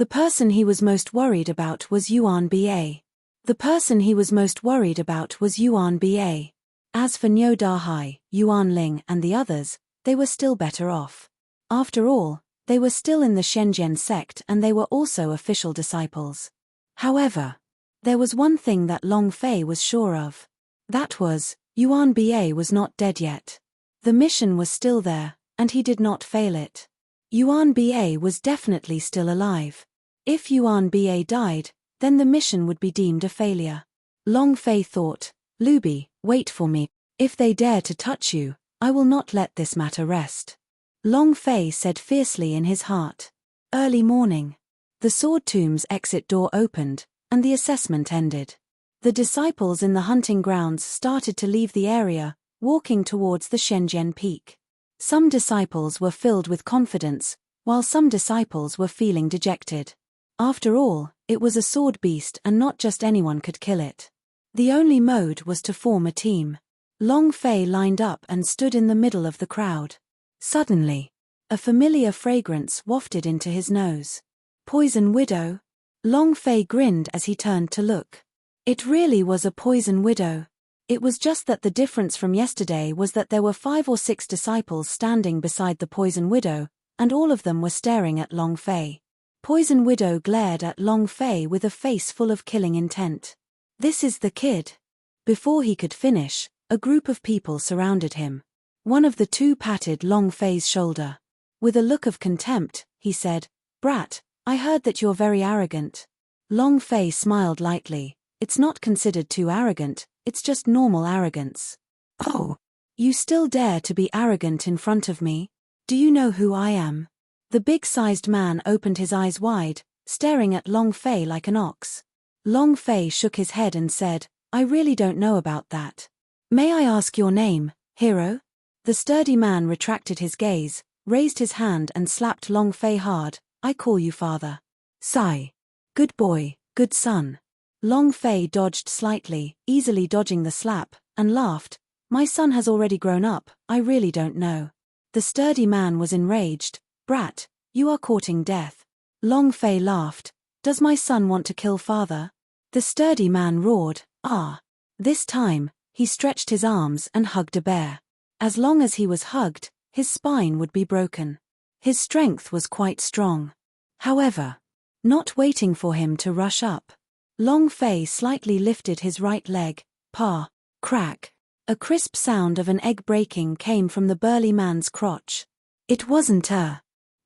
The person he was most worried about was Yuan Ba. The person he was most worried about was Yuan Ba. As for Niu Dahai, Yuan Ling and the others, they were still better off. After all, they were still in the Shenzhen sect and they were also official disciples. However, there was one thing that Long Fei was sure of. That was, Yuan Ba was not dead yet. The mission was still there, and he did not fail it. Yuan Ba was definitely still alive. If Yuan Ba died, then the mission would be deemed a failure. Long Fei thought, Lubi, wait for me. If they dare to touch you, I will not let this matter rest. Long Fei said fiercely in his heart. Early morning. The sword tomb's exit door opened, and the assessment ended. The disciples in the hunting grounds started to leave the area, walking towards the Shenzhen peak. Some disciples were filled with confidence, while some disciples were feeling dejected. After all, it was a sword beast and not just anyone could kill it. The only mode was to form a team. Long Fei lined up and stood in the middle of the crowd. Suddenly, a familiar fragrance wafted into his nose. Poison Widow? Long Fei grinned as he turned to look. It really was a Poison Widow. It was just that the difference from yesterday was that there were 5 or 6 disciples standing beside the Poison Widow, and all of them were staring at Long Fei. Poison Widow glared at Long Fei with a face full of killing intent. This is the kid. Before he could finish, a group of people surrounded him. One of the two patted Long Fei's shoulder. With a look of contempt, he said, Brat, I heard that you're very arrogant. Long Fei smiled lightly. It's not considered too arrogant, it's just normal arrogance. Oh, you still dare to be arrogant in front of me? Do you know who I am? The big-sized man opened his eyes wide, staring at Long Fei like an ox. Long Fei shook his head and said, I really don't know about that. May I ask your name, hero? The sturdy man retracted his gaze, raised his hand and slapped Long Fei hard. I call you father. Sigh. Good boy, good son. Long Fei dodged slightly, easily dodging the slap, and laughed. My son has already grown up, I really don't know. The sturdy man was enraged. Brat, you are courting death. Long Fei laughed. Does my son want to kill father? The sturdy man roared, ah. This time, he stretched his arms and hugged a bear. As long as he was hugged, his spine would be broken. His strength was quite strong. However, not waiting for him to rush up, Long Fei slightly lifted his right leg. Pa, crack. A crisp sound of an egg breaking came from the burly man's crotch. It wasn't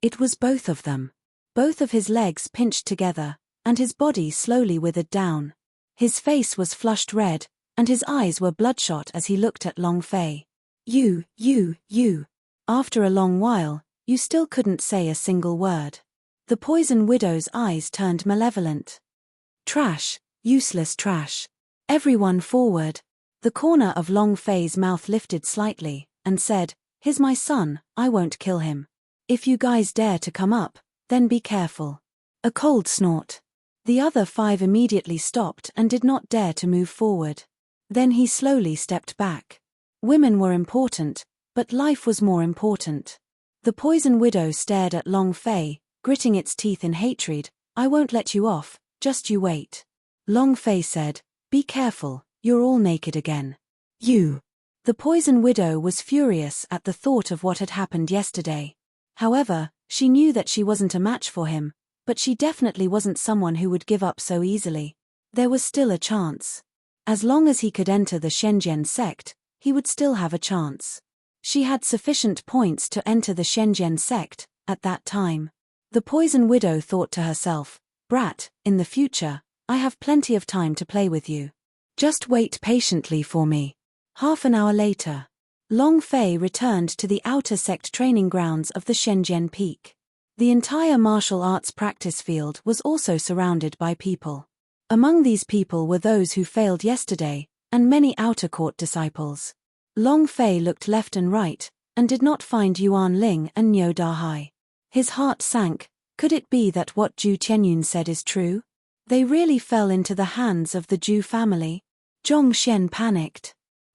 it was both of them. Both of his legs pinched together, and his body slowly withered down. His face was flushed red, and his eyes were bloodshot as he looked at Long Fei. You. After a long while, you still couldn't say a single word. The Poison Widow's eyes turned malevolent. Trash, useless trash. Everyone forward. The corner of Long Fei's mouth lifted slightly, and said, Here's my son, I won't kill him. If you guys dare to come up, then be careful. A cold snort. The other 5 immediately stopped and did not dare to move forward. Then he slowly stepped back. Women were important, but life was more important. The Poison Widow stared at Long Fei, gritting its teeth in hatred. I won't let you off, just you wait. Long Fei said, Be careful, you're all naked again. You. The Poison Widow was furious at the thought of what had happened yesterday. However, she knew that she wasn't a match for him, but she definitely wasn't someone who would give up so easily. There was still a chance. As long as he could enter the Shenzhen sect, he would still have a chance. She had sufficient points to enter the Shenzhen sect, at that time. The Poison Widow thought to herself, Brat, in the future, I have plenty of time to play with you. Just wait patiently for me. Half an hour later, Long Fei returned to the outer sect training grounds of the Shenzhen Peak. The entire martial arts practice field was also surrounded by people. Among these people were those who failed yesterday, and many outer court disciples. Long Fei looked left and right, and did not find Yuan Ling and Niu Dahai. His heart sank. Could it be that what Zhu Qianyun said is true? They really fell into the hands of the Zhu family? Zhong Xian panicked.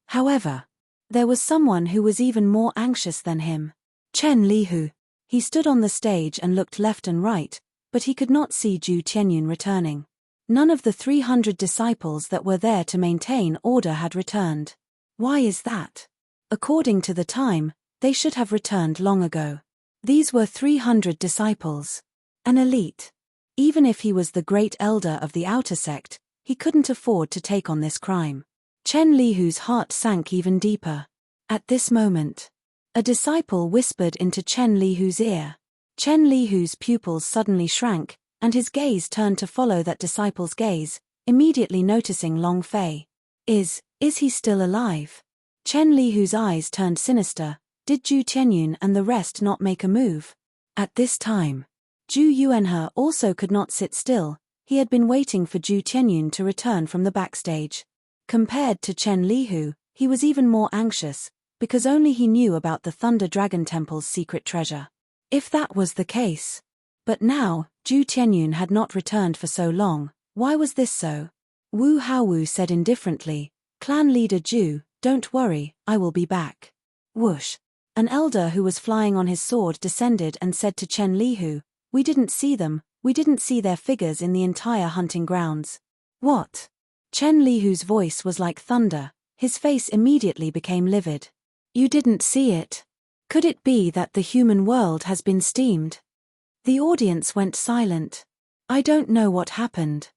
However, there was someone who was even more anxious than him. Chen Lihu. He stood on the stage and looked left and right, but he could not see Zhu Tianyun returning. None of the 300 disciples that were there to maintain order had returned. Why is that? According to the time, they should have returned long ago. These were 300 disciples. An elite. Even if he was the great elder of the outer sect, he couldn't afford to take on this crime. Chen Lihu's heart sank even deeper. At this moment, a disciple whispered into Chen Lihu's ear. Chen Lihu's pupils suddenly shrank, and his gaze turned to follow that disciple's gaze, immediately noticing Long Fei. Is he still alive? Chen Lihu's eyes turned sinister. Did Zhu Tianyun and the rest not make a move? At this time, Zhu Yuanhe also could not sit still. He had been waiting for Zhu Tianyun to return from the backstage. Compared to Chen Lihu, he was even more anxious, because only he knew about the Thunder Dragon Temple's secret treasure. If that was the case. But now, Zhu Tianyun had not returned for so long. Why was this so? Wu Haowu said indifferently, "Clan leader Zhu, don't worry, I will be back." Whoosh. An elder who was flying on his sword descended and said to Chen Lihu, "We didn't see them, we didn't see their figures in the entire hunting grounds." What? Chen Lihu's voice was like thunder, his face immediately became livid. You didn't see it? Could it be that the human world has been steamed? The audience went silent. I don't know what happened.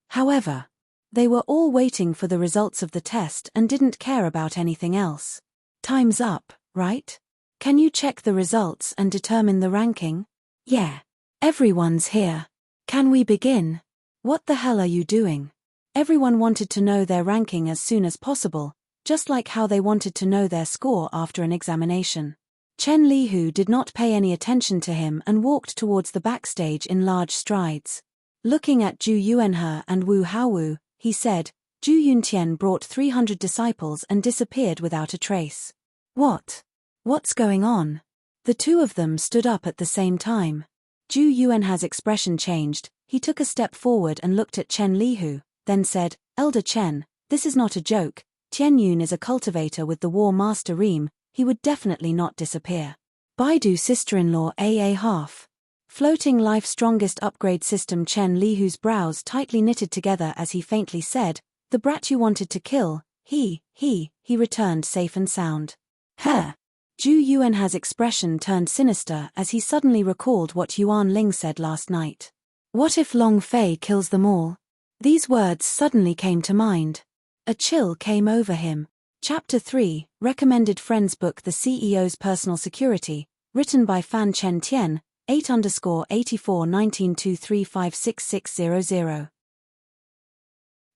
However, they were all waiting for the results of the test and didn't care about anything else. Time's up, right? Can you check the results and determine the ranking? Yeah. Everyone's here. Can we begin? What the hell are you doing? Everyone wanted to know their ranking as soon as possible, just like how they wanted to know their score after an examination. Chen Lihu did not pay any attention to him and walked towards the backstage in large strides. Looking at Zhu Yuanhe and Wu Haowu, he said, Zhu Yuntian brought 300 disciples and disappeared without a trace. What? What's going on? The two of them stood up at the same time. Zhu Yuanhe's expression changed. He took a step forward and looked at Chen Lihu, then said, Elder Chen, this is not a joke. Tianyun is a cultivator with the War Master Reem, he would definitely not disappear. Baidu sister-in-law AA half. Floating life strongest upgrade system. Chen Lihu's brows tightly knitted together as he faintly said, the brat you wanted to kill, he returned safe and sound. Huh. Zhu Yuanhe's expression turned sinister as he suddenly recalled what Yuan Ling said last night. What if Long Fei kills them all? These words suddenly came to mind. A chill came over him. Chapter 3, Recommended Friends Book. The CEO's Personal Security, written by Fan Chen Tian, 8_841923566600.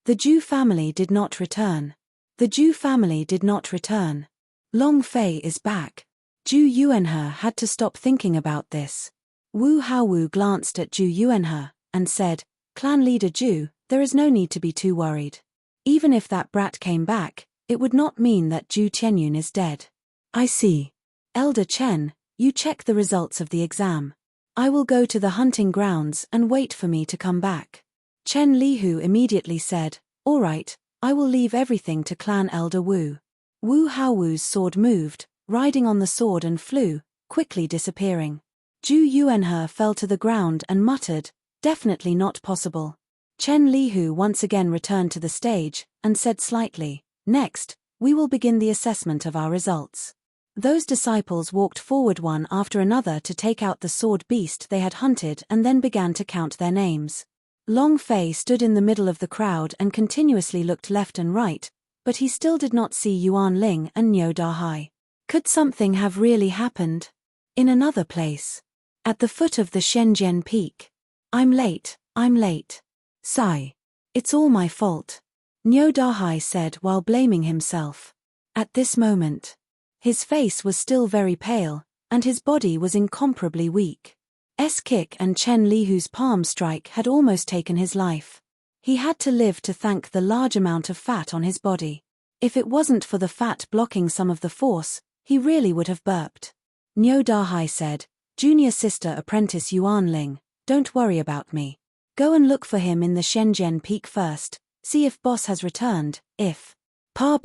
The Zhu family did not return. The Zhu family did not return. Long Fei is back. Zhu Yuanhe had to stop thinking about this. Wu Haowu glanced at Zhu Yuanhe and said, Clan leader Zhu, there is no need to be too worried. Even if that brat came back, it would not mean that Zhu Tianyun is dead. I see. Elder Chen, you check the results of the exam. I will go to the hunting grounds and wait for me to come back. Chen Lihu immediately said, all right, I will leave everything to Clan Elder Wu. Wu Haowu's sword moved, riding on the sword and flew, quickly disappearing. Zhu Yuanhe fell to the ground and muttered, definitely not possible. Chen Lihu once again returned to the stage, and said slightly, next, we will begin the assessment of our results. Those disciples walked forward one after another to take out the sword beast they had hunted and then began to count their names. Long Fei stood in the middle of the crowd and continuously looked left and right, but he still did not see Yuan Ling and Niu Dahai. Could something have really happened? In another place. At the foot of the Shenzhen Peak. I'm late. Sigh. It's all my fault. Niu Dahai said while blaming himself. At this moment, his face was still very pale, and his body was incomparably weak. Kick and Chen Lihu's palm strike had almost taken his life. He had to live to thank the large amount of fat on his body. If it wasn't for the fat blocking some of the force, he really would have burped. Niu Dahai said, Junior sister apprentice Yuan Ling, don't worry about me. Go and look for him in the Shenzhen Peak first, see if boss has returned, if. Pa.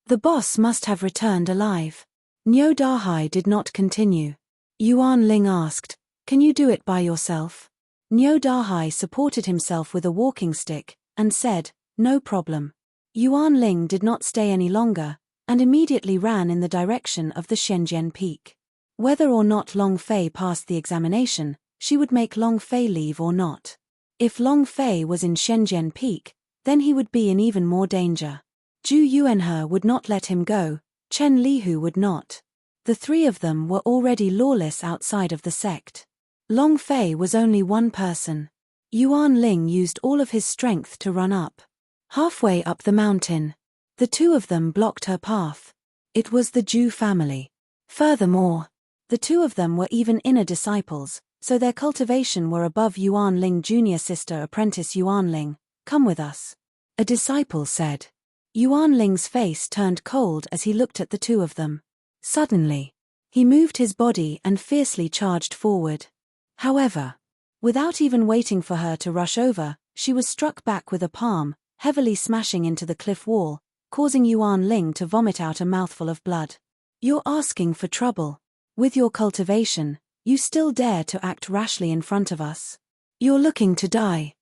The boss must have returned alive. Niu Dahai did not continue. Yuan Ling asked, can you do it by yourself? Nyo Dahai supported himself with a walking stick, and said, "No problem." Yuan Ling did not stay any longer, and immediately ran in the direction of the Shenzhen Peak. Whether or not Long Fei passed the examination, she would make Long Fei leave or not. If Long Fei was in Shenzhen Peak, then he would be in even more danger. Zhu Yuanhe would not let him go, Chen Lihu would not. The three of them were already lawless outside of the sect. Long Fei was only one person. Yuan Ling used all of his strength to run up. Halfway up the mountain, the two of them blocked her path. It was the Zhu family. Furthermore, the two of them were even inner disciples, so their cultivation were above Yuan Ling. Junior sister apprentice Yuan Ling, come with us. A disciple said. Yuan Ling's face turned cold as he looked at the two of them. Suddenly, he moved his body and fiercely charged forward. However, without even waiting for her to rush over, she was struck back with a palm, heavily smashing into the cliff wall, causing Yuan Ling to vomit out a mouthful of blood. You're asking for trouble. With your cultivation, you still dare to act rashly in front of us. You're looking to die.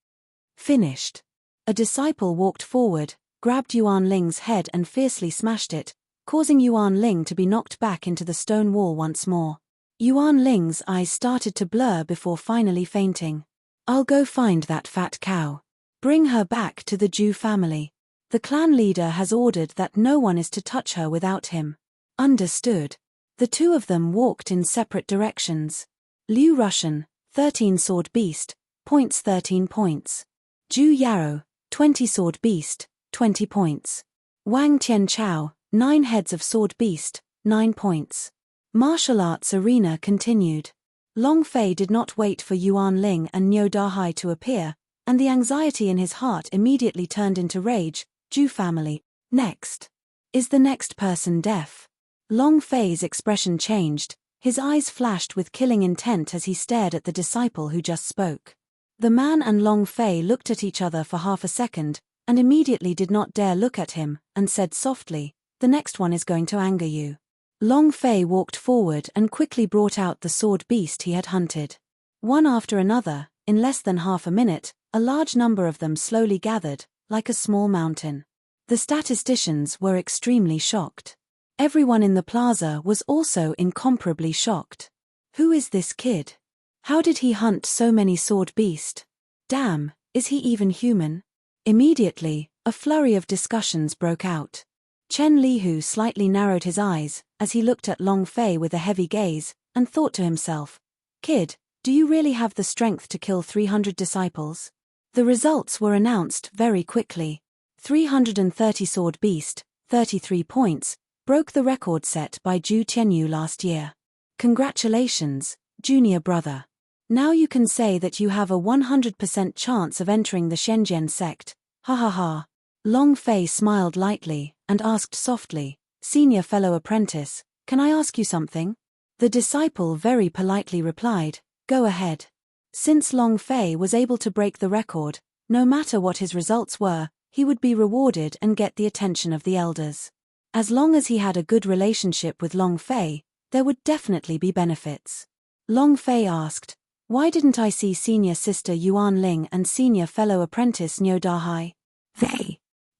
Finished. A disciple walked forward, grabbed Yuan Ling's head and fiercely smashed it, causing Yuan Ling to be knocked back into the stone wall once more. Yuan Ling's eyes started to blur before finally fainting. I'll go find that fat cow. Bring her back to the Zhu family. The clan leader has ordered that no one is to touch her without him. Understood. The two of them walked in separate directions. Liu Russian, 13-sword beast, points 13 points. Zhu Yarrow, 20-sword beast, 20 points. Wang Tianchao, 9 heads of sword beast, 9 points. Martial arts arena continued. Long Fei did not wait for Yuan Ling and Nyo Dahai to appear, and the anxiety in his heart immediately turned into rage. Zhu family. Next. Is the next person deaf? Long Fei's expression changed, his eyes flashed with killing intent as he stared at the disciple who just spoke. The man and Long Fei looked at each other for half a second, and immediately did not dare look at him, and said softly, "The next one is going to anger you." Long Fei walked forward and quickly brought out the sword beast he had hunted. One after another, in less than half a minute, a large number of them slowly gathered, like a small mountain. The statisticians were extremely shocked. Everyone in the plaza was also incomparably shocked. Who is this kid? How did he hunt so many sword beast? Damn, is he even human? Immediately, a flurry of discussions broke out. Chen Lihu slightly narrowed his eyes, as he looked at Long Fei with a heavy gaze, and thought to himself, "Kid, do you really have the strength to kill 300 disciples?" The results were announced very quickly. 330 sword beast, 33 points, broke the record set by Zhu Tianyu last year. Congratulations, junior brother. Now you can say that you have a 100% chance of entering the Shenzhen sect, ha ha ha. Long Fei smiled lightly, and asked softly, "Senior fellow apprentice, can I ask you something?" The disciple very politely replied, "Go ahead." Since Long Fei was able to break the record, no matter what his results were, he would be rewarded and get the attention of the elders. As long as he had a good relationship with Long Fei, there would definitely be benefits. Long Fei asked, "Why didn't I see senior sister Yuan Ling and senior fellow apprentice Nyo Dahai?"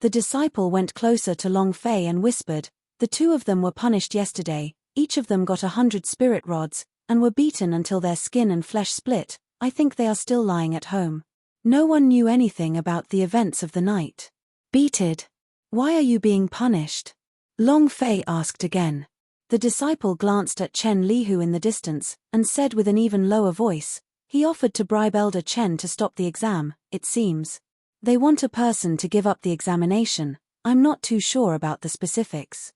The disciple went closer to Long Fei and whispered, "The two of them were punished yesterday, each of them got 100 spirit rods, and were beaten until their skin and flesh split. I think they are still lying at home. No one knew anything about the events of the night." Beated? Why are you being punished? Long Fei asked again. The disciple glanced at Chen Lihu in the distance, and said with an even lower voice, "He offered to bribe Elder Chen to stop the exam, it seems. They want a person to give up the examination, I'm not too sure about the specifics."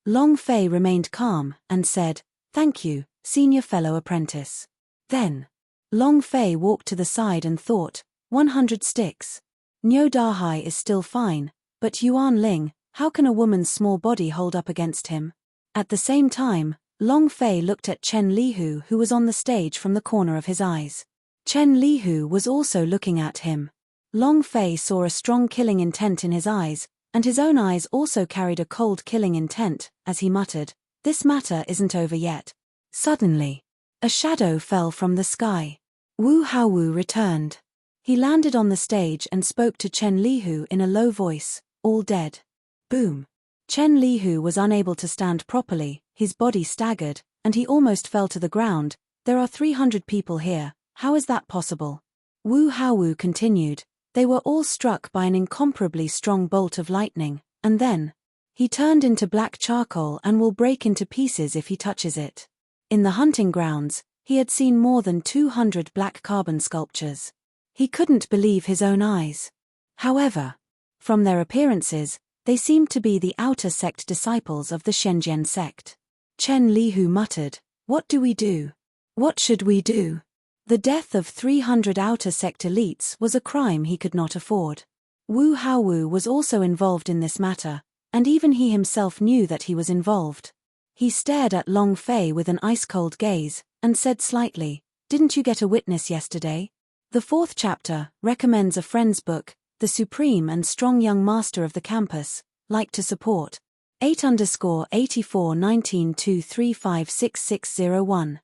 Long Fei remained calm, and said, "Thank you, senior fellow apprentice." Then, Long Fei walked to the side and thought, 100 sticks. Nyo Dahai is still fine, but Yuan Ling, how can a woman's small body hold up against him? At the same time, Long Fei looked at Chen Lihu who was on the stage from the corner of his eyes. Chen Lihu was also looking at him. Long Fei saw a strong killing intent in his eyes, and his own eyes also carried a cold killing intent, as he muttered, "This matter isn't over yet." Suddenly, a shadow fell from the sky. Wu Haowu returned. He landed on the stage and spoke to Chen Lihu in a low voice, all dead. Boom. Chen Lihu was unable to stand properly, his body staggered, and he almost fell to the ground. There are 300 people here, how is that possible? Wu Haowu continued, they were all struck by an incomparably strong bolt of lightning, and then, he turned into black charcoal and will break into pieces if he touches it. In the hunting grounds, he had seen more than 200 black carbon sculptures. He couldn't believe his own eyes. However, from their appearances, they seemed to be the outer sect disciples of the Shenzhen sect. Chen Lihu muttered, what do we do? What should we do? The death of 300 outer sect elites was a crime he could not afford. Wu Haowu was also involved in this matter, and even he himself knew that he was involved. He stared at Long Fei with an ice-cold gaze, and said slightly, didn't you get a witness yesterday? The 4th chapter recommends a friend's book, The Supreme and Strong Young Master of the Campus, like to support. 8_841923566601.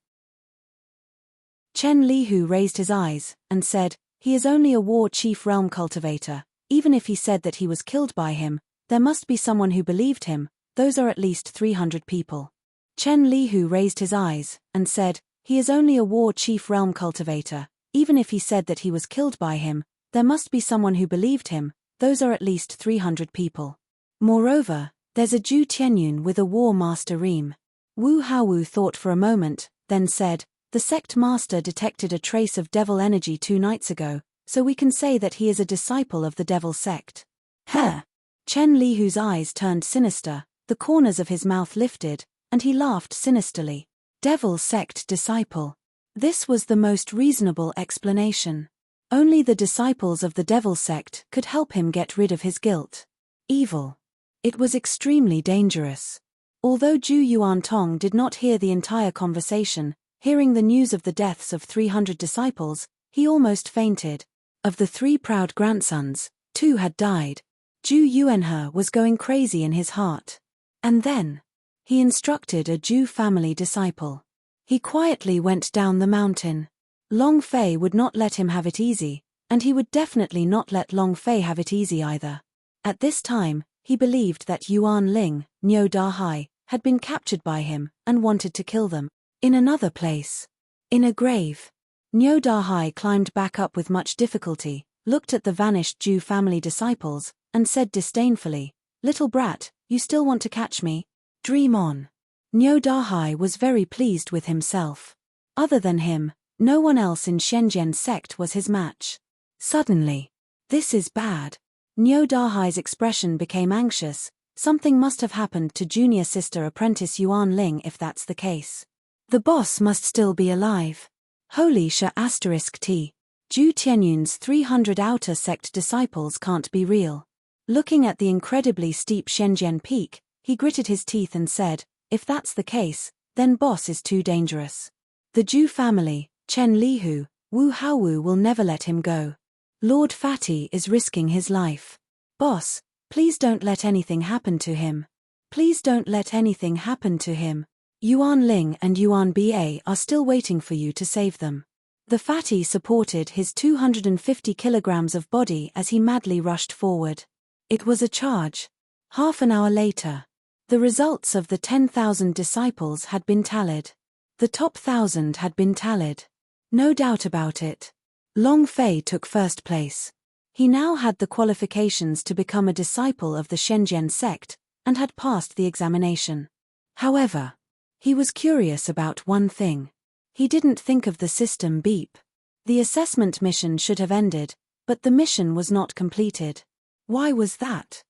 Chen Lihu raised his eyes, and said, he is only a war chief realm cultivator, even if he said that he was killed by him, there must be someone who believed him, those are at least 300 people. Chen Lihu raised his eyes, and said, he is only a war chief realm cultivator, even if he said that he was killed by him, there must be someone who believed him, those are at least 300 people. Moreover, there's a Zhu Tianyun with a war master ream. Wu Haowu thought for a moment, then said, the sect master detected a trace of devil energy 2 nights ago, so we can say that he is a disciple of the devil sect. Heh! Chen Lihu's eyes turned sinister, the corners of his mouth lifted, and he laughed sinisterly. Devil sect disciple. This was the most reasonable explanation. Only the disciples of the devil sect could help him get rid of his guilt. Evil. It was extremely dangerous. Although Zhu Yuantong did not hear the entire conversation, hearing the news of the deaths of 300 disciples, he almost fainted. Of the 3 proud grandsons, 2 had died. Zhu Yuanhe was going crazy in his heart. And then, he instructed a Zhu family disciple. He quietly went down the mountain. Long Fei would not let him have it easy, and he would definitely not let Long Fei have it easy either. At this time, he believed that Yuan Ling, Niu Dahai, had been captured by him, and wanted to kill them. In another place. In a grave. Niu Dahai climbed back up with much difficulty, looked at the vanished Zhu family disciples, and said disdainfully, little brat, you still want to catch me? Dream on. Niu Dahai was very pleased with himself. Other than him, no one else in Shenzhen sect was his match. Suddenly. This is bad. Niu Dahai's expression became anxious, something must have happened to junior sister apprentice Yuan Ling if that's the case. The boss must still be alive. Holy Sha *T. Zhu Tianyun's 300 outer sect disciples can't be real. Looking at the incredibly steep Shenzhen peak, he gritted his teeth and said, if that's the case, then boss is too dangerous. The Zhu family, Chen Lihu, Wu Haowu will never let him go. Lord Fatty is risking his life. Boss, please don't let anything happen to him. Please don't let anything happen to him. Yuan Ling and Yuan Ba are still waiting for you to save them. The fatty supported his 250 kilograms of body as he madly rushed forward. It was a charge. Half an hour later. The results of the 10,000 disciples had been tallied. The top 1,000 had been tallied. No doubt about it. Long Fei took first place. He now had the qualifications to become a disciple of the Shenzhen sect, and had passed the examination. However, he was curious about one thing. He didn't think of the system beep. The assessment mission should have ended, but the mission was not completed. Why was that?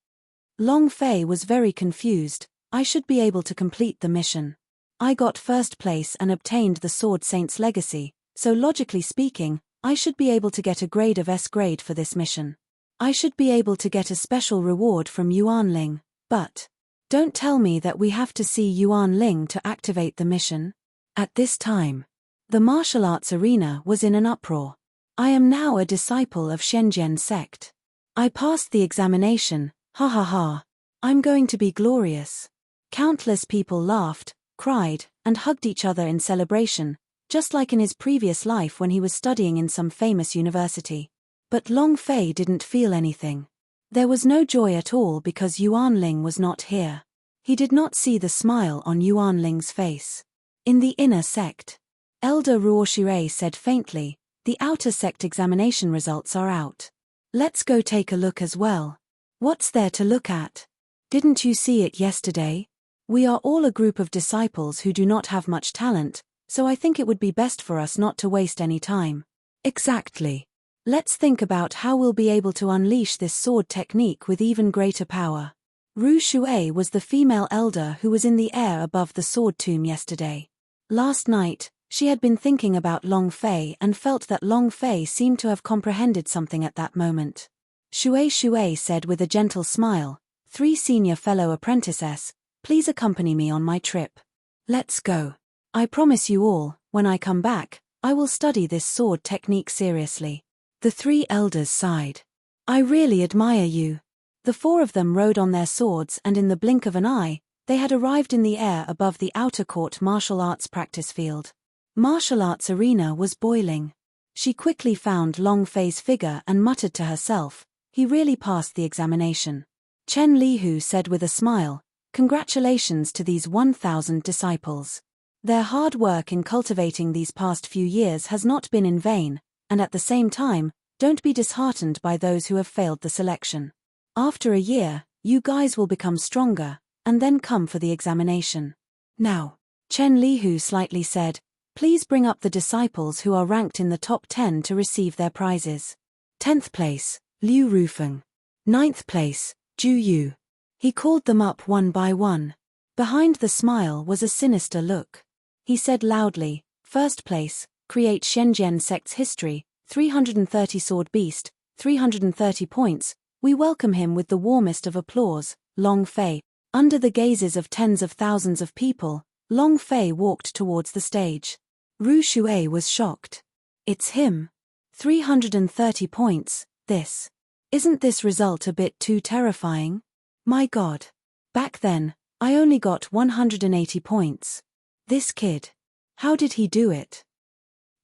Long Fei was very confused. I should be able to complete the mission. I got first place and obtained the Sword Saint's legacy, so logically speaking, I should be able to get a grade of S grade for this mission. I should be able to get a special reward from Yuan Ling, but don't tell me that we have to see Yuan Ling to activate the mission. At this time, the martial arts arena was in an uproar. I am now a disciple of Shenzhen sect. I passed the examination, ha ha ha. I'm going to be glorious. Countless people laughed, cried, and hugged each other in celebration. just like in his previous life when he was studying in some famous university. But Long Fei didn't feel anything. There was no joy at all because Yuan Ling was not here. He did not see the smile on Yuan Ling's face. In the inner sect, Elder Ruoshirei said faintly, "The outer sect examination results are out. Let's go take a look as well." "What's there to look at? Didn't you see it yesterday? We are all a group of disciples who do not have much talent, so I think it would be best for us not to waste any time." "Exactly. Let's think about how we'll be able to unleash this sword technique with even greater power." Ru Shuai was the female elder who was in the air above the sword tomb yesterday. Last night, she had been thinking about Long Fei and felt that Long Fei seemed to have comprehended something at that moment. Shuai said with a gentle smile, "3 senior fellow apprentices, please accompany me on my trip. Let's go. I promise you all, when I come back, I will study this sword technique seriously." The 3 elders sighed. "I really admire you." The 4 of them rode on their swords and in the blink of an eye, they had arrived in the air above the outer court martial arts practice field. Martial arts arena was boiling. She quickly found Long Fei's figure and muttered to herself, "He really passed the examination." Chen Lihu said with a smile, "Congratulations to these 1,000 disciples. Their hard work in cultivating these past few years has not been in vain, and at the same time, don't be disheartened by those who have failed the selection. After a year, you guys will become stronger, and then come for the examination. Now," Chen Lihu slightly said, "please bring up the disciples who are ranked in the top 10 to receive their prizes. 10th place, Liu Rufeng. 9th place, Zhu Yu." He called them up one by one. Behind the smile was a sinister look. He said loudly, "First place, create Shenzhen sect's history, 330 sword beast, 330 points. We welcome him with the warmest of applause, Long Fei." Under the gazes of tens of thousands of people, Long Fei walked towards the stage. Ru Shuai was shocked. "It's him. 330 points, this. Isn't this result a bit too terrifying? My God. Back then, I only got 180 points. This kid. How did he do it?"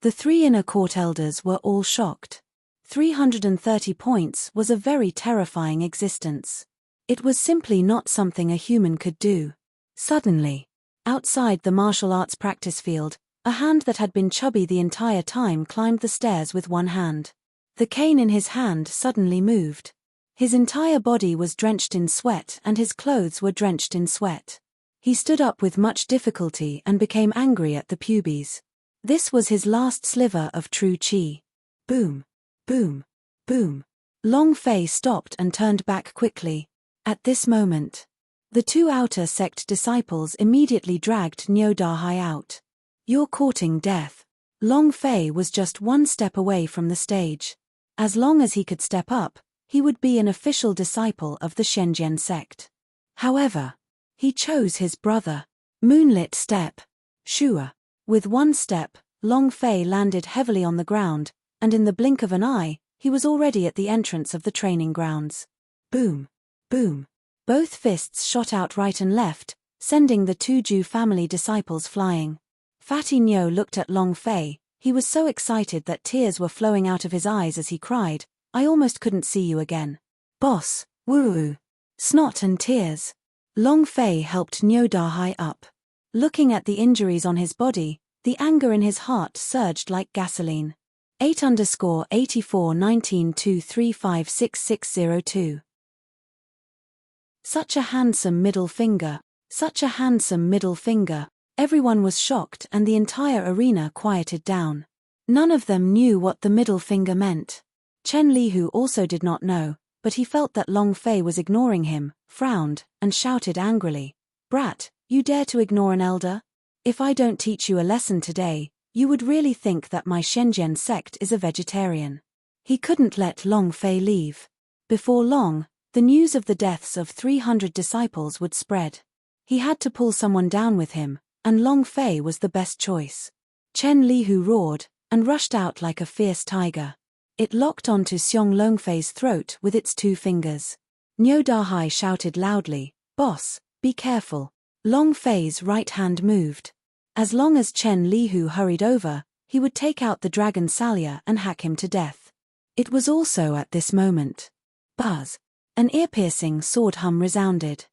The 3 inner court elders were all shocked. 330 points was a very terrifying existence. It was simply not something a human could do. Suddenly, outside the martial arts practice field, a hand that had been chubby the entire time climbed the stairs with one hand. The cane in his hand suddenly moved. His entire body was drenched in sweat and his clothes were drenched in sweat. He stood up with much difficulty and became angry at the pubes. This was his last sliver of true chi. Boom. Boom. Boom. Long Fei stopped and turned back quickly. At this moment, the 2 outer sect disciples immediately dragged Niu Dahai out. "You're courting death." Long Fei was just 1 step away from the stage. As long as he could step up, he would be an official disciple of the Shenzhen sect. However, he chose his brother. Moonlit step. Shua. With 1 step, Long Fei landed heavily on the ground, and in the blink of an eye, he was already at the entrance of the training grounds. Boom. Boom. Both fists shot out right and left, sending the 2 Zhu family disciples flying. Fatty Nyo looked at Long Fei. He was so excited that tears were flowing out of his eyes as he cried, "I almost couldn't see you again. Boss, woo." Snot and tears. Long Fei helped Niu Dahai up. Looking at the injuries on his body, the anger in his heart surged like gasoline. 8_841923566602. Such a handsome middle finger. Such a handsome middle finger. Everyone was shocked and the entire arena quieted down. None of them knew what the middle finger meant. Chen Lihu also did not know, but he felt that Long Fei was ignoring him, frowned, and shouted angrily, "Brat, you dare to ignore an elder? If I don't teach you a lesson today, you would really think that my Shenzhen sect is a vegetarian." He couldn't let Long Fei leave. Before long, the news of the deaths of 300 disciples would spread. He had to pull someone down with him, and Long Fei was the best choice. Chen Lihu roared, and rushed out like a fierce tiger. It locked onto Xiong Longfei's throat with its 2 fingers. Niu Dahai shouted loudly, "Boss, be careful." Long Fei's right hand moved. As long as Chen Lihu hurried over, he would take out the dragon Salya and hack him to death. It was also at this moment. Buzz! An ear-piercing sword hum resounded.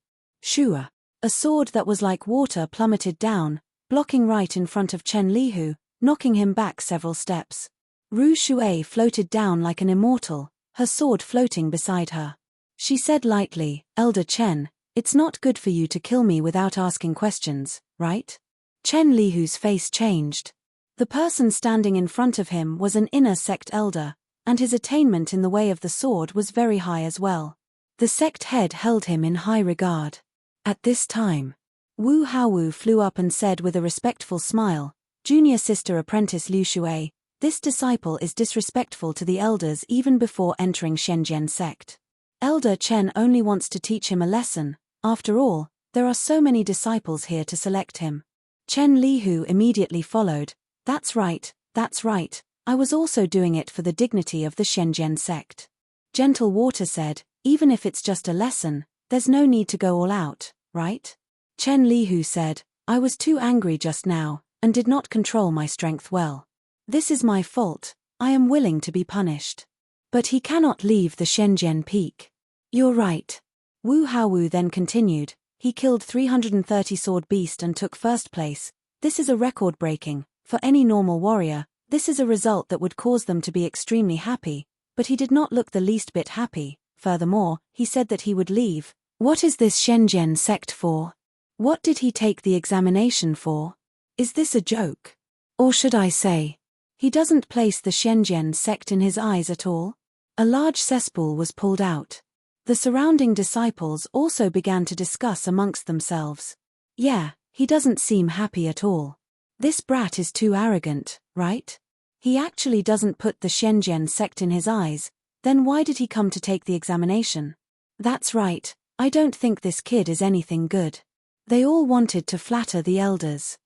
Shua! A sword that was like water plummeted down, blocking right in front of Chen Lihu, knocking him back several steps. Ru Shui floated down like an immortal, her sword floating beside her. She said lightly, "Elder Chen, it's not good for you to kill me without asking questions, right?" Chen Lihu's face changed. The person standing in front of him was an inner sect elder, and his attainment in the way of the sword was very high as well. The sect head held him in high regard. At this time, Wu Haowu flew up and said with a respectful smile, "Junior sister apprentice Liu Shui, this disciple is disrespectful to the elders even before entering Shenzhen sect. Elder Chen only wants to teach him a lesson, after all, there are so many disciples here to select him." Chen Lihu immediately followed, that's right, I was also doing it for the dignity of the Shenzhen sect." Gentle Water said, "Even if it's just a lesson, there's no need to go all out, right?" Chen Lihu said, "I was too angry just now, and did not control my strength well. This is my fault, I am willing to be punished. But he cannot leave the Shenzhen peak." "You're right." Wu Haowu then continued, "He killed 330 sword beast and took first place. This is a record-breaking, for any normal warrior, this is a result that would cause them to be extremely happy, but he did not look the least bit happy. Furthermore, he said that he would leave. What is this Shenzhen sect for? What did he take the examination for? Is this a joke? Or should I say, he doesn't place the Shenzhen sect in his eyes at all?" A large cesspool was pulled out. The surrounding disciples also began to discuss amongst themselves. "Yeah, he doesn't seem happy at all. This brat is too arrogant, right? He actually doesn't put the Shenzhen sect in his eyes, then why did he come to take the examination? That's right, I don't think this kid is anything good." They all wanted to flatter the elders.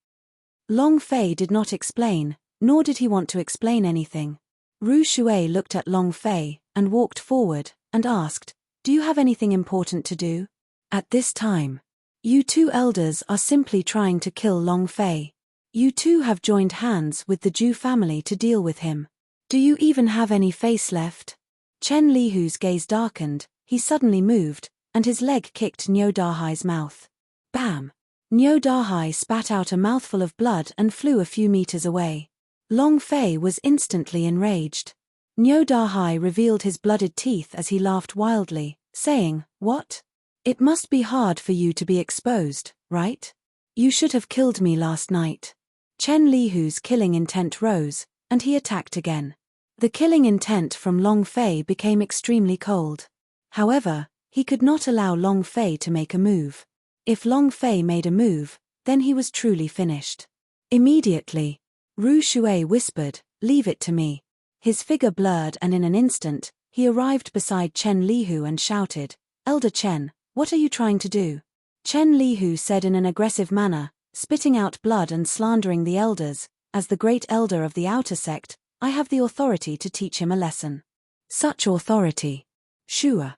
Long Fei did not explain, nor did he want to explain anything. Ru Shui looked at Long Fei, and walked forward, and asked, "Do you have anything important to do?" At this time, "You two elders are simply trying to kill Long Fei. You two have joined hands with the Zhu family to deal with him. Do you even have any face left?" Chen Lihu's gaze darkened, he suddenly moved, and his leg kicked Niu Dahai's mouth. Bam! Niu Dahai spat out a mouthful of blood and flew a few meters away. Long Fei was instantly enraged. Niu Dahai revealed his blooded teeth as he laughed wildly, saying, "What? It must be hard for you to be exposed, right? You should have killed me last night." Chen Lihu's killing intent rose, and he attacked again. The killing intent from Long Fei became extremely cold. However, he could not allow Long Fei to make a move. If Long Fei made a move, then he was truly finished. Immediately, Ru Shui whispered, "Leave it to me." His figure blurred and in an instant, he arrived beside Chen Lihu and shouted, "Elder Chen, what are you trying to do?" Chen Lihu said in an aggressive manner, spitting out blood and slandering the elders, "As the great elder of the outer sect, I have the authority to teach him a lesson." Such authority. Shua.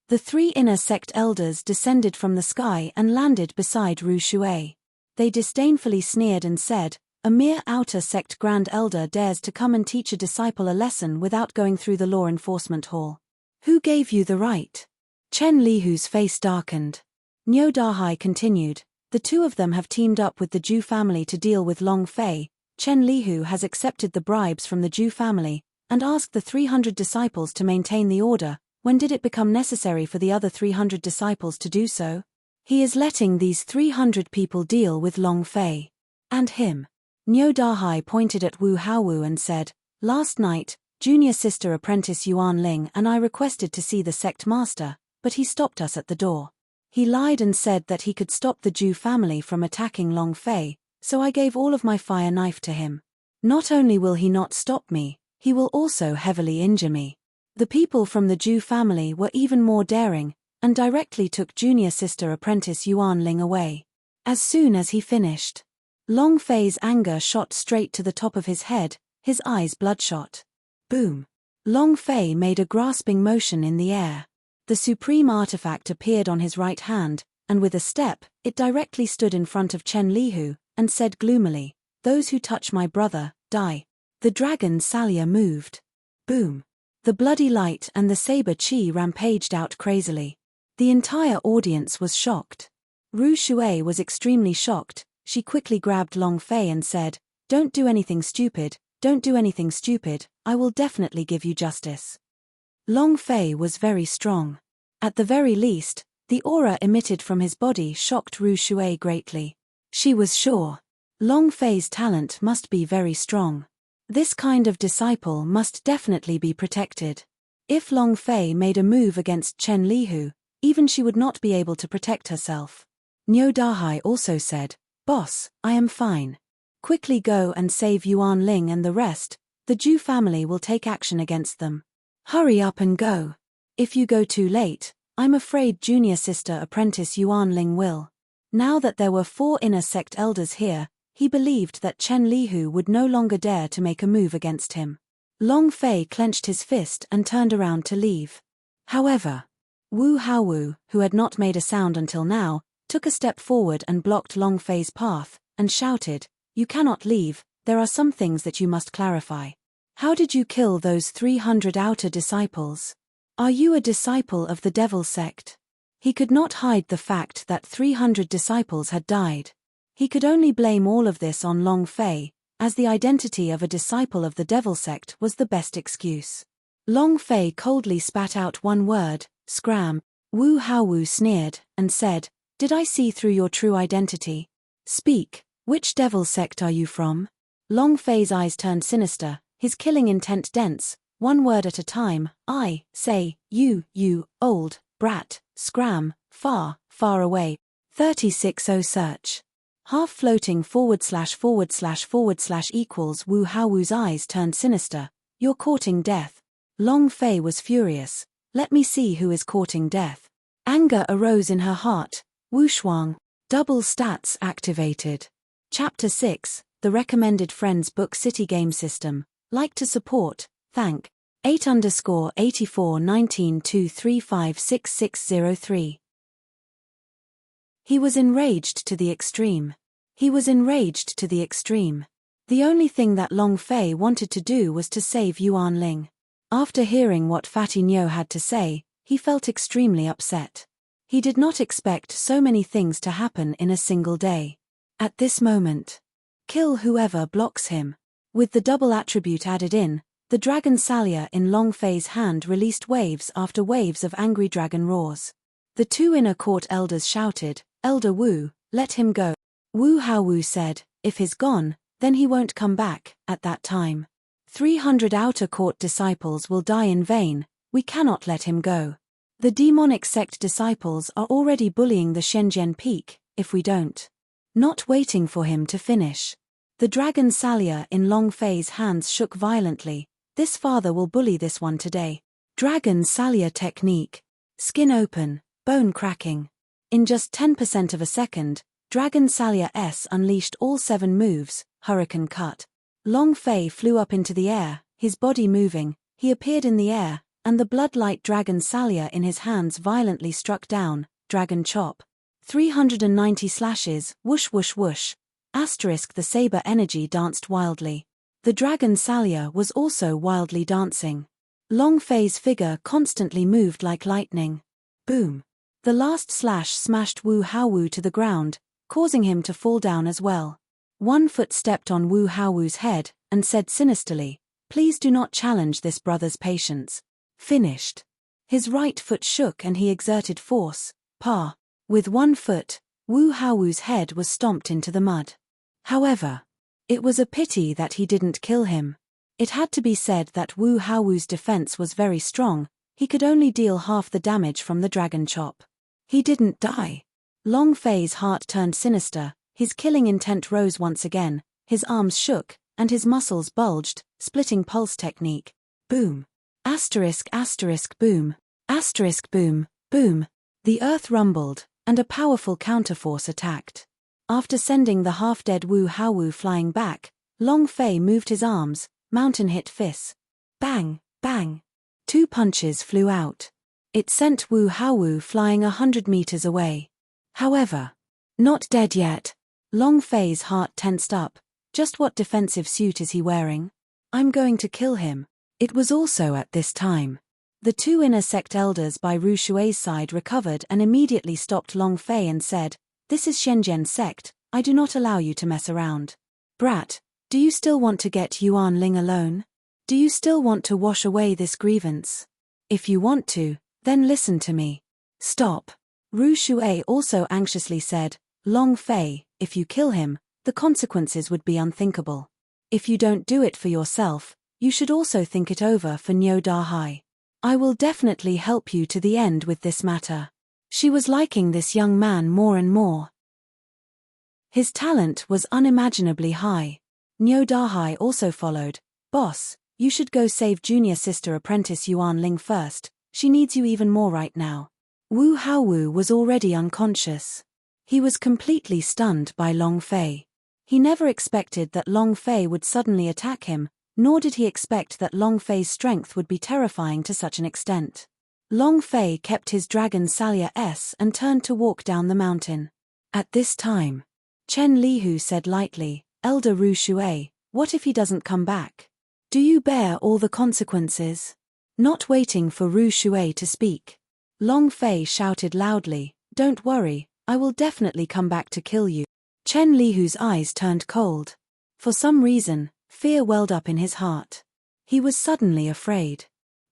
The three inner sect elders descended from the sky and landed beside Ru Shui. They disdainfully sneered and said, "A mere outer sect grand elder dares to come and teach a disciple a lesson without going through the law enforcement hall. Who gave you the right?" Chen Lihu's face darkened. Niu Dahai continued, "The two of them have teamed up with the Zhu family to deal with Long Fei. Chen Lihu has accepted the bribes from the Zhu family, and asked the 300 disciples to maintain the order. When did it become necessary for the other 300 disciples to do so? He is letting these 300 people deal with Long Fei. And him." Niu Dahai pointed at Wu Haowu and said, "Last night, junior sister apprentice Yuan Ling and I requested to see the sect master, but he stopped us at the door. He lied and said that he could stop the Zhu family from attacking Long Fei, so I gave all of my fire knife to him. Not only will he not stop me, he will also heavily injure me." The people from the Zhu family were even more daring, and directly took junior sister apprentice Yuan Ling away. As soon as he finished, Long Fei's anger shot straight to the top of his head, his eyes bloodshot. Boom! Long Fei made a grasping motion in the air. The supreme artifact appeared on his right hand, and with a step, it directly stood in front of Chen Lihu, and said gloomily, "Those who touch my brother, die." The dragon Salia moved. Boom. The bloody light and the saber chi rampaged out crazily. The entire audience was shocked. Ru Shui was extremely shocked. She quickly grabbed Long Fei and said, "Don't do anything stupid, don't do anything stupid, I will definitely give you justice." Long Fei was very strong. At the very least, the aura emitted from his body shocked Ru Shui greatly. She was sure. Long Fei's talent must be very strong. This kind of disciple must definitely be protected. If Long Fei made a move against Chen Lihu, even she would not be able to protect herself. Niu Dahai also said, "Boss, I am fine. Quickly go and save Yuan Ling and the rest, the Zhu family will take action against them. Hurry up and go. If you go too late, I'm afraid junior sister apprentice Yuan Ling will." Now that there were 4 inner sect elders here, he believed that Chen Lihu would no longer dare to make a move against him. Long Fei clenched his fist and turned around to leave. However, Wu Haowu, who had not made a sound until now, took a step forward and blocked Long Fei's path, and shouted, "You cannot leave, there are some things that you must clarify. How did you kill those 300 outer disciples? Are you a disciple of the devil sect?" He could not hide the fact that 300 disciples had died. He could only blame all of this on Long Fei, as the identity of a disciple of the devil sect was the best excuse. Long Fei coldly spat out one word, "Scram." Wu Haowu sneered, and said, "Did I see through your true identity? Speak, which devil sect are you from?" Long Fei's eyes turned sinister, his killing intent dense, one word at a time. "I say, you, old brat, scram, far, far away. 36O search." Half floating // equals Wu Haowu's eyes turned sinister. "You're courting death." Long Fei was furious. "Let me see who is courting death." Anger arose in her heart. Wu Shuang. Double stats activated. Chapter 6, The Recommended Friends Book City Game System. Like to support, thank. 8_841923566603. He was enraged to the extreme. He was enraged to the extreme. The only thing that Long Fei wanted to do was to save Yuan Ling. After hearing what Fatty Niu had to say, he felt extremely upset. He did not expect so many things to happen in a single day. At this moment, kill whoever blocks him. With the double attribute added in, the dragon Salia in Long Fei's hand released waves after waves of angry dragon roars. The 2 inner court elders shouted, "Elder Wu, let him go." Wu Haowu said, "If he's gone, then he won't come back." At that time, 300 outer court disciples will die in vain, we cannot let him go. The demonic sect disciples are already bullying the Shenzhen Peak, if we don't. Not waiting for him to finish. The dragon Salia in Long Fei's hands shook violently. This father will bully this one today. Dragon Salia technique. Skin open, bone cracking. In just 10% of a second, Dragon Salia S unleashed all 7 moves, hurricane cut. Long Fei flew up into the air, his body moving, he appeared in the air, and the bloodlight Dragon Salia in his hands violently struck down, Dragon Chop. 390 slashes, whoosh whoosh whoosh. Asterisk the saber energy danced wildly. The Dragon Salia was also wildly dancing. Long Fei's figure constantly moved like lightning. Boom. The last slash smashed Wu Haowu to the ground, causing him to fall down as well. One foot stepped on Wu Haowu's head, and said sinisterly, "Please do not challenge this brother's patience." Finished. His right foot shook and he exerted force. Pa. With one foot, Wu Haowu's head was stomped into the mud. However, it was a pity that he didn't kill him. It had to be said that Wu Haowu's defense was very strong, he could only deal half the damage from the dragon chop. He didn't die. Long Fei's heart turned sinister, his killing intent rose once again, his arms shook, and his muscles bulged, splitting pulse technique. Boom. Asterisk boom. Asterisk boom, boom. The earth rumbled, and a powerful counterforce attacked. After sending the half-dead Wu Haowu flying back, Long Fei moved his arms, mountain hit fists. Bang, bang. 2 punches flew out. It sent Wu Haowu flying 100 meters away. However, not dead yet. Long Fei's heart tensed up. Just what defensive suit is he wearing? I'm going to kill him. It was also at this time. The two inner sect elders by Ru Shui's side recovered and immediately stopped Long Fei and said, "This is Shenzhen sect, I do not allow you to mess around. Brat, do you still want to get Yuan Ling alone? Do you still want to wash away this grievance? If you want to, then listen to me. Stop." Ru Shui also anxiously said, "Long Fei, if you kill him, the consequences would be unthinkable. If you don't do it for yourself, you should also think it over for Niu Dahai. I will definitely help you to the end with this matter." She was liking this young man more and more. His talent was unimaginably high. Niu Dahai also followed. "Boss, you should go save junior sister apprentice Yuan Ling first, she needs you even more right now." Wu Haowu was already unconscious. He was completely stunned by Long Fei. He never expected that Long Fei would suddenly attack him, nor did he expect that Long Fei's strength would be terrifying to such an extent. Long Fei kept his dragon Salia S and turned to walk down the mountain. At this time, Chen Lihu said lightly, "Elder Ru Shui, what if he doesn't come back? Do you bear all the consequences?" Not waiting for Ru Shui to speak, Long Fei shouted loudly, "Don't worry, I will definitely come back to kill you." Chen Lihu's eyes turned cold. For some reason, fear welled up in his heart. He was suddenly afraid.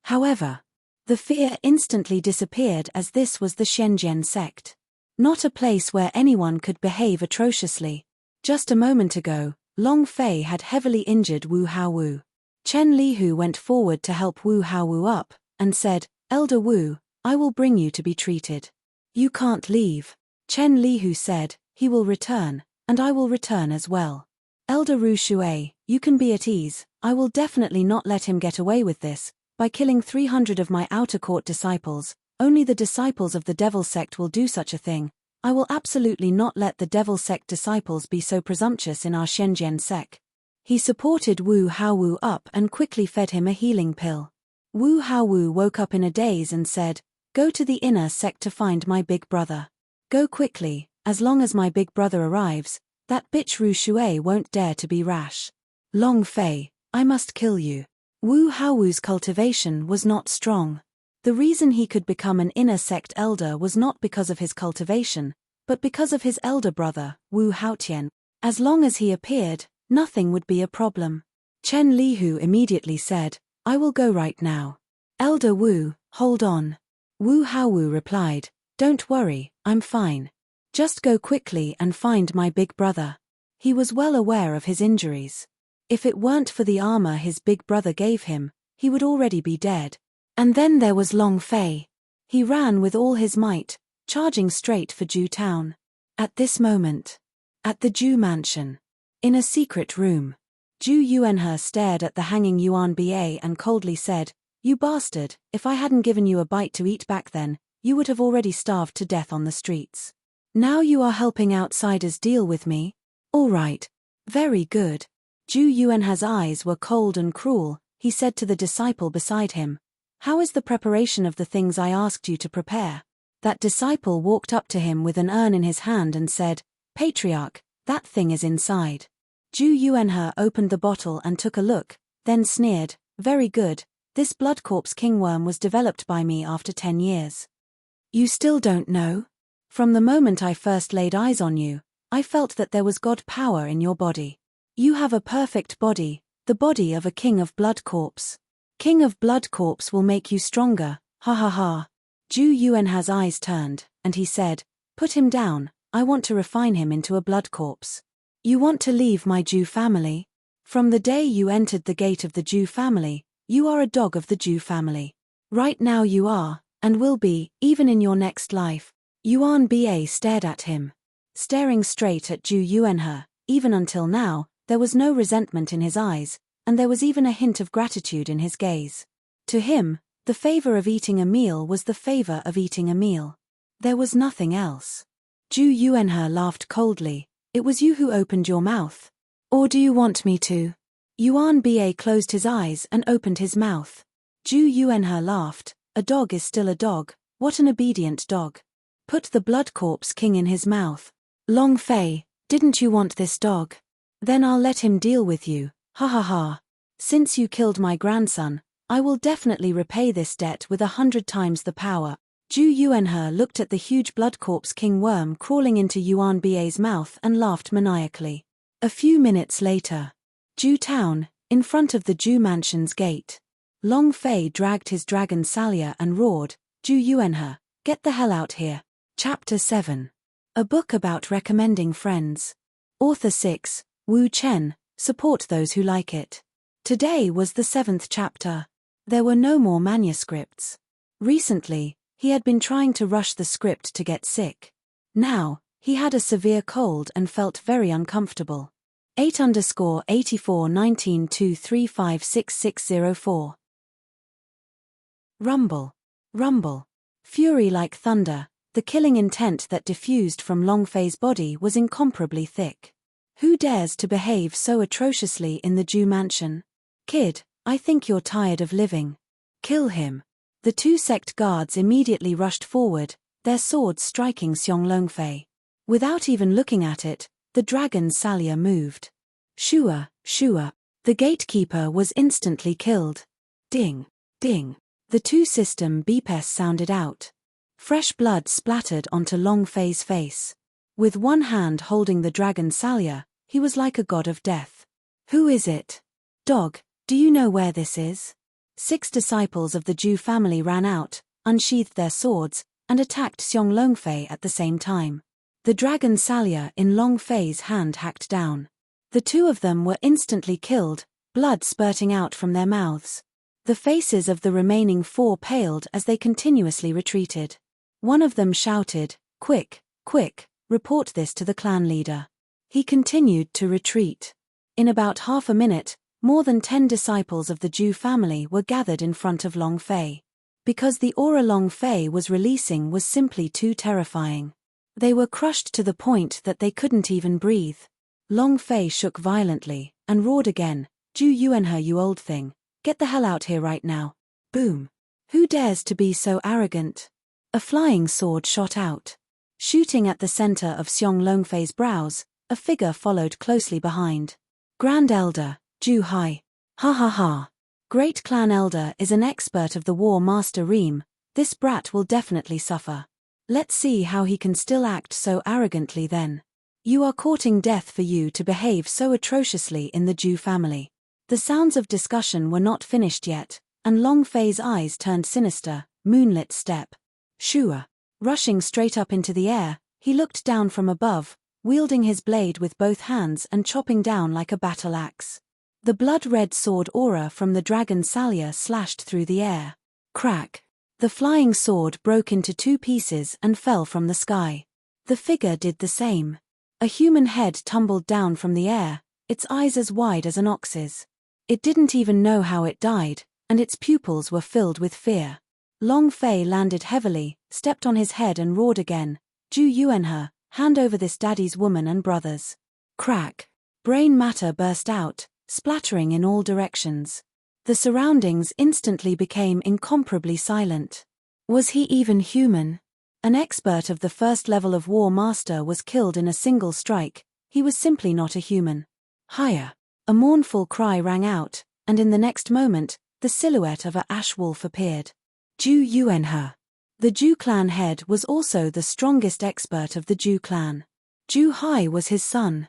However, the fear instantly disappeared as this was the Shenzhen sect. Not a place where anyone could behave atrociously. Just a moment ago, Long Fei had heavily injured Wu Haowu. Chen Lihu went forward to help Wu Haowu up, and said, "Elder Wu, I will bring you to be treated." "You can't leave." Chen Lihu said, "He will return, and I will return as well. Elder Ru Shui, you can be at ease, I will definitely not let him get away with this. By killing 300 of my outer court disciples, only the disciples of the Devil Sect will do such a thing. I will absolutely not let the Devil Sect disciples be so presumptuous in our Shenzhen sect." He supported Wu Haowu up and quickly fed him a healing pill. Wu Haowu woke up in a daze and said, "Go to the inner sect to find my big brother. Go quickly, as long as my big brother arrives, that bitch Ru Shui won't dare to be rash. Long Fei, I must kill you." Wu Haowu's cultivation was not strong. The reason he could become an inner sect elder was not because of his cultivation, but because of his elder brother, Wu Haotian. As long as he appeared, nothing would be a problem. Chen Lihu immediately said, "I will go right now." "Elder Wu, hold on." Wu Haowu replied, "Don't worry, I'm fine. Just go quickly and find my big brother." He was well aware of his injuries. If it weren't for the armor his big brother gave him, he would already be dead. And then there was Long Fei. He ran with all his might, charging straight for Ju Town. At this moment, at the Ju mansion, in a secret room, Ju Yuanhe stared at the hanging Yuan Ba and coldly said, "You bastard, if I hadn't given you a bite to eat back then, you would have already starved to death on the streets. Now you are helping outsiders deal with me? All right. Very good." Ju Yuanhe's eyes were cold and cruel. He said to the disciple beside him, "How is the preparation of the things I asked you to prepare?" That disciple walked up to him with an urn in his hand and said, "Patriarch, that thing is inside." Ju Yuanhe opened the bottle and took a look, then sneered, "Very good, this blood corpse kingworm was developed by me after 10 years. You still don't know? From the moment I first laid eyes on you, I felt that there was God power in your body. You have a perfect body, the body of a king of blood corpse. King of blood corpse will make you stronger, ha ha ha." Ju Yuanhe's eyes turned, and he said, "Put him down, I want to refine him into a blood corpse. You want to leave my Ju family? From the day you entered the gate of the Ju family, you are a dog of the Ju family. Right now you are, and will be, even in your next life." Yuan Ba stared at him. Staring straight at Ju Yuanhe, even until now, there was no resentment in his eyes, and there was even a hint of gratitude in his gaze. To him, the favor of eating a meal was the favor of eating a meal. There was nothing else. Ju Yuanhe laughed coldly. "It was you who opened your mouth. Or do you want me to?" Yuan Ba closed his eyes and opened his mouth. Ju Yuanhe laughed. "A dog is still a dog, what an obedient dog. Put the blood corpse king in his mouth." "Long Fei, Didn't you want this dog? Then I'll let him deal with you, ha ha ha. Since you killed my grandson, I will definitely repay this debt with 100 times the power. Zhu Yuanhe looked at the huge blood corpse king worm crawling into Yuan Bai's mouth and laughed maniacally. A few minutes later, Zhu Town, in front of the Zhu mansion's gate. Long Fei dragged his dragon Salia and roared, Zhu Yuanhe, get the hell out here. Chapter 7. A book about recommending friends. Author 6, Wu Chen, support those who like it. Today was the 7th chapter. There were no more manuscripts. Recently, he had been trying to rush the script to get sick. Now, he had a severe cold and felt very uncomfortable. 8_841923566604. Rumble. Rumble. Fury like thunder, the killing intent that diffused from Long Fei's body was incomparably thick. Who dares to behave so atrociously in the Zhu mansion? Kid, I think you're tired of living. Kill him. The two sect guards immediately rushed forward, their swords striking Xiong Longfei. Without even looking at it, the dragon's Salia moved. Shua, Shua. The gatekeeper was instantly killed. Ding, ding. The two-system beepes sounded out. Fresh blood splattered onto Long Fei's face. With one hand holding the dragon's Salia, he was like a god of death. Who is it? Dog, do you know where this is? 6 disciples of the Zhu family ran out, unsheathed their swords, and attacked Xiong Longfei at the same time. The dragon Salia in Long Fei's hand hacked down. The two of them were instantly killed, blood spurting out from their mouths. The faces of the remaining 4 paled as they continuously retreated. One of them shouted, Quick, quick, report this to the clan leader. He continued to retreat. In about half a minute, more than 10 disciples of the Zhu family were gathered in front of Long Fei. Because the aura Long Fei was releasing was simply too terrifying. They were crushed to the point that they couldn't even breathe. Long Fei shook violently, and roared again, Zhu Yuanhe, you old thing, get the hell out here right now. Boom. Who dares to be so arrogant? A flying sword shot out. Shooting at the center of Xiong Longfei's brows, a figure followed closely behind. Grand Elder, Zhu Hai. Ha ha ha. Great Clan Elder is an expert of the War Master Reem, this brat will definitely suffer. Let's see how he can still act so arrogantly then. You are courting death for you to behave so atrociously in the Zhu family. The sounds of discussion were not finished yet, and Long Fei's eyes turned sinister, moonlit step. Shua. Rushing straight up into the air, he looked down from above, wielding his blade with both hands and chopping down like a battle axe. The blood-red sword aura from the dragon Salia slashed through the air. Crack. The flying sword broke into 2 pieces and fell from the sky. The figure did the same. A human head tumbled down from the air, its eyes as wide as an ox's. It didn't even know how it died, and its pupils were filled with fear. Long Fei landed heavily, stepped on his head and roared again, Zhu Yuanhe, hand over this daddy's woman and brothers. Crack. Brain matter burst out, splattering in all directions. The surroundings instantly became incomparably silent. Was he even human? An expert of the first level of War Master was killed in a single strike, he was simply not a human. Higher. A mournful cry rang out, and in the next moment, the silhouette of a ash wolf appeared. Zhu Yuanhe. The Zhu clan head was also the strongest expert of the Zhu clan. Zhu Hai was his son.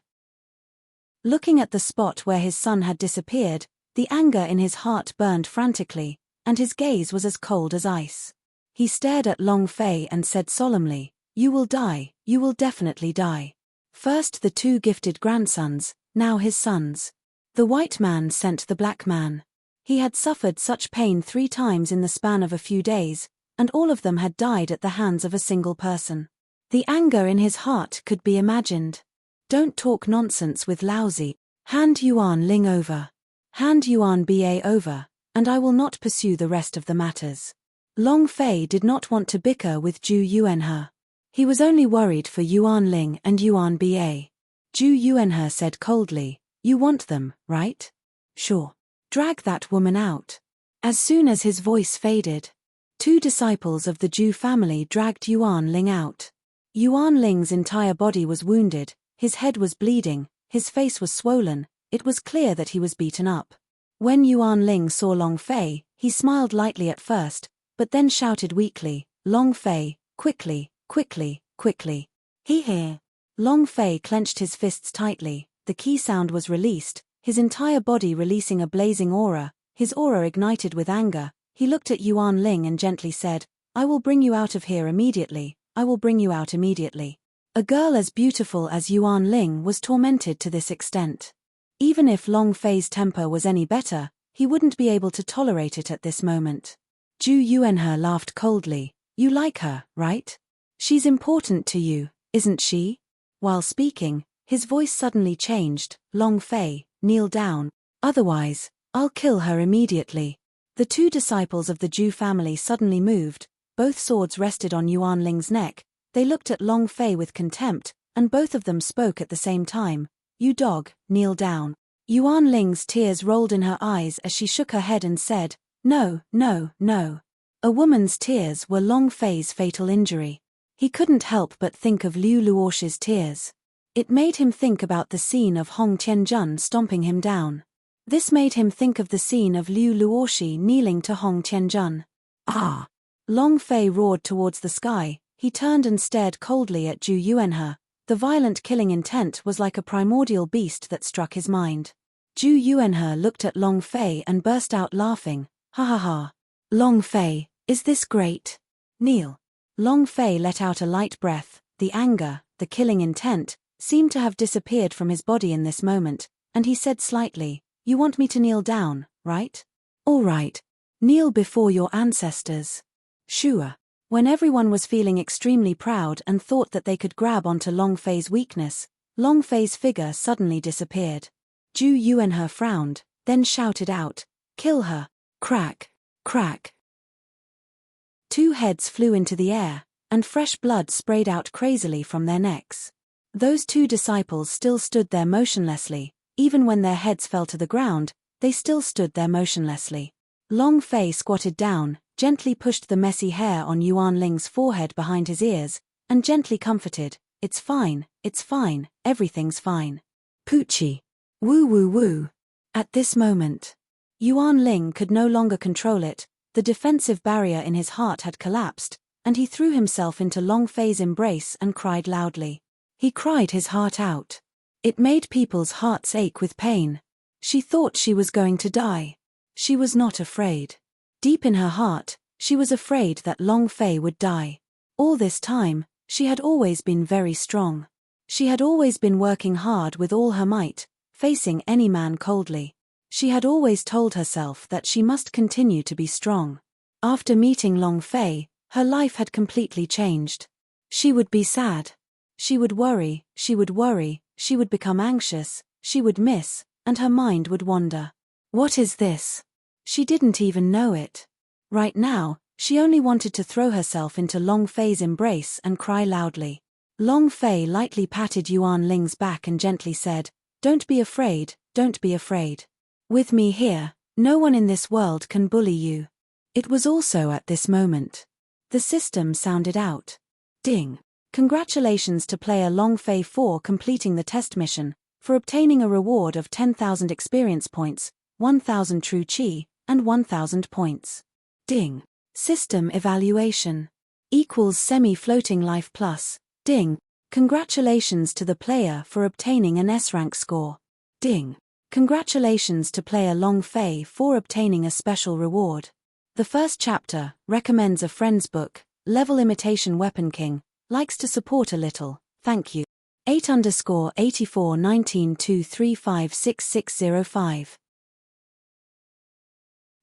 Looking at the spot where his son had disappeared, the anger in his heart burned frantically, and his gaze was as cold as ice. He stared at Long Fei and said solemnly, You will die, you will definitely die. First the 2 gifted grandsons, now his sons. The white man sent the black man. He had suffered such pain 3 times in the span of a few days, and all of them had died at the hands of a single person. The anger in his heart could be imagined. Don't talk nonsense with lousy. Hand Yuan Ling over. Hand Yuan Ba over, and I will not pursue the rest of the matters. Long Fei did not want to bicker with Zhu Yuanhe. He was only worried for Yuan Ling and Yuan Ba. Zhu Yuanhe said coldly, You want them, right? Sure. Drag that woman out. As soon as his voice faded, 2 disciples of the Zhu family dragged Yuan Ling out. Yuan Ling's entire body was wounded, His head was bleeding, his face was swollen, it was clear that he was beaten up. When Yuan Ling saw Long Fei, he smiled lightly at first, but then shouted weakly, "Long Fei, quickly, quickly, quickly. Here." Long Fei clenched his fists tightly, the key sound was released, his entire body releasing a blazing aura, his aura ignited with anger. He looked at Yuan Ling and gently said, "I will bring you out of here immediately, I will bring you out immediately." A girl as beautiful as Yuan Ling was tormented to this extent. Even if Long Fei's temper was any better, he wouldn't be able to tolerate it at this moment. Zhu Yuanhe laughed coldly. "You like her, right? She's important to you, isn't she?" While speaking, his voice suddenly changed. "Long Fei, kneel down. Otherwise, I'll kill her immediately." The two disciples of the Zhu family suddenly moved, both swords rested on Yuan Ling's neck, they looked at Long Fei with contempt, and both of them spoke at the same time. "You dog, kneel down." Yuan Ling's tears rolled in her eyes as she shook her head and said, "No, no, no." A woman's tears were Long Fei's fatal injury. He couldn't help but think of Liu Luoxi's tears. It made him think about the scene of Hong Tianjun stomping him down. This made him think of the scene of Liu Luoxi kneeling to Hong Tianjun. "Ah!" Long Fei roared towards the sky, he turned and stared coldly at Zhu Yuanhe. The violent killing intent was like a primordial beast that struck his mind. Zhu Yuanhe looked at Long Fei and burst out laughing. "Ha ha ha. Long Fei, is this great? Kneel." Long Fei let out a light breath, the anger, the killing intent, seemed to have disappeared from his body in this moment, and he said slightly, "You want me to kneel down, right? All right. Kneel before your ancestors." Sure. When everyone was feeling extremely proud and thought that they could grab onto Long Fei's weakness, Long Fei's figure suddenly disappeared. Zhu Yuanhe frowned, then shouted out, "Kill her." Crack, crack. Two heads flew into the air, and fresh blood sprayed out crazily from their necks. Those two disciples still stood there motionlessly, even when their heads fell to the ground, they still stood there motionlessly. Long Fei squatted down, gently pushed the messy hair on Yuan Ling's forehead behind his ears, and gently comforted, it's fine, everything's fine. Poochie. Woo woo woo." At this moment, Yuan Ling could no longer control it, the defensive barrier in his heart had collapsed, and he threw himself into Long Fei's embrace and cried loudly. He cried his heart out. It made people's hearts ache with pain. She thought she was going to die. She was not afraid. Deep in her heart, she was afraid that Long Fei would die. All this time, she had always been very strong. She had always been working hard with all her might, facing any man coldly. She had always told herself that she must continue to be strong. After meeting Long Fei, her life had completely changed. She would be sad. She would worry, she would become anxious, she would miss, and her mind would wander. What is this? She didn't even know it. Right now, she only wanted to throw herself into Long Fei's embrace and cry loudly. Long Fei lightly patted Yuan Ling's back and gently said, "Don't be afraid, don't be afraid. With me here, no one in this world can bully you." It was also at this moment. The system sounded out. Ding. Congratulations to player Long Fei for completing the test mission, for obtaining a reward of 10,000 experience points, 1,000 true chi, and 1,000 points. Ding. System evaluation. Equals semi-floating life plus. Ding. Congratulations to the player for obtaining an S-rank score. Ding. Congratulations to player Long Fei for obtaining a special reward. The first chapter recommends a friend's book, Level Imitation Weapon King, likes to support a little, thank you. 8_841923566605.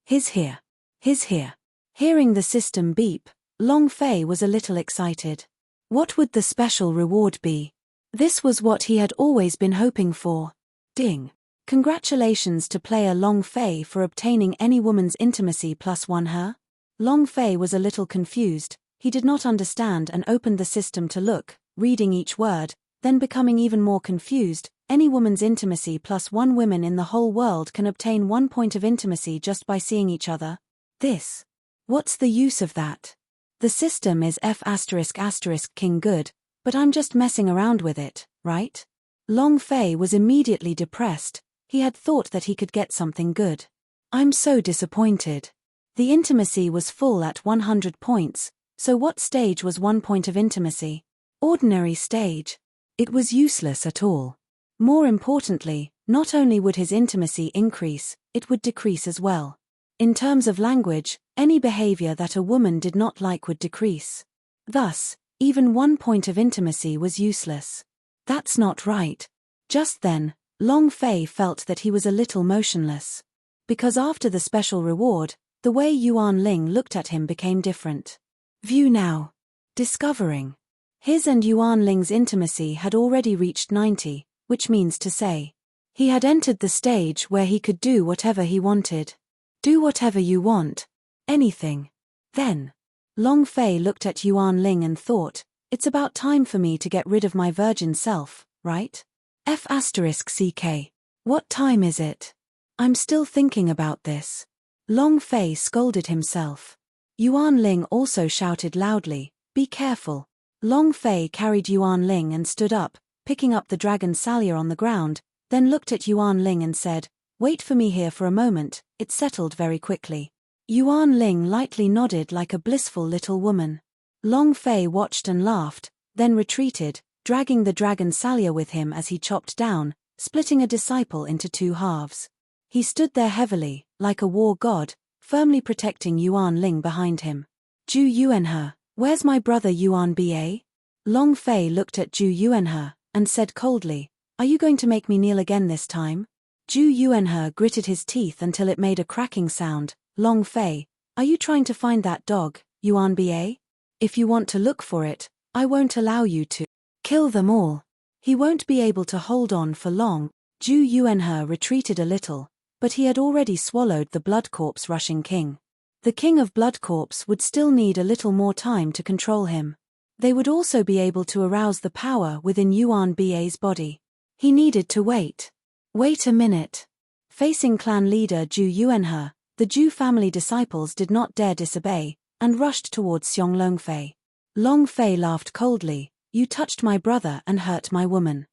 He's here. He's here. Hearing the system beep, Long Fei was a little excited. What would the special reward be? This was what he had always been hoping for. Ding. Congratulations to player Long Fei for obtaining any woman's intimacy +1 her. Long Fei was a little confused, he did not understand and opened the system to look, reading each word, then becoming even more confused. Any woman's intimacy +1 women in the whole world can obtain 1 point of intimacy just by seeing each other. This. What's the use of that? The system is F*** King good, but I'm just messing around with it, right? Long Fei was immediately depressed. He had thought that he could get something good. I'm so disappointed. The intimacy was full at 100 points, so what stage was 1 point of intimacy? Ordinary stage. It was useless at all. More importantly, not only would his intimacy increase, it would decrease as well. In terms of language, any behavior that a woman did not like would decrease. Thus, even 1 point of intimacy was useless. That's not right. Just then, Long Fei felt that he was a little motionless. Because after the special reward, the way Yuan Ling looked at him became different. View now. Discovering. His and Yuan Ling's intimacy had already reached 90, which means to say, he had entered the stage where he could do whatever he wanted. Do whatever you want. Anything. Then, Long Fei looked at Yuan Ling and thought, it's about time for me to get rid of my virgin self, right? F***CK. What time is it? I'm still thinking about this. Long Fei scolded himself. Yuan Ling also shouted loudly, be careful. Long Fei carried Yuan Ling and stood up, picking up the dragon salya on the ground, then looked at Yuan Ling and said, wait for me here for a moment. It settled very quickly. Yuan Ling lightly nodded like a blissful little woman. Long Fei watched and laughed, then retreated, dragging the dragon salya with him as he chopped down, splitting a disciple into 2 halves. He stood there heavily, like a war god, firmly protecting Yuan Ling behind him. Zhu Yuanhe, where's my brother Yuan Ba? Long Fei looked at Zhu Yuanhe, and said coldly, are you going to make me kneel again this time? Zhu Yuanhe gritted his teeth until it made a cracking sound. Long Fei, are you trying to find that dog, Yuan Ba? If you want to look for it, I won't allow you to. Kill them all. He won't be able to hold on for long. Zhu Yuanhe retreated a little, but he had already swallowed the Blood Corpse rushing king. The king of Blood Corpse would still need a little more time to control him. They would also be able to arouse the power within Yuan Ba's body. He needed to wait. Wait a minute. Facing clan leader Zhu Yuanhe, the Zhu family disciples did not dare disobey, and rushed towards Xiong Longfei. Long Fei laughed coldly, you touched my brother and hurt my woman.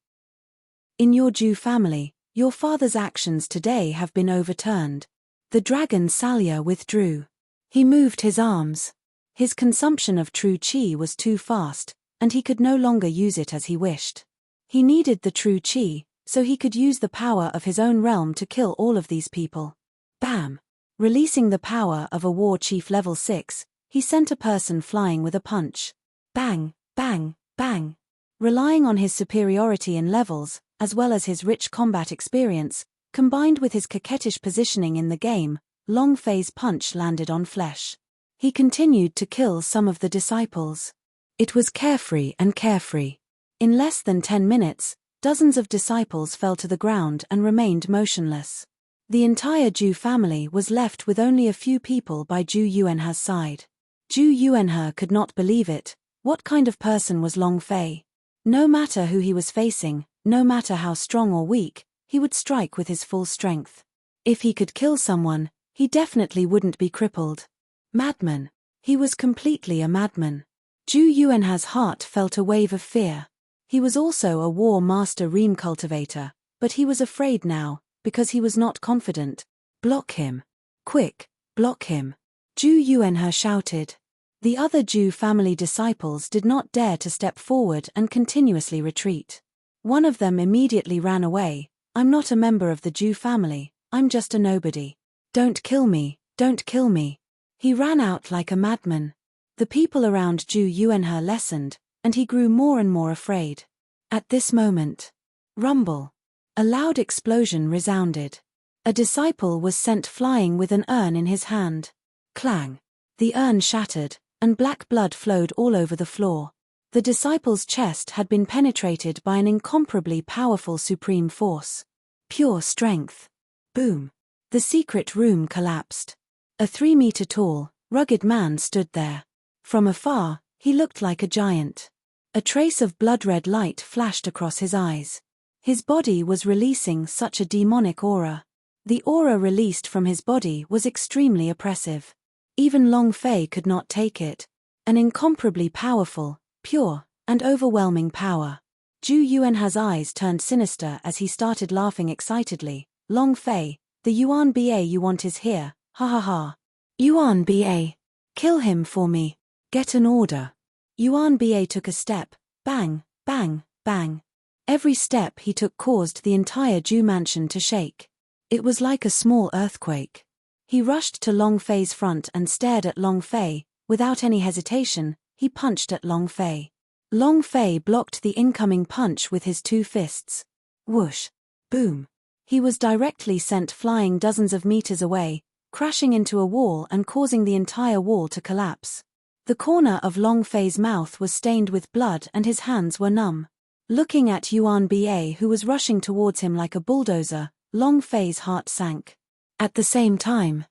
In your Zhu family, your father's actions today have been overturned. The dragon salya withdrew. He moved his arms. His consumption of true qi was too fast, and he could no longer use it as he wished. He needed the true qi, so he could use the power of his own realm to kill all of these people. Bam! Releasing the power of a war chief level 6, he sent a person flying with a punch. Bang, bang, bang. Relying on his superiority in levels, as well as his rich combat experience, combined with his coquettish positioning in the game, Long Fei's punch landed on flesh. He continued to kill some of the disciples. It was carefree and carefree. In less than 10 minutes, dozens of disciples fell to the ground and remained motionless. The entire Zhu family was left with only a few people by Zhu Yuanhe's side. Zhu Yuanhe could not believe it. What kind of person was Long Fei? No matter who he was facing, no matter how strong or weak, he would strike with his full strength. If he could kill someone, he definitely wouldn't be crippled. Madman. He was completely a madman. Zhu Yuanhe's heart felt a wave of fear. He was also a war master ream cultivator, but he was afraid now, because he was not confident. Block him. Quick, block him. Zhu Yuanhe shouted. The other Zhu family disciples did not dare to step forward and continuously retreat. One of them immediately ran away. I'm not a member of the Zhu family, I'm just a nobody. Don't kill me, don't kill me. He ran out like a madman. The people around Zhu Yuanhe lessened, and he grew more and more afraid. At this moment, rumble. A loud explosion resounded. A disciple was sent flying with an urn in his hand. Clang. The urn shattered, and black blood flowed all over the floor. The disciple's chest had been penetrated by an incomparably powerful supreme force. Pure strength. Boom. The secret room collapsed. A 3-meter-tall, rugged man stood there. From afar, he looked like a giant. A trace of blood-red light flashed across his eyes. His body was releasing such a demonic aura. The aura released from his body was extremely oppressive. Even Long Fei could not take it. An incomparably powerful, pure, and overwhelming power. Zhu Yuanhe's eyes turned sinister as he started laughing excitedly. Long Fei, the Yuan Ba you want is here, ha ha ha. Yuan Ba. Kill him for me. Get an order. Yuan Ba took a step. Bang, bang, bang. Every step he took caused the entire Zhu mansion to shake. It was like a small earthquake. He rushed to Long Fei's front and stared at Long Fei. Without any hesitation, he punched at Long Fei. Long Fei blocked the incoming punch with his two fists. Whoosh. Boom. He was directly sent flying dozens of meters away, crashing into a wall and causing the entire wall to collapse. The corner of Long Fei's mouth was stained with blood and his hands were numb. Looking at Yuan Ba who was rushing towards him like a bulldozer, Long Fei's heart sank. At the same time,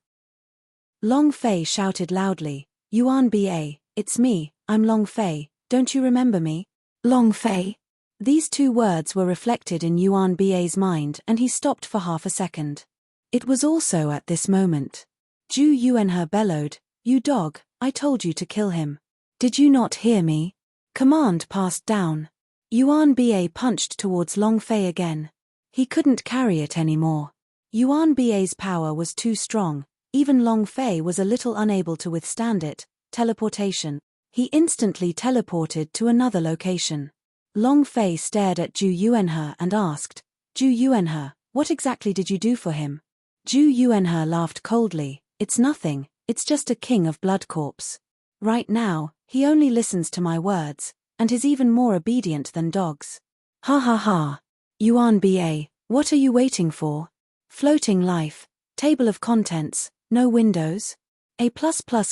Long Fei shouted loudly, Yuan Ba, it's me, I'm Long Fei, don't you remember me? Long Fei? These two words were reflected in Yuan Ba's mind and he stopped for half a second. It was also at this moment. Zhu Yuanhe bellowed, you dog, I told you to kill him. Did you not hear me? Command passed down. Yuan Ba punched towards Long Fei again. He couldn't carry it anymore. Yuan Ba's power was too strong, even Long Fei was a little unable to withstand it. Teleportation. He instantly teleported to another location. Long Fei stared at Zhu Yuanhe and asked, Zhu Yuanhe, what exactly did you do for him? Zhu Yuanhe laughed coldly, it's nothing, it's just a king of blood corpse. Right now, he only listens to my words, and is even more obedient than dogs. Ha ha ha. Yuan Ba, what are you waiting for? Floating life, table of contents, no windows? A++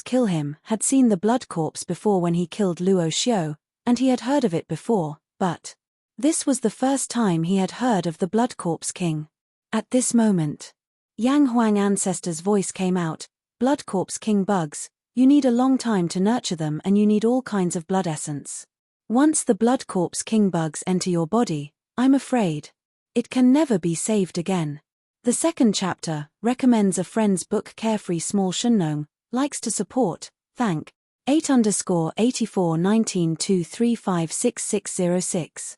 kill him had seen the blood corpse before when he killed Luo Xiu, and he had heard of it before, but this was the first time he had heard of the blood corpse king. At this moment, Yang Huang ancestor's voice came out, blood corpse king bugs, you need a long time to nurture them and you need all kinds of blood essence. Once the blood corpse king bugs enter your body, I'm afraid it can never be saved again. The second chapter recommends a friend's book Carefree Small Shunnong, likes to support, thank, 8_841923566606.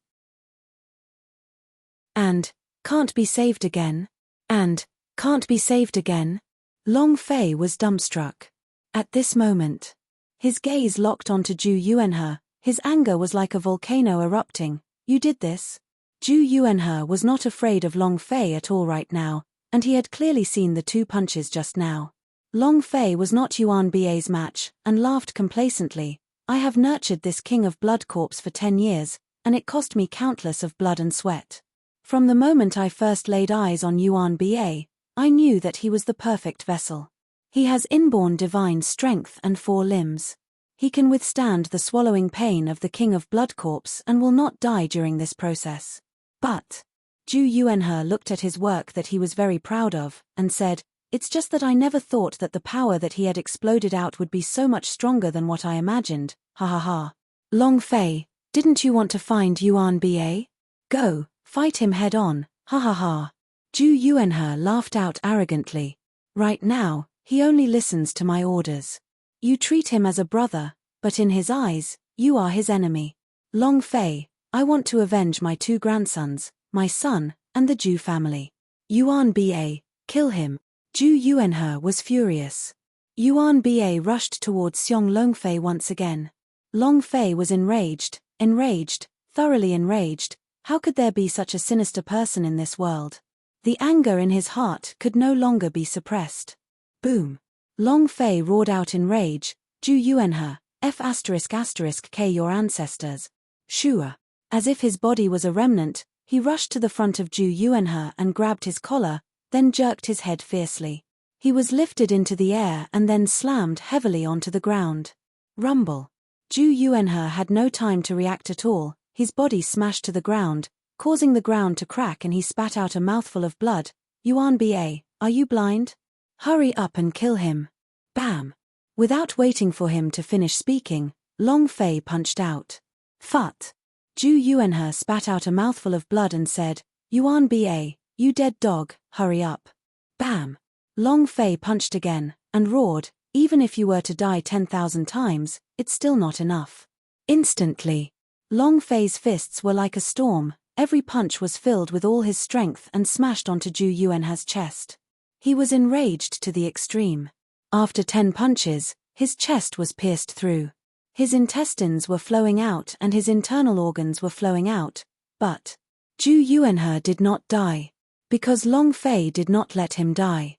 And, can't be saved again? And, can't be saved again? Long Fei was dumbstruck. At this moment, his gaze locked onto Zhu Yuanhe, his anger was like a volcano erupting. You did this? Zhu Yuanhe was not afraid of Long Fei at all right now, and he had clearly seen the two punches just now. Long Fei was not Yuan Ba's match, and laughed complacently. I have nurtured this king of blood corpse for 10 years, and it cost me countless of blood and sweat. From the moment I first laid eyes on Yuan Ba, I knew that he was the perfect vessel. He has inborn divine strength and 4 limbs. He can withstand the swallowing pain of the king of blood corpse and will not die during this process. But Zhu Yuanhe looked at his work that he was very proud of, and said, it's just that I never thought that the power that he had exploded out would be so much stronger than what I imagined, ha ha ha. Long Fei, didn't you want to find Yuan Ba? Go, fight him head on, ha ha ha. Zhu Yuanhe laughed out arrogantly. Right now, he only listens to my orders. You treat him as a brother, but in his eyes, you are his enemy. Long Fei, I want to avenge my 2 grandsons, my son, and the Zhu family. Yuan Ba, kill him. Zhu Yuanhe was furious. Yuan Ba rushed towards Xiong Long Fei once again. Long Fei was enraged, thoroughly enraged. How could there be such a sinister person in this world? The anger in his heart could no longer be suppressed. Boom. Long Fei roared out in rage, Zhu Yuanhe, F***K your ancestors. Shua. As if his body was a remnant, he rushed to the front of Zhu Yuanhe and grabbed his collar, then jerked his head fiercely. He was lifted into the air and then slammed heavily onto the ground. Rumble. Zhu Yuanhe had no time to react at all, his body smashed to the ground, causing the ground to crack and he spat out a mouthful of blood. Yuan Ba, are you blind? Hurry up and kill him. Bam. Without waiting for him to finish speaking, Long Fei punched out. Phut. Zhu Yuanhe spat out a mouthful of blood and said, Yuan Ba, you dead dog, hurry up. Bam. Long Fei punched again, and roared, even if you were to die 10,000 times, it's still not enough. Instantly, Long Fei's fists were like a storm, every punch was filled with all his strength and smashed onto Zhu Yuanhe's chest. He was enraged to the extreme. After 10 punches, his chest was pierced through. His intestines were flowing out and his internal organs were flowing out, but Zhu Yuanhe did not die. Because Long Fei did not let him die.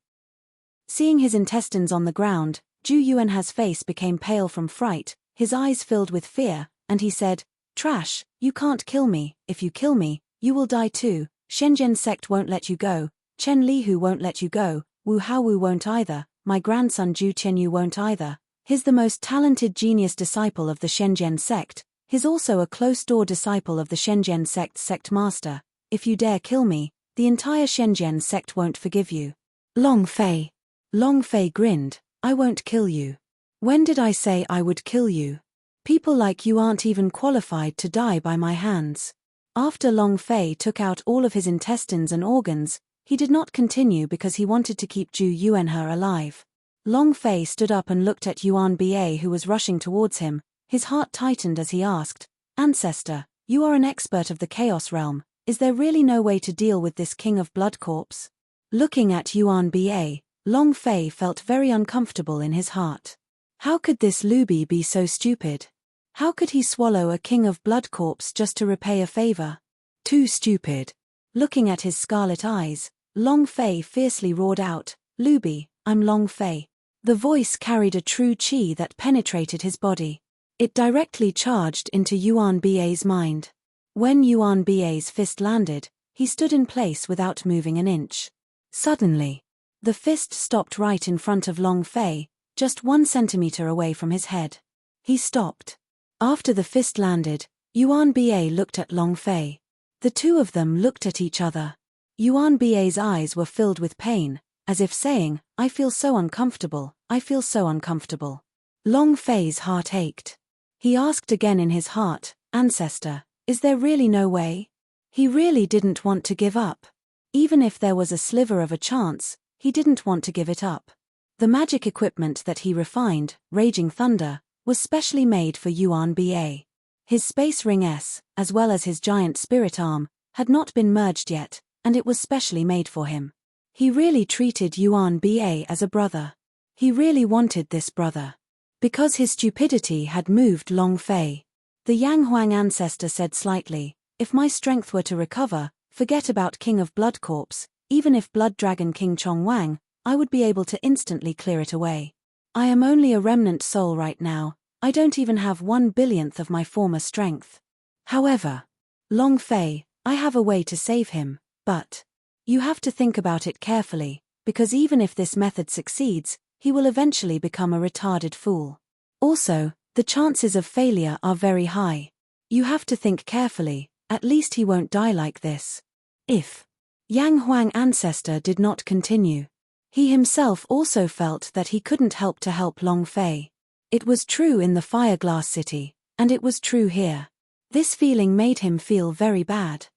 Seeing his intestines on the ground, Zhu Yuanhe's face became pale from fright, his eyes filled with fear, and he said, "Trash, you can't kill me, if you kill me, you will die too. Shenzhen sect won't let you go, Chen Lihu won't let you go, Wu Haowu won't either, my grandson Zhu Qianyu won't either. He's the most talented genius disciple of the Shenzhen sect, he's also a close-door disciple of the Shenzhen sect master. If you dare kill me, the entire Shenzhen sect won't forgive you." Long Fei. Long Fei grinned, "I won't kill you. When did I say I would kill you? People like you aren't even qualified to die by my hands." After Long Fei took out all of his intestines and organs, he did not continue because he wanted to keep Zhu Yuanhe alive. Long Fei stood up and looked at Yuan Ba, who was rushing towards him. His heart tightened as he asked, "Ancestor, you are an expert of the Chaos Realm, is there really no way to deal with this King of Blood corpse?" Looking at Yuan Ba, Long Fei felt very uncomfortable in his heart. How could this Lubi be so stupid? How could he swallow a King of Blood corpse just to repay a favor? Too stupid. Looking at his scarlet eyes, Long Fei fiercely roared out, "Lubi, I'm Long Fei." The voice carried a true qi that penetrated his body. It directly charged into Yuan Ba's mind. When Yuan Ba's fist landed, he stood in place without moving an inch. Suddenly, the fist stopped right in front of Long Fei, just 1 centimeter away from his head. He stopped. After the fist landed, Yuan Ba looked at Long Fei. The two of them looked at each other. Yuan Ba's eyes were filled with pain, as if saying, "I feel so uncomfortable, I feel so uncomfortable." Long Fei's heart ached. He asked again in his heart, "Ancestor, is there really no way?" He really didn't want to give up. Even if there was a sliver of a chance, he didn't want to give it up. The magic equipment that he refined, Raging Thunder, was specially made for Yuan Ba. His Space Ring S, as well as his giant spirit arm, had not been merged yet, and it was specially made for him. He really treated Yuan Ba as a brother. He really wanted this brother. Because his stupidity had moved Long Fei. The Yang Huang ancestor said slightly, "If my strength were to recover, forget about King of Blood corpse, even if Blood Dragon King Chong Wang, I would be able to instantly clear it away. I am only a remnant soul right now, I don't even have 1/1000th of my former strength. However, Long Fei, I have a way to save him, but you have to think about it carefully, because even if this method succeeds, he will eventually become a retarded fool. Also, the chances of failure are very high. You have to think carefully, at least he won't die like this." If Yang Huang ancestor did not continue. He himself also felt that he couldn't help to help Long Fei. It was true in the Fireglass City, and it was true here. This feeling made him feel very bad.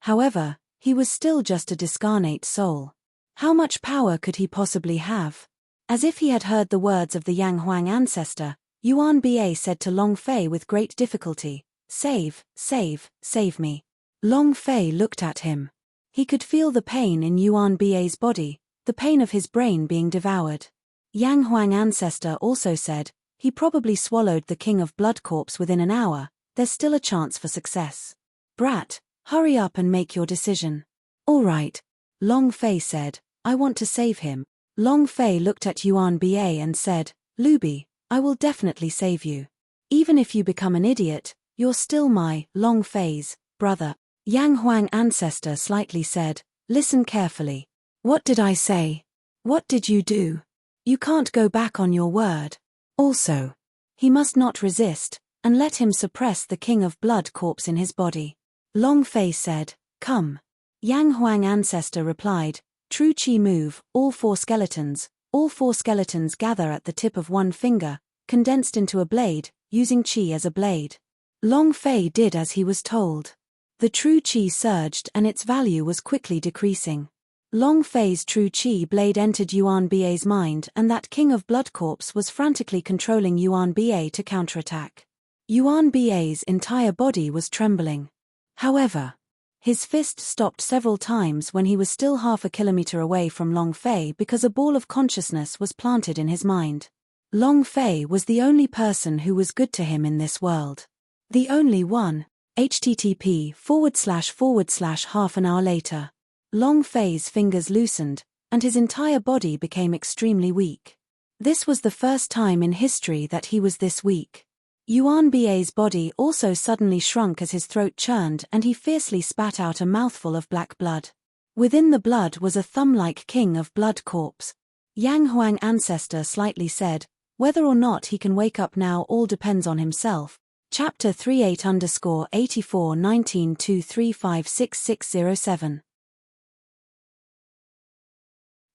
However, he was still just a discarnate soul. How much power could he possibly have? As if he had heard the words of the Yang Huang ancestor, Yuan Ba said to Long Fei with great difficulty, "Save, save, save me." Long Fei looked at him. He could feel the pain in Yuan Ba's body, the pain of his brain being devoured. Yang Huang ancestor also said, "He probably swallowed the King of Blood corpse within an hour, there's still a chance for success. Brat, hurry up and make your decision." "All right," Long Fei said, "I want to save him." Long Fei looked at Yuan Ba and said, "Lubi, I will definitely save you. Even if you become an idiot, you're still my, Long Fei's, brother." Yang Huang ancestor slightly said, "Listen carefully. What did I say? What did you do? You can't go back on your word. Also, he must not resist, and let him suppress the King of Blood corpse in his body." Long Fei said, "Come." Yang Huang ancestor replied, "True Qi move, all four skeletons gather at the tip of one finger, condensed into a blade, using Qi as a blade." Long Fei did as he was told. The true Qi surged and its value was quickly decreasing. Long Fei's true Qi blade entered Yuan Ba's mind and that King of Blood corpse was frantically controlling Yuan Ba to counterattack. Yuan Ba's entire body was trembling. However, his fist stopped several times when he was still half a kilometer away from Long Fei because a ball of consciousness was planted in his mind. Long Fei was the only person who was good to him in this world. The only one. http:// half an hour later. Long Fei's fingers loosened, and his entire body became extremely weak. This was the first time in history that he was this weak. Yuan Ba's body also suddenly shrunk as his throat churned and he fiercely spat out a mouthful of black blood. Within the blood was a thumb-like king of blood corpse. Yang Huang ancestor slightly said, whether or not he can wake up now all depends on himself. Chapter 38_841923566607.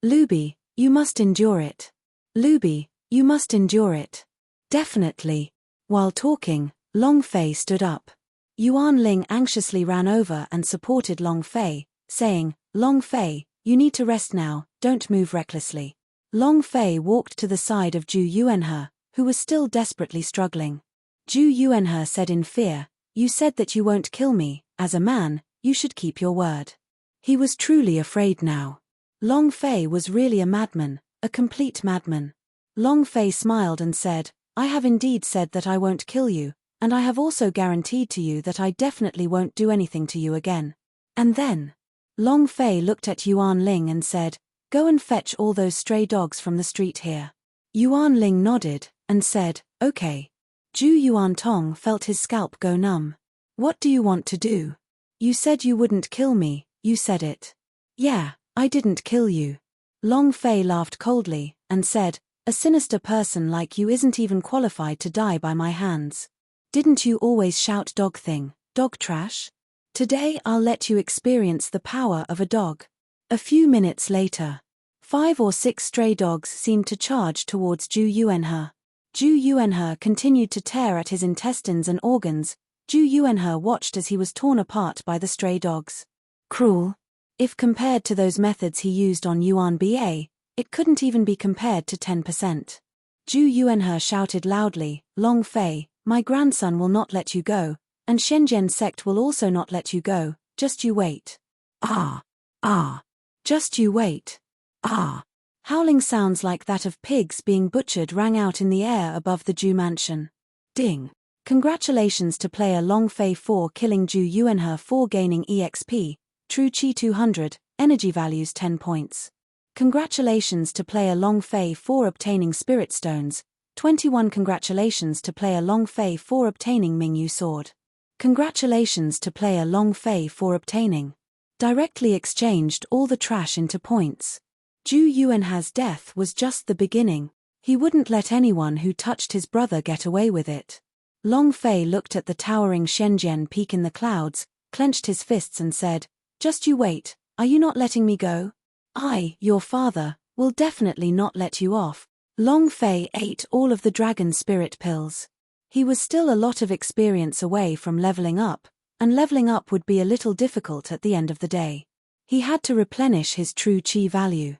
Luby, you must endure it. Luby, you must endure it. Definitely. While talking, Long Fei stood up. Yuan Ling anxiously ran over and supported Long Fei, saying, Long Fei, you need to rest now, don't move recklessly. Long Fei walked to the side of Zhu Yuanhe, who was still desperately struggling. Zhu Yuanhe said in fear, you said that you won't kill me, as a man, you should keep your word. He was truly afraid now. Long Fei was really a madman, a complete madman. Long Fei smiled and said, I have indeed said that I won't kill you, and I have also guaranteed to you that I definitely won't do anything to you again. And then, Long Fei looked at Yuan Ling and said, go and fetch all those stray dogs from the street here. Yuan Ling nodded, and said, okay. Zhu Yuan Tong felt his scalp go numb. What do you want to do? You said you wouldn't kill me, you said it. Yeah, I didn't kill you. Long Fei laughed coldly, and said, a sinister person like you isn't even qualified to die by my hands. Didn't you always shout dog thing, dog trash? Today I'll let you experience the power of a dog. A few minutes later, 5 or 6 stray dogs seemed to charge towards Zhu Yuanhe. Zhu Yuanhe continued to tear at his intestines and organs. Zhu Yuanhe watched as he was torn apart by the stray dogs. Cruel. If compared to those methods he used on Yuan Ba, it couldn't even be compared to 10%. Zhu Yuanhe shouted loudly, Long Fei, my grandson will not let you go, and Shenzhen sect will also not let you go, just you wait. Ah! Ah! Just you wait. Ah! Howling sounds like that of pigs being butchered rang out in the air above the Zhu mansion. Ding! Congratulations to player Long Fei for killing Zhu Yuanhe for gaining EXP, True Chi 200, energy values 10 points. Congratulations to player Long Fei for obtaining Spirit Stones, 21. Congratulations to player Long Fei for obtaining Mingyu Sword. Congratulations to player Long Fei for obtaining. Directly exchanged all the trash into points. Zhu Yuanhe's death was just the beginning. He wouldn't let anyone who touched his brother get away with it. Long Fei looked at the towering Shenzhen peak in the clouds, clenched his fists and said, just you wait, are you not letting me go? I, your father, will definitely not let you off. Long Fei ate all of the dragon spirit pills. He was still a lot of experience away from leveling up, and leveling up would be a little difficult at the end of the day. He had to replenish his true chi value.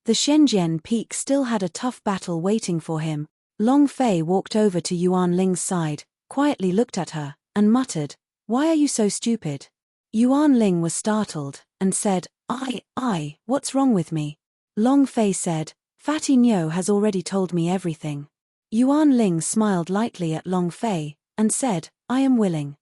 The Shenzhen peak still had a tough battle waiting for him. Long Fei walked over to Yuan Ling's side, quietly looked at her, and muttered, why are you so stupid? Yuan Ling was startled, and said, what's wrong with me? Long Fei said, Fatty Nyo has already told me everything. Yuan Ling smiled lightly at Long Fei, and said, I am willing.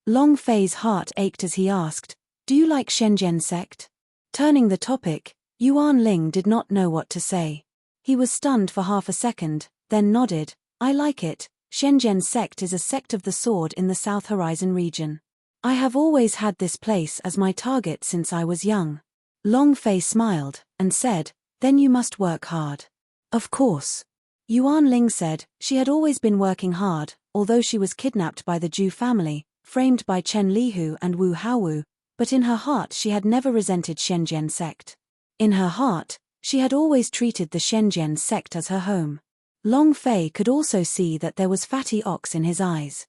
Long Fei's heart ached as he asked, do you like Shenzhen sect? Turning the topic, Yuan Ling did not know what to say. He was stunned for half a second, then nodded, I like it. Shenzhen sect is a sect of the sword in the South Horizon region. I have always had this place as my target since I was young. Long Fei smiled, and said, then you must work hard. Of course. Yuan Ling said, she had always been working hard, although she was kidnapped by the Zhu family, framed by Chen Lihu and Wu Haowu, but in her heart she had never resented Shenzhen sect. In her heart, she had always treated the Shenzhen sect as her home. Long Fei could also see that there was fatty ox in his eyes.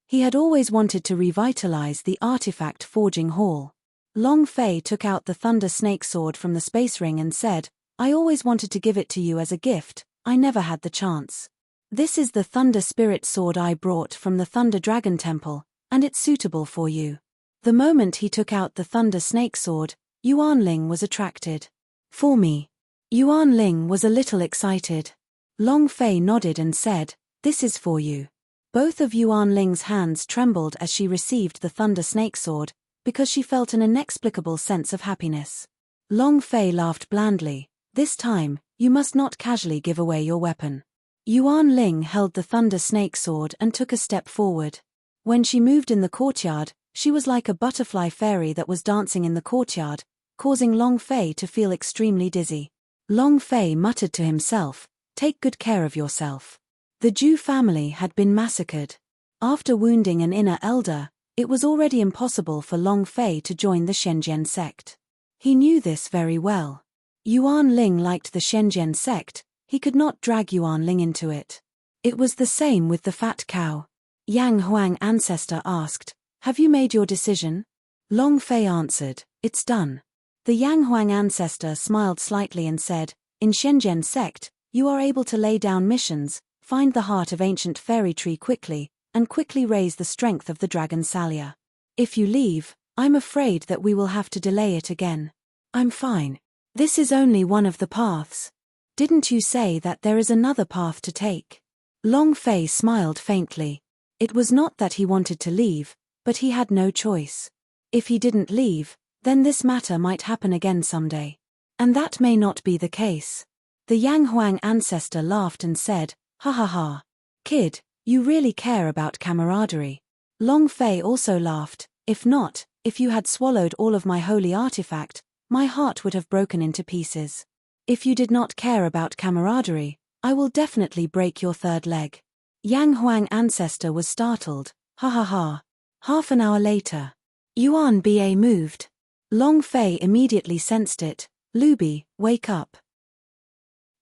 He had always wanted to revitalize the artifact forging hall. Long Fei took out the Thunder Snake sword from the space ring and said, I always wanted to give it to you as a gift, I never had the chance. This is the Thunder Spirit sword I brought from the Thunder Dragon Temple, and it's suitable for you. The moment he took out the Thunder Snake sword, Yuan Ling was attracted. For me. Yuan Ling was a little excited. Long Fei nodded and said, this is for you. Both of Yuan Ling's hands trembled as she received the Thunder Snake sword, because she felt an inexplicable sense of happiness. Long Fei laughed blandly. This time, you must not casually give away your weapon. Yuan Ling held the Thunder Snake sword and took a step forward. When she moved in the courtyard, she was like a butterfly fairy that was dancing in the courtyard, causing Long Fei to feel extremely dizzy. Long Fei muttered to himself, take good care of yourself. The Zhu family had been massacred. After wounding an inner elder, it was already impossible for Long Fei to join the Shenzhen sect. He knew this very well. Yuan Ling liked the Shenzhen sect, he could not drag Yuan Ling into it. It was the same with the fat cow. Yang Huang ancestor asked, have you made your decision? Long Fei answered, it's done. The Yang Huang ancestor smiled slightly and said, in Shenzhen sect, you are able to lay down missions, find the heart of ancient fairy tree quickly, and quickly raise the strength of the dragon Salia. If you leave, I'm afraid that we will have to delay it again. I'm fine. This is only one of the paths. Didn't you say that there is another path to take? Long Fei smiled faintly. It was not that he wanted to leave, but he had no choice. If he didn't leave, then this matter might happen again someday. And that may not be the case. The Yang Huang ancestor laughed and said, ha ha ha. Kid, you really care about camaraderie. Long Fei also laughed, if not, if you had swallowed all of my holy artifact, my heart would have broken into pieces. If you did not care about camaraderie, I will definitely break your third leg. Yang Huang ancestor was startled, ha ha ha. Half an hour later. Yuan Ba moved. Long Fei immediately sensed it, Lubi, wake up.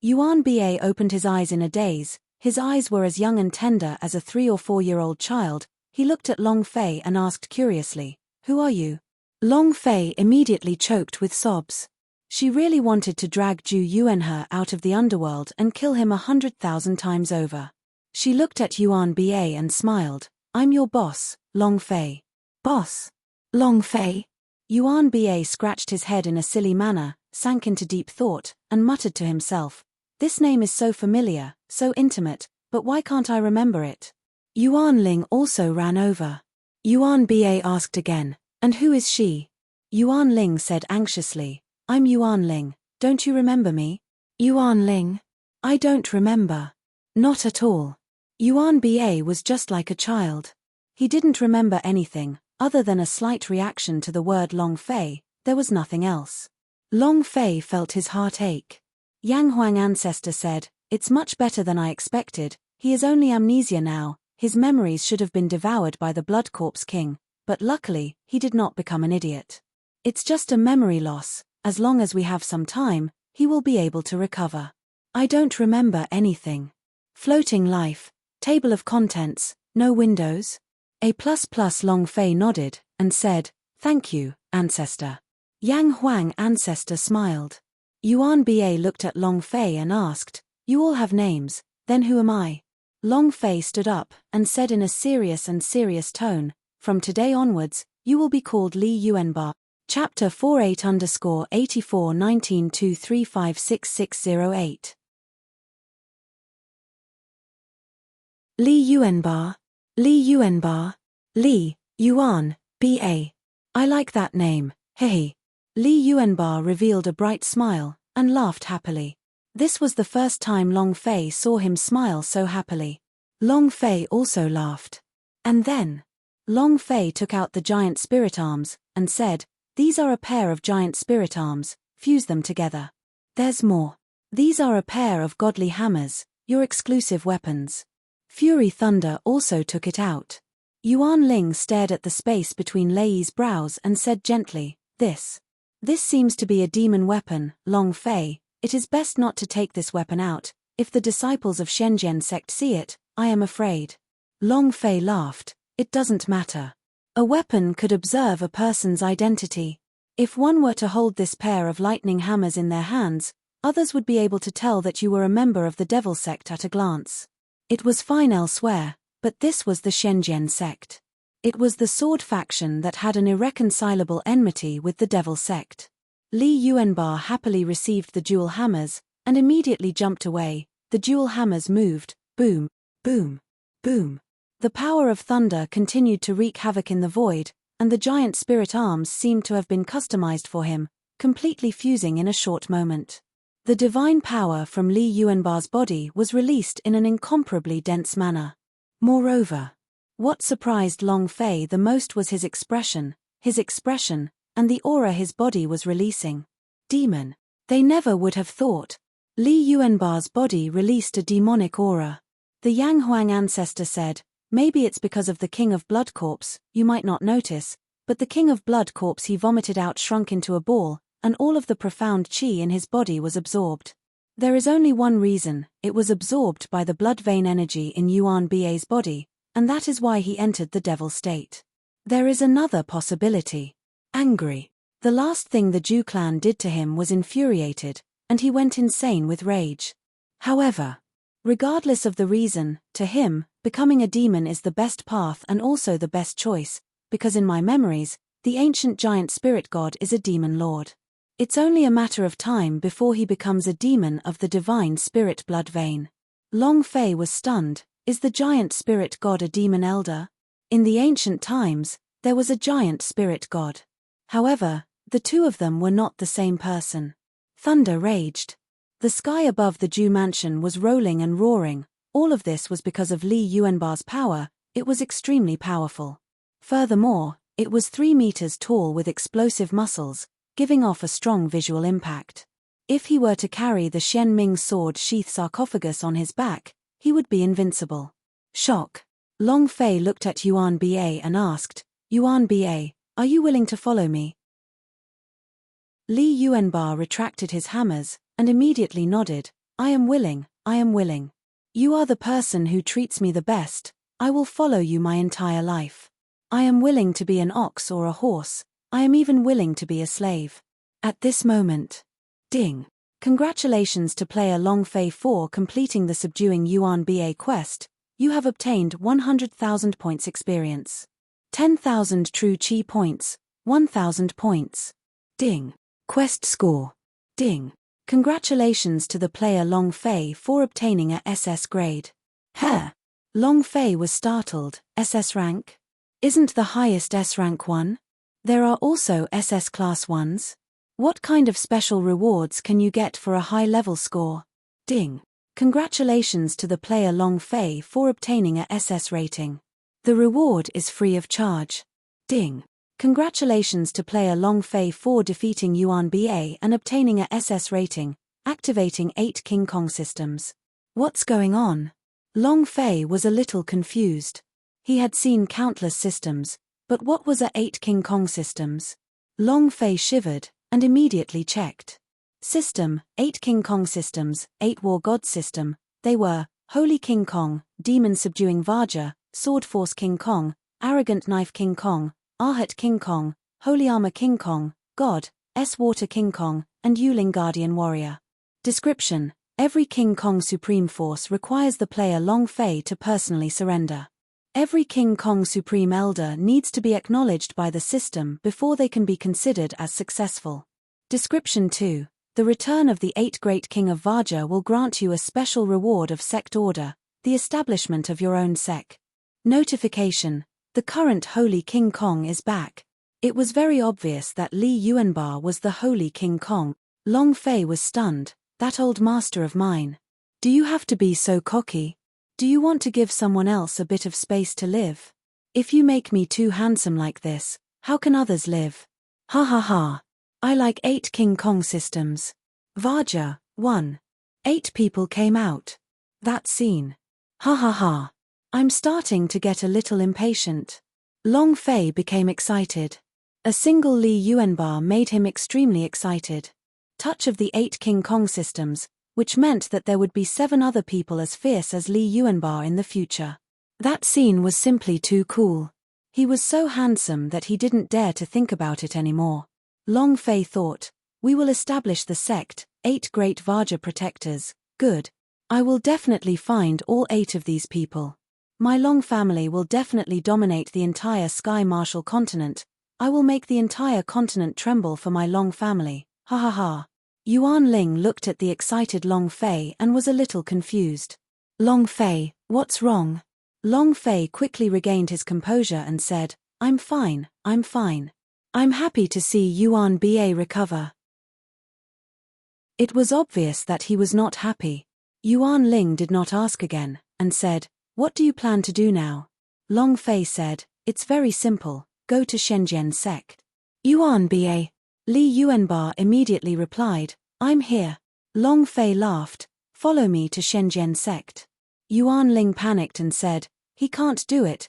Yuan Ba opened his eyes in a daze. His eyes were as young and tender as a 3 or 4-year-old child. He looked at Long Fei and asked curiously, who are you? Long Fei immediately choked with sobs. She really wanted to drag Zhu Yuanhe out of the underworld and kill him 100,000 times over. She looked at Yuan Ba and smiled, I'm your boss, Long Fei. Boss? Long Fei? Yuan Ba scratched his head in a silly manner, sank into deep thought, and muttered to himself, this name is so familiar, so intimate, but why can't I remember it? Yuan Ling also ran over. Yuan Ba asked again, and who is she? Yuan Ling said anxiously, I'm Yuan Ling, don't you remember me? Yuan Ling? I don't remember. Not at all. Yuan Ba was just like a child. He didn't remember anything, other than a slight reaction to the word Long Fei, there was nothing else. Long Fei felt his heart ache. Yang Huang ancestor said, it's much better than I expected, he is only amnesia now, his memories should have been devoured by the Blood Corpse King, but luckily, he did not become an idiot. It's just a memory loss, as long as we have some time, he will be able to recover. I don't remember anything. Floating life, table of contents, no windows? A++ Long Fei nodded, and said, thank you, ancestor. Yang Huang ancestor smiled. Yuan Ba looked at Long Fei and asked, you all have names, then who am I? Long Fei stood up, and said in a serious tone, from today onwards, you will be called Li Yuanba. Chapter 48_841923566608. Li Yuanba. Li Yuanba. Li, Yuan, Ba. I like that name, hey. Li Yuanba revealed a bright smile, and laughed happily. This was the first time Long Fei saw him smile so happily. Long Fei also laughed. And then, Long Fei took out the giant spirit arms, and said, these are a pair of giant spirit arms, fuse them together. There's more. These are a pair of godly hammers, your exclusive weapons. Fury Thunder also took it out. Yuan Ling stared at the space between Lei's brows and said gently, This seems to be a demon weapon, Long Fei, it is best not to take this weapon out, if the disciples of Shenzhen sect see it, I am afraid. Long Fei laughed, it doesn't matter. A weapon could observe a person's identity. If one were to hold this pair of lightning hammers in their hands, others would be able to tell that you were a member of the devil sect at a glance. It was fine elsewhere, but this was the Shenzhen sect. It was the sword faction that had an irreconcilable enmity with the devil sect. Li Yuanba happily received the dual hammers, and immediately jumped away. The dual hammers moved, boom, boom, boom. The power of thunder continued to wreak havoc in the void, and the giant spirit arms seemed to have been customized for him, completely fusing in a short moment. The divine power from Li Yuanba's body was released in an incomparably dense manner. Moreover, what surprised Long Fei the most was his expression, and the aura his body was releasing. Demon. They never would have thought. Li Yuanba's body released a demonic aura. The Yang Huang ancestor said, maybe it's because of the King of Blood corpse, you might not notice, but the King of Blood corpse he vomited out shrunk into a ball, and all of the profound qi in his body was absorbed. There is only one reason, it was absorbed by the blood vein energy in Yuan Ba's body, and that is why he entered the devil state. There is another possibility. Angry. The last thing the Zhu clan did to him was infuriated, and he went insane with rage. However, regardless of the reason, to him, becoming a demon is the best path and also the best choice, because in my memories, the ancient giant spirit god is a demon lord. It's only a matter of time before he becomes a demon of the divine spirit blood vein. Long Fei was stunned. Is the giant spirit god a demon elder? In the ancient times, there was a giant spirit god. However, the two of them were not the same person. Thunder raged. The sky above the Zhu mansion was rolling and roaring. All of this was because of Li Yuanba's power. It was extremely powerful. Furthermore, it was 3 meters tall with explosive muscles, giving off a strong visual impact. If he were to carry the Shen Ming sword sheath sarcophagus on his back, he would be invincible. Shock. Long Fei looked at Yuan Ba and asked, Yuan Ba, are you willing to follow me? Li Yuanba retracted his hammers, and immediately nodded, I am willing, I am willing. You are the person who treats me the best, I will follow you my entire life. I am willing to be an ox or a horse, I am even willing to be a slave. At this moment. Ding. Congratulations to player Long Fei for completing the subduing Yuan Ba quest. You have obtained 100,000 points experience. 10,000 true chi points, 1,000 points. Ding. Quest score. Ding. Congratulations to the player Long Fei for obtaining a SS grade. Heh. Long Fei was startled. SS rank? Isn't the highest S rank 1? There are also SS class 1s. What kind of special rewards can you get for a high-level score? Ding. Congratulations to the player Long Fei for obtaining a SS rating. The reward is free of charge. Ding. Congratulations to player Long Fei for defeating Yuan Ba and obtaining a SS rating, activating 8 King Kong systems. What's going on? Long Fei was a little confused. He had seen countless systems, but what was a 8 King Kong systems? Long Fei shivered, and immediately checked. System, 8 King Kong systems, 8 War God system, they were, Holy King Kong, Demon Subduing Vajra, Sword Force King Kong, Arrogant Knife King Kong, Arhat King Kong, Holy Armor King Kong, God, S-Water King Kong, and Yuling Guardian Warrior. Description: every King Kong Supreme Force requires the player Long Fei to personally surrender. Every King Kong Supreme Elder needs to be acknowledged by the system before they can be considered as successful. Description 2. The return of the 8 Great King of Vajra will grant you a special reward of sect order, the establishment of your own sect. Notification: the current Holy King Kong is back. It was very obvious that Li Yuanba was the Holy King Kong. Long Fei was stunned. That old master of mine. Do you have to be so cocky? Do you want to give someone else a bit of space to live? If you make me too handsome like this, how can others live? Ha ha ha. I like 8 King Kong systems. Vajra, 1. 8 people came out. That scene. Ha ha ha. I'm starting to get a little impatient. Long Fei became excited. A single Li Yuanba made him extremely excited. Touch of the 8 King Kong systems, which meant that there would be 7 other people as fierce as Li Yuanba in the future. That scene was simply too cool. He was so handsome that he didn't dare to think about it anymore. Long Fei thought, we will establish the sect, 8 great Vajra protectors, good. I will definitely find all 8 of these people. My Long family will definitely dominate the entire Sky Marshal continent. I will make the entire continent tremble for my Long family, ha ha ha. Yuan Ling looked at the excited Long Fei and was a little confused. Long Fei, what's wrong? Long Fei quickly regained his composure and said, I'm fine, I'm fine. I'm happy to see Yuan Ba recover. It was obvious that he was not happy. Yuan Ling did not ask again, and said, What do you plan to do now? Long Fei said, It's very simple, go to Shenzhen sect. Yuan Ba. Li Yuanba immediately replied, I'm here. Long Fei laughed, follow me to Shenzhen sect. Yuan Ling panicked and said, he can't do it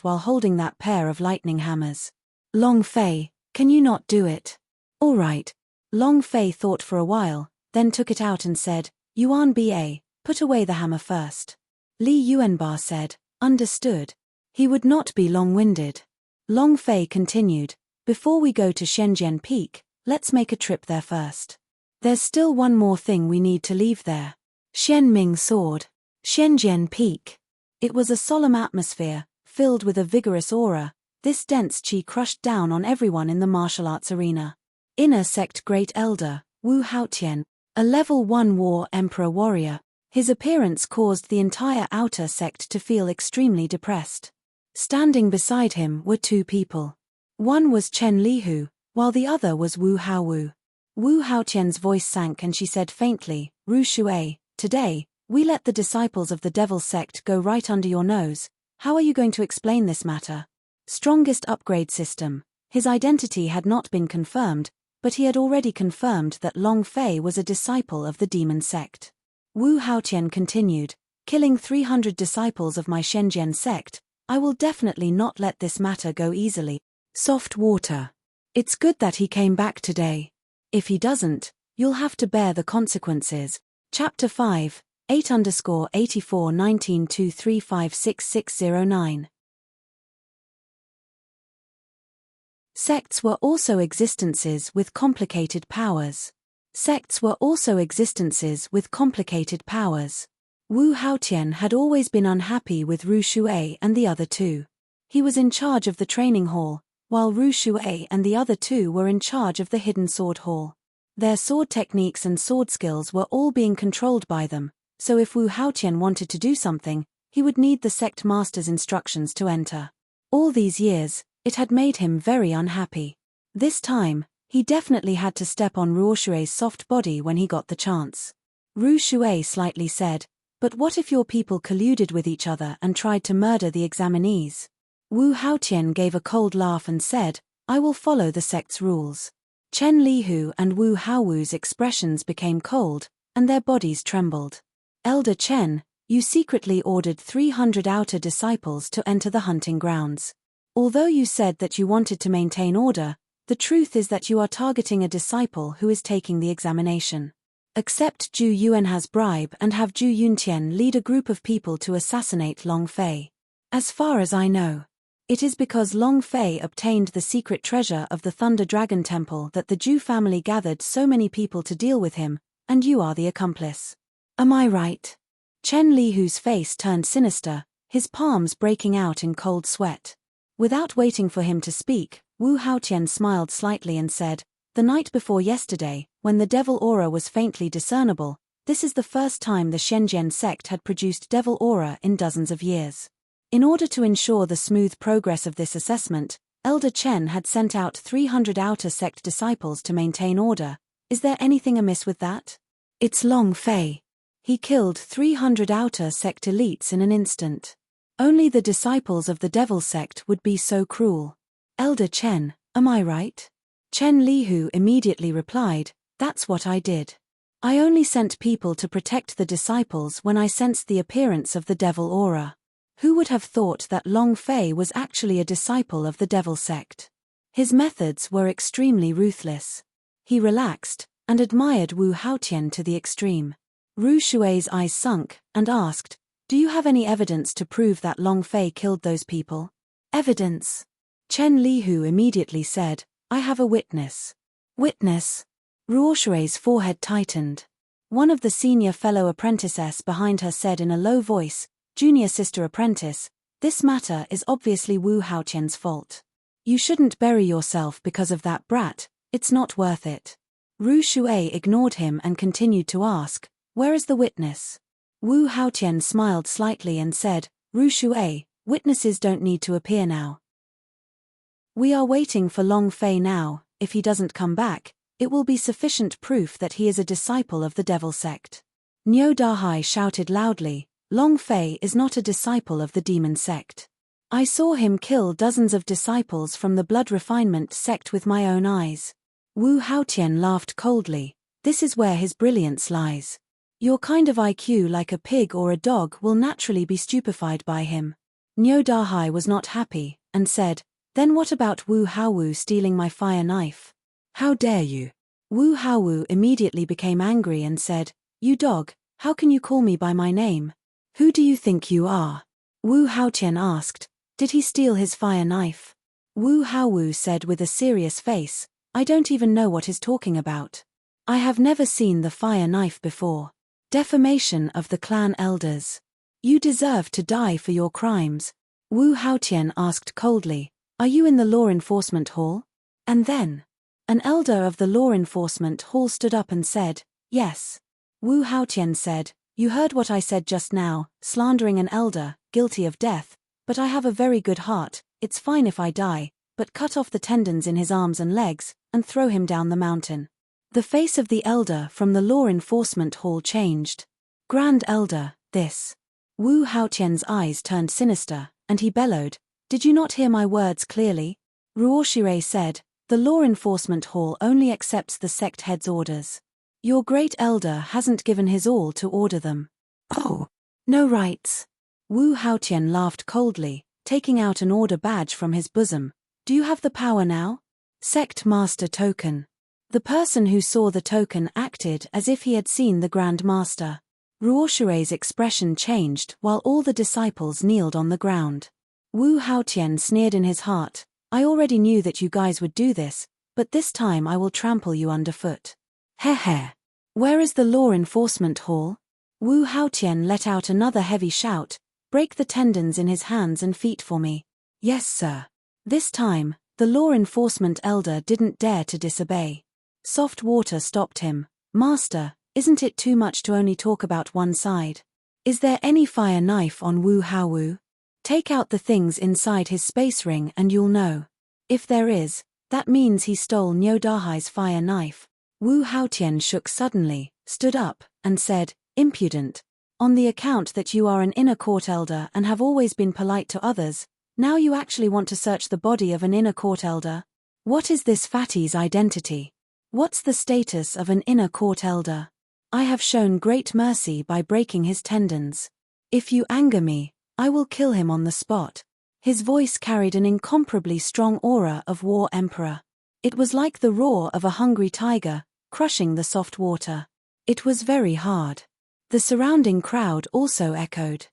while holding that pair of lightning hammers. Long Fei, can you not do it? All right. Long Fei thought for a while, then took it out and said, Yuan Ba, put away the hammer first. Li Yuanba said, understood. He would not be long-winded. Long Fei continued, before we go to Shenzhen Peak, let's make a trip there first. There's still one more thing we need to leave there. Shenming Sword. Shenzhen Peak. It was a solemn atmosphere, filled with a vigorous aura. This dense qi crushed down on everyone in the martial arts arena. Inner Sect Great Elder, Wu Haotian, a level 1 war emperor warrior. His appearance caused the entire outer sect to feel extremely depressed. Standing beside him were 2 people. One was Chen Lihu, while the other was Wu Haowu. Wu Haotian's voice sank and she said faintly, Ru Shui, today, we let the disciples of the devil sect go right under your nose. How are you going to explain this matter? Strongest upgrade system. His identity had not been confirmed, but he had already confirmed that Long Fei was a disciple of the demon sect. Wu Haotian continued, killing 300 disciples of my Shenzhen sect, I will definitely not let this matter go easily. Soft water. It's good that he came back today. If he doesn't, you'll have to bear the consequences. Chapter 5, 8_841923566609. Sects were also existences with complicated powers. Sects were also existences with complicated powers. Wu Haotian had always been unhappy with Ru Shui and the other 2. He was in charge of the training hall, while Ru Shui and the other 2 were in charge of the hidden sword hall. Their sword techniques and sword skills were all being controlled by them, so if Wu Haotian wanted to do something, he would need the sect master's instructions to enter. All these years, it had made him very unhappy. This time, he definitely had to step on Ru Shui's soft body when he got the chance. Ru Shui slightly said, but what if your people colluded with each other and tried to murder the examinees? Wu Haotian gave a cold laugh and said, I will follow the sect's rules. Chen Lihu and Wu Haowu's expressions became cold, and their bodies trembled. Elder Chen, you secretly ordered 300 outer disciples to enter the hunting grounds. Although you said that you wanted to maintain order, the truth is that you are targeting a disciple who is taking the examination. Accept Zhu Yuanha's bribe and have Zhu Yuntian lead a group of people to assassinate Long Fei. As far as I know, it is because Long Fei obtained the secret treasure of the Thunder Dragon Temple that the Zhu family gathered so many people to deal with him, and you are the accomplice. Am I right? Chen Lihu's face turned sinister, his palms breaking out in cold sweat. Without waiting for him to speak, Wu Haotian smiled slightly and said, the night before yesterday, when the devil aura was faintly discernible, this is the first time the Shenzhen sect had produced devil aura in dozens of years. In order to ensure the smooth progress of this assessment, Elder Chen had sent out 300 outer sect disciples to maintain order. Is there anything amiss with that? It's Long Fei. He killed 300 outer sect elites in an instant. Only the disciples of the devil sect would be so cruel. Elder Chen, am I right? Chen Lihu immediately replied, that's what I did. I only sent people to protect the disciples when I sensed the appearance of the devil aura. Who would have thought that Long Fei was actually a disciple of the devil sect? His methods were extremely ruthless. He relaxed, and admired Wu Haotian to the extreme. Ru Shui's eyes sunk, and asked, do you have any evidence to prove that Long Fei killed those people? Evidence? Chen Lihu immediately said, I have a witness. Witness? Ru Shui's forehead tightened. One of the senior fellow apprentices behind her said in a low voice, "Junior sister apprentice, this matter is obviously Wu Haoqian's fault. You shouldn't bury yourself because of that brat, it's not worth it." Ru Shui ignored him and continued to ask, "Where is the witness?" Wu Haoqian smiled slightly and said, "Ru Shui, witnesses don't need to appear now. We are waiting for Long Fei now. If he doesn't come back, it will be sufficient proof that he is a disciple of the devil sect." Niu Dahai shouted loudly, "Long Fei is not a disciple of the demon sect. I saw him kill dozens of disciples from the blood refinement sect with my own eyes." Wu Haoqian laughed coldly, "This is where his brilliance lies. Your kind of IQ like a pig or a dog will naturally be stupefied by him." Niu Dahai was not happy, and said, "Then what about Wu Haowu stealing my fire knife? How dare you?" Wu Haowu immediately became angry and said, "You dog, how can you call me by my name? Who do you think you are?" Wu Haoqian asked, "Did he steal his fire knife?" Wu Haowu said with a serious face, "I don't even know what he's talking about. I have never seen the fire knife before. Defamation of the clan elders. You deserve to die for your crimes." Wu Haoqian asked coldly, "Are you in the law enforcement hall?" And then, an elder of the law enforcement hall stood up and said, "Yes." Wu Haoqian said, "You heard what I said just now, slandering an elder, guilty of death, but I have a very good heart, it's fine if I die, but cut off the tendons in his arms and legs, and throw him down the mountain." The face of the elder from the law enforcement hall changed. "Grand Elder, this." Wu Haoqian's eyes turned sinister, and he bellowed, "Did you not hear my words clearly?" Ruoshire said, "The law enforcement hall only accepts the sect head's orders. Your great elder hasn't given his all to order them." "Oh, no rights." Wu Haoqian laughed coldly, taking out an order badge from his bosom. "Do you have the power now?" Sect Master Token. The person who saw the token acted as if he had seen the Grand Master. Ruoshire's expression changed while all the disciples kneeled on the ground. Wu Haoqian sneered in his heart, "I already knew that you guys would do this, but this time I will trample you underfoot." Heh. Where is the law enforcement hall? Wu Haoqian let out another heavy shout, "Break the tendons in his hands and feet for me." "Yes, sir." This time, the law enforcement elder didn't dare to disobey. Soft water stopped him. "Master, isn't it too much to only talk about one side? Is there any fire knife on Wu Haowu? Take out the things inside his space ring and you'll know. If there is, that means he stole Niu Dahai's fire knife." Wu Haoqian shook suddenly, stood up, and said, "Impudent. On the account that you are an inner court elder and have always been polite to others, now you actually want to search the body of an inner court elder? What is this fatty's identity? What's the status of an inner court elder? I have shown great mercy by breaking his tendons. If you anger me, I will kill him on the spot." His voice carried an incomparably strong aura of war emperor. It was like the roar of a hungry tiger, crushing the soft water. It was very hard. The surrounding crowd also echoed.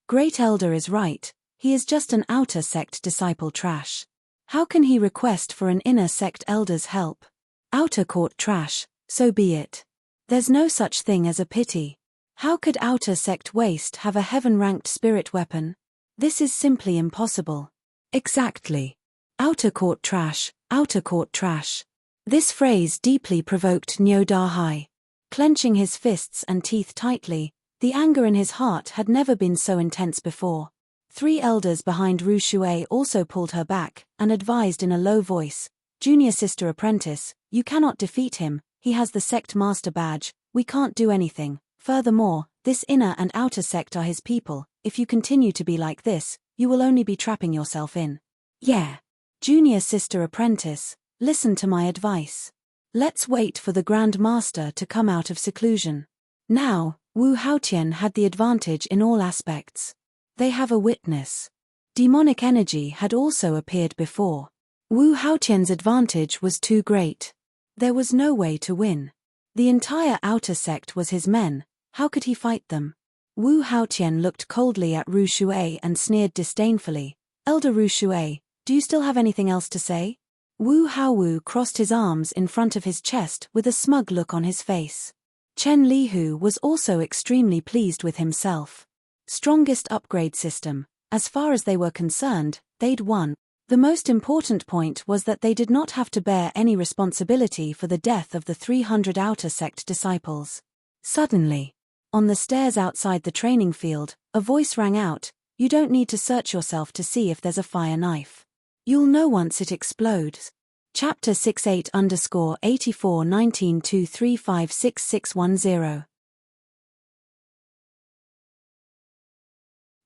Great Elder is right, he is just an outer sect disciple trash. How can he request for an inner sect elder's help? Outer court trash, so be it. There's no such thing as a pity. How could outer sect waste have a heaven-ranked spirit weapon? This is simply impossible. Exactly. Outer court trash, outer court trash. This phrase deeply provoked Niu Dahai. Clenching his fists and teeth tightly, the anger in his heart had never been so intense before. 3 elders behind Ru Shui also pulled her back, and advised in a low voice, "Junior sister apprentice, you cannot defeat him, he has the sect master badge, we can't do anything. Furthermore, this inner and outer sect are his people, if you continue to be like this, you will only be trapping yourself in." "Yeah. Junior sister apprentice, listen to my advice. Let's wait for the Grand Master to come out of seclusion." Now, Wu Haoqian had the advantage in all aspects. They have a witness. Demonic energy had also appeared before. Wu Haoqian's advantage was too great. There was no way to win. The entire outer sect was his men, how could he fight them? Wu Haoqian looked coldly at Ru Shui and sneered disdainfully, "Elder Ru Shui, do you still have anything else to say?" Wu Haowu crossed his arms in front of his chest with a smug look on his face. Chen Lihu was also extremely pleased with himself. Strongest upgrade system. As far as they were concerned, they'd won. The most important point was that they did not have to bear any responsibility for the death of the 300 outer sect disciples. Suddenly, on the stairs outside the training field, a voice rang out, "You don't need to search yourself to see if there's a fire knife. You'll know once it explodes." Chapter 68_841923566610.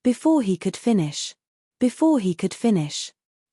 Before he could finish.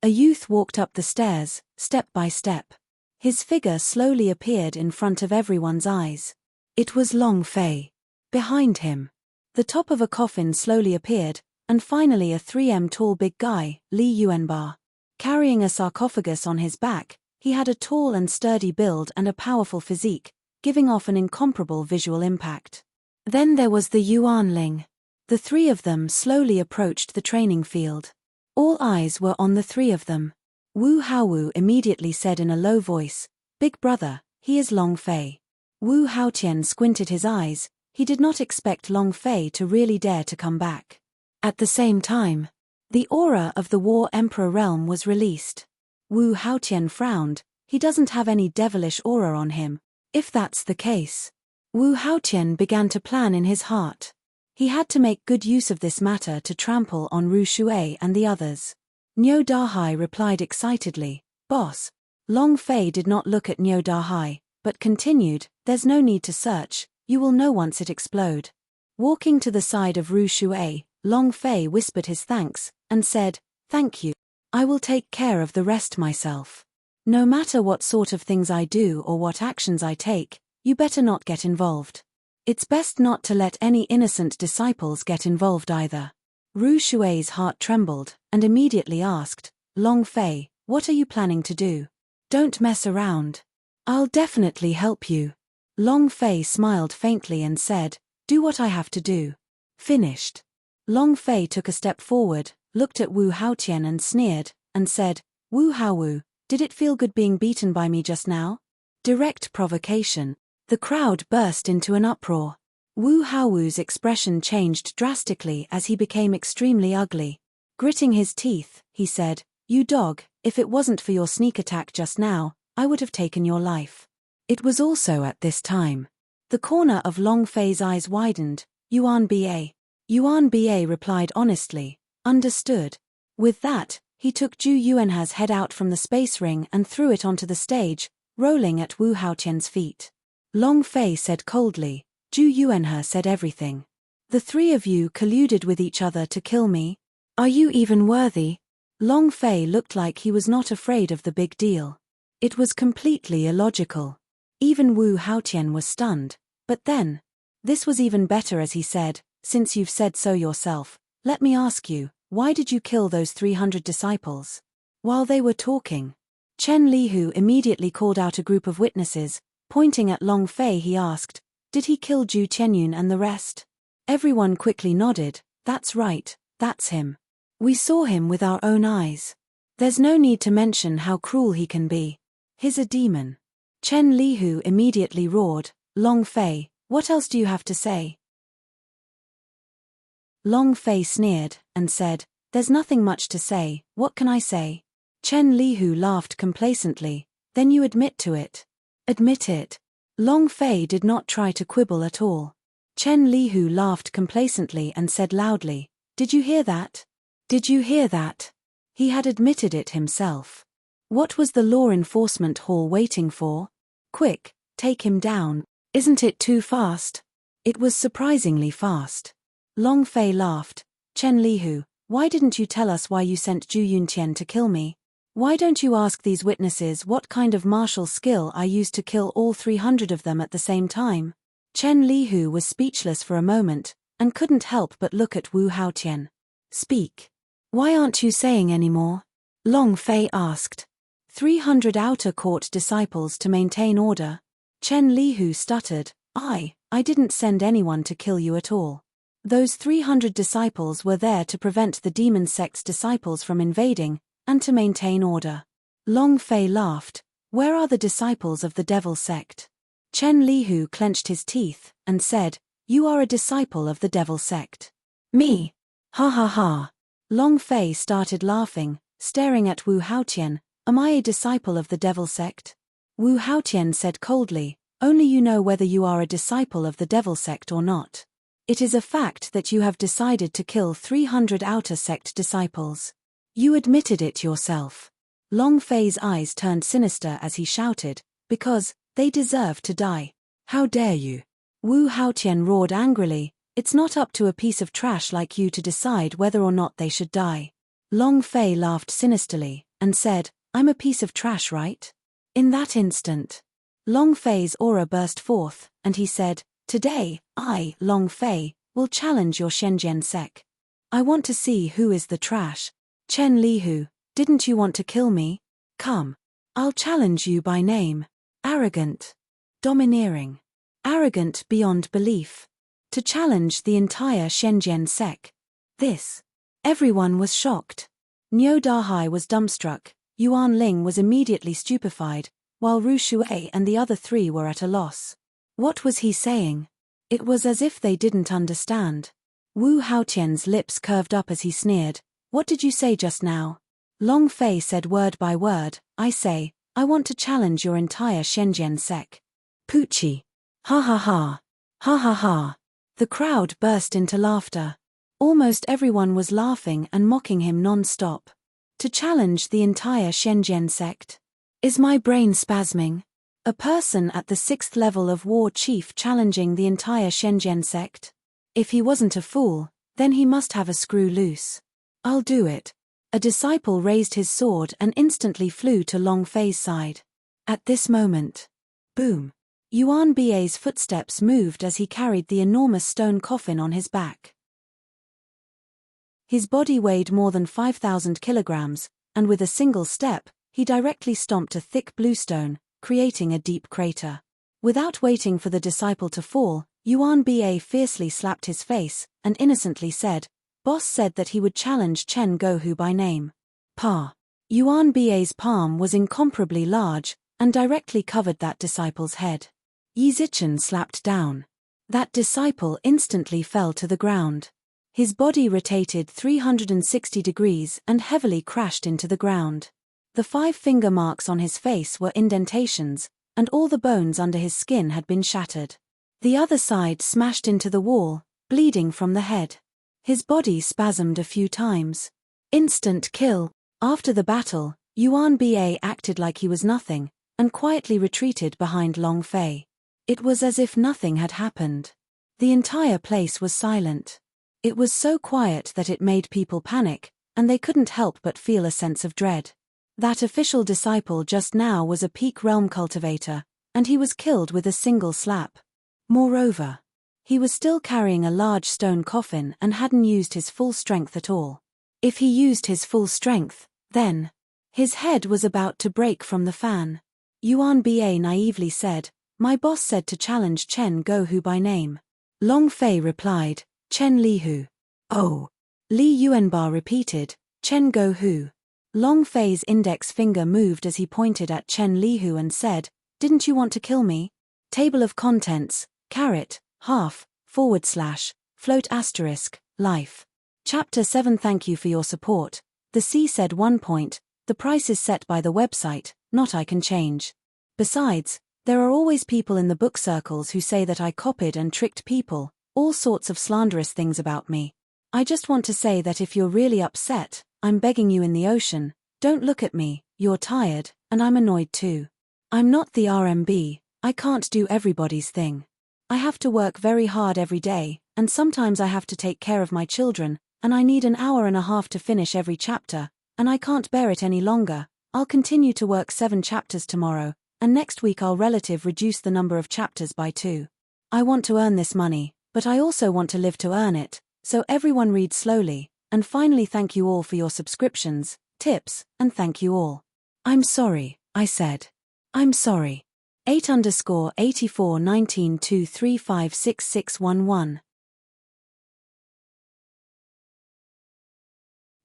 A youth walked up the stairs, step by step. His figure slowly appeared in front of everyone's eyes. It was Long Fei. Behind him, the top of a coffin slowly appeared, and finally a 3m tall big guy, Li Yuanba. Carrying a sarcophagus on his back, he had a tall and sturdy build and a powerful physique, giving off an incomparable visual impact. Then there was the Yuanling. The three of them slowly approached the training field. All eyes were on the three of them. Wu Haowu immediately said in a low voice, "Big brother, he is Long Fei." Wu Haotian squinted his eyes. He did not expect Long Fei to really dare to come back. At the same time, the aura of the War Emperor realm was released. Wu Haotian frowned. He doesn't have any devilish aura on him. If that's the case, Wu Haotian began to plan in his heart. He had to make good use of this matter to trample on Ru Shui and the others. Niu Dahai replied excitedly, "Boss." Long Fei did not look at Niu Dahai, but continued, "There's no need to search, you will know once it explode." Walking to the side of Ru Shui, Long Fei whispered his thanks, and said, "Thank you. I will take care of the rest myself. No matter what sort of things I do or what actions I take, you better not get involved. It's best not to let any innocent disciples get involved either." Ru Shui's heart trembled, and immediately asked, "Long Fei, what are you planning to do? Don't mess around." "I'll definitely help you." Long Fei smiled faintly and said, "Do what I have to do." Finished. Long Fei took a step forward, looked at Wu Haotian and sneered, and said, "Wu Haowu, did it feel good being beaten by me just now?" Direct provocation. The crowd burst into an uproar. Wu Haowu's expression changed drastically as he became extremely ugly. Gritting his teeth, he said, "You dog, if it wasn't for your sneak attack just now, I would have taken your life." It was also at this time. The corner of Long Fei's eyes widened. "Yuan Ba." Yuan Ba replied honestly, "Understood." With that, he took Zhu Yuanha's head out from the space ring and threw it onto the stage, rolling at Wu Haotian's feet. Long Fei said coldly, "Zhu Yuanha said everything. The three of you colluded with each other to kill me? Are you even worthy?" Long Fei looked like he was not afraid of the big deal. It was completely illogical. Even Wu Haotian was stunned. But then, this was even better as he said, "Since you've said so yourself, let me ask you, why did you kill those 300 disciples?" While they were talking, Chen Lihu immediately called out a group of witnesses. Pointing at Long Fei he asked, "Did he kill Zhu Qianyun and the rest?" Everyone quickly nodded. "That's right, that's him. We saw him with our own eyes. There's no need to mention how cruel he can be. He's a demon." Chen Lihu immediately roared, "Long Fei, what else do you have to say?" Long Fei sneered, and said, "There's nothing much to say, what can I say?" Chen Lihu laughed complacently, "Then you admit to it." "Admit it." Long Fei did not try to quibble at all. Chen Lihu laughed complacently and said loudly, "Did you hear that? Did you hear that?" He had admitted it himself. What was the law enforcement hall waiting for? Quick, take him down. Isn't it too fast? It was surprisingly fast. Long Fei laughed. "Chen Lihu, why didn't you tell us why you sent Zhu Yuntian to kill me? Why don't you ask these witnesses what kind of martial skill I used to kill all 300 of them at the same time?" Chen Lihu was speechless for a moment, and couldn't help but look at Wu Haotian. "Speak. Why aren't you saying any more?" Long Fei asked. 300 outer court disciples to maintain order. Chen Lihu stuttered, I didn't send anyone to kill you at all. Those 300 disciples were there to prevent the demon sect's disciples from invading, and to maintain order." Long Fei laughed. Where are the disciples of the devil sect? Chen Lihu clenched his teeth and said, you are a disciple of the devil sect. Me? Ha ha ha. Long Fei started laughing, staring at Wu Haotian. Am I a disciple of the devil sect? Wu Haotian said coldly, only you know whether you are a disciple of the devil sect or not. It is a fact that you have decided to kill 300 outer sect disciples. You admitted it yourself. Long Fei's eyes turned sinister as he shouted, because they deserve to die. How dare you? Wu Haotian roared angrily, it's not up to a piece of trash like you to decide whether or not they should die. Long Fei laughed sinisterly and said, I'm a piece of trash, right? In that instant, Long Fei's aura burst forth, and he said, today, I, Long Fei, will challenge your Shenzhen sect. I want to see who is the trash. Chen Lihu, didn't you want to kill me? Come. I'll challenge you by name. Arrogant. Domineering. Arrogant beyond belief. To challenge the entire Shenzhen sect. This. Everyone was shocked. Niu Dahai was dumbstruck, Yuan Ling was immediately stupefied, while Ru Shuai and the other three were at a loss. What was he saying? It was as if they didn't understand. Wu Haotian's lips curved up as he sneered, what did you say just now? Long Fei said word by word, I say, I want to challenge your entire Shenzhen sect. Poochie. Ha ha ha. Ha ha ha. The crowd burst into laughter. Almost everyone was laughing and mocking him non-stop. To challenge the entire Shenzhen sect? Is my brain spasming? A person at the 6th level of war chief challenging the entire Shenzhen sect? If he wasn't a fool, then he must have a screw loose. I'll do it. A disciple raised his sword and instantly flew to Long Fei's side. At this moment, boom. Yuan Bai's footsteps moved as he carried the enormous stone coffin on his back. His body weighed more than 5,000 kilograms, and with a single step, he directly stomped a thick bluestone, creating a deep crater. Without waiting for the disciple to fall, Yuan Bai fiercely slapped his face, and innocently said, Boss said that he would challenge Chen Gohu by name. Pa. Yuan Bai's palm was incomparably large, and directly covered that disciple's head. Yi Zichen slapped down. That disciple instantly fell to the ground. His body rotated 360 degrees and heavily crashed into the ground. The 5 finger marks on his face were indentations, and all the bones under his skin had been shattered. The other side smashed into the wall, bleeding from the head. His body spasmed a few times. Instant kill. After the battle, Yuan Bai acted like he was nothing, and quietly retreated behind Long Fei. It was as if nothing had happened. The entire place was silent. It was so quiet that it made people panic, and they couldn't help but feel a sense of dread. That official disciple just now was a peak realm cultivator, and he was killed with a single slap. Moreover, he was still carrying a large stone coffin and hadn't used his full strength at all. If he used his full strength, then his head was about to break from the fan. Yuan Bai naively said, my boss said to challenge Chen Gohu by name. Long Fei replied, Chen Lihu. Oh. Li Yuanba repeated, Chen Gohu. Long Fei's index finger moved as he pointed at Chen Lihu and said, didn't you want to kill me? Table of contents, caret, half, /, float *, life. Chapter 7. Thank you for your support. The C said 1 point, the price is set by the website, not I can change. Besides, there are always people in the book circles who say that I copied and tricked people, all sorts of slanderous things about me. I just want to say that if you're really upset, I'm begging you in the ocean, don't look at me, you're tired, and I'm annoyed too. I'm not the RMB, I can't do everybody's thing. I have to work very hard every day, and sometimes I have to take care of my children, and I need an hour and a half to finish every chapter, and I can't bear it any longer. I'll continue to work 7 chapters tomorrow, and next week I'll reduce the number of chapters by 2. I want to earn this money, but I also want to live to earn it, so everyone read slowly, and finally thank you all for your subscriptions, tips, and thank you all. I'm sorry, I said. I'm sorry. 8_841923566611.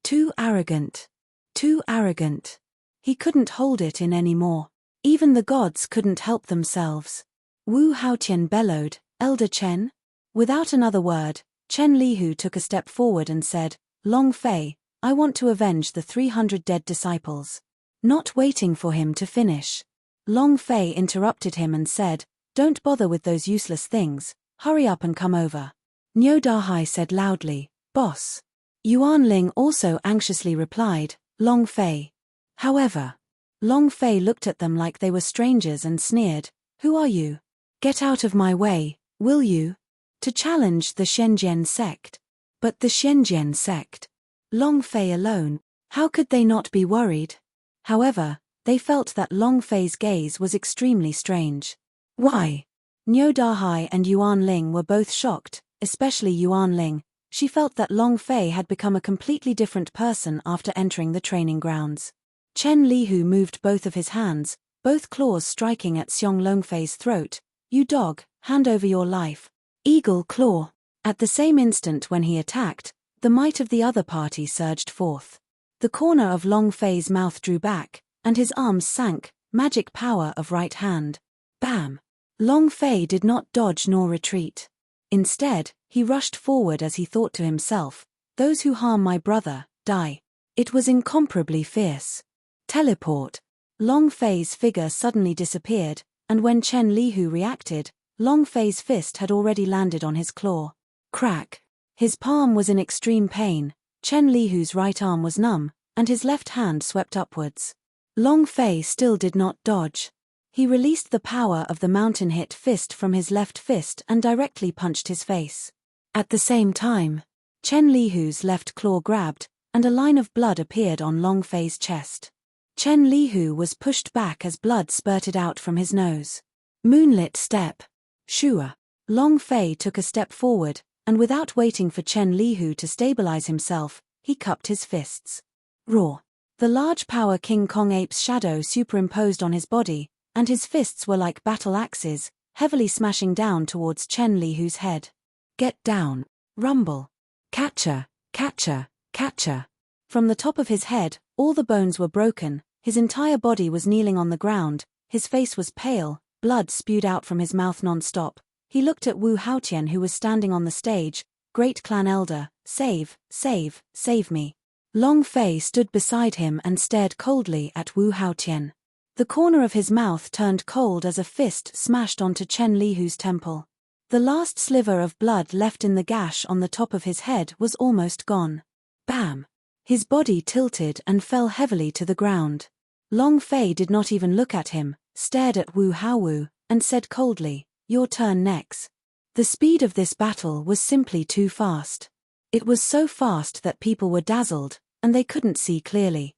Too arrogant. Too arrogant. He couldn't hold it in anymore. Even the gods couldn't help themselves. Wu Haotian bellowed, "Elder Chen?" Without another word, Chen Lihu took a step forward and said, "Long Fei, I want to avenge the 300 dead disciples." Not waiting for him to finish, Long Fei interrupted him and said, "Don't bother with those useless things, hurry up and come over." Niu Dahai said loudly, "Boss." Yuan Ling also anxiously replied, "Long Fei." However, Long Fei looked at them like they were strangers and sneered, "Who are you? Get out of my way, will you? To challenge the Shenzhen sect." But the Shenzhen sect? Long Fei alone, how could they not be worried? However, they felt that Long Fei's gaze was extremely strange. Why? Niu Dahai and Yuan Ling were both shocked, especially Yuan Ling. She felt that Long Fei had become a completely different person after entering the training grounds. Chen Lihu moved both of his hands, both claws striking at Xiong Longfei's throat. "You dog, hand over your life." Eagle claw. At the same instant when he attacked, the might of the other party surged forth. The corner of Long Fei's mouth drew back, and his arms sank, magic power of right hand. Bam! Long Fei did not dodge nor retreat. Instead, he rushed forward as he thought to himself, "Those who harm my brother, die." It was incomparably fierce. Teleport. Long Fei's figure suddenly disappeared, and when Chen Lihu reacted, Long Fei's fist had already landed on his claw. Crack. His palm was in extreme pain, Chen Lihu's right arm was numb, and his left hand swept upwards. Long Fei still did not dodge. He released the power of the mountain hit fist from his left fist and directly punched his face. At the same time, Chen Lihu's left claw grabbed, and a line of blood appeared on Long Fei's chest. Chen Lihu was pushed back as blood spurted out from his nose. Moonlit step. Shua. Long Fei took a step forward, and without waiting for Chen Lihu to stabilize himself, he cupped his fists. Roar. The large power King Kong ape's shadow superimposed on his body, and his fists were like battle axes, heavily smashing down towards Chen Lihu's head. Get down. Rumble. Catcher, catcher, catcher. From the top of his head, all the bones were broken, his entire body was kneeling on the ground, his face was pale, blood spewed out from his mouth non-stop. He looked at Wu Haotian who was standing on the stage, "Great clan elder, save, save, save me." Long Fei stood beside him and stared coldly at Wu Haotian. The corner of his mouth turned cold as a fist smashed onto Chen Lihu's temple. The last sliver of blood left in the gash on the top of his head was almost gone. Bam! His body tilted and fell heavily to the ground. Long Fei did not even look at him, stared at Wu Haowu, and said coldly, "Your turn next." The speed of this battle was simply too fast. It was so fast that people were dazzled, and they couldn't see clearly.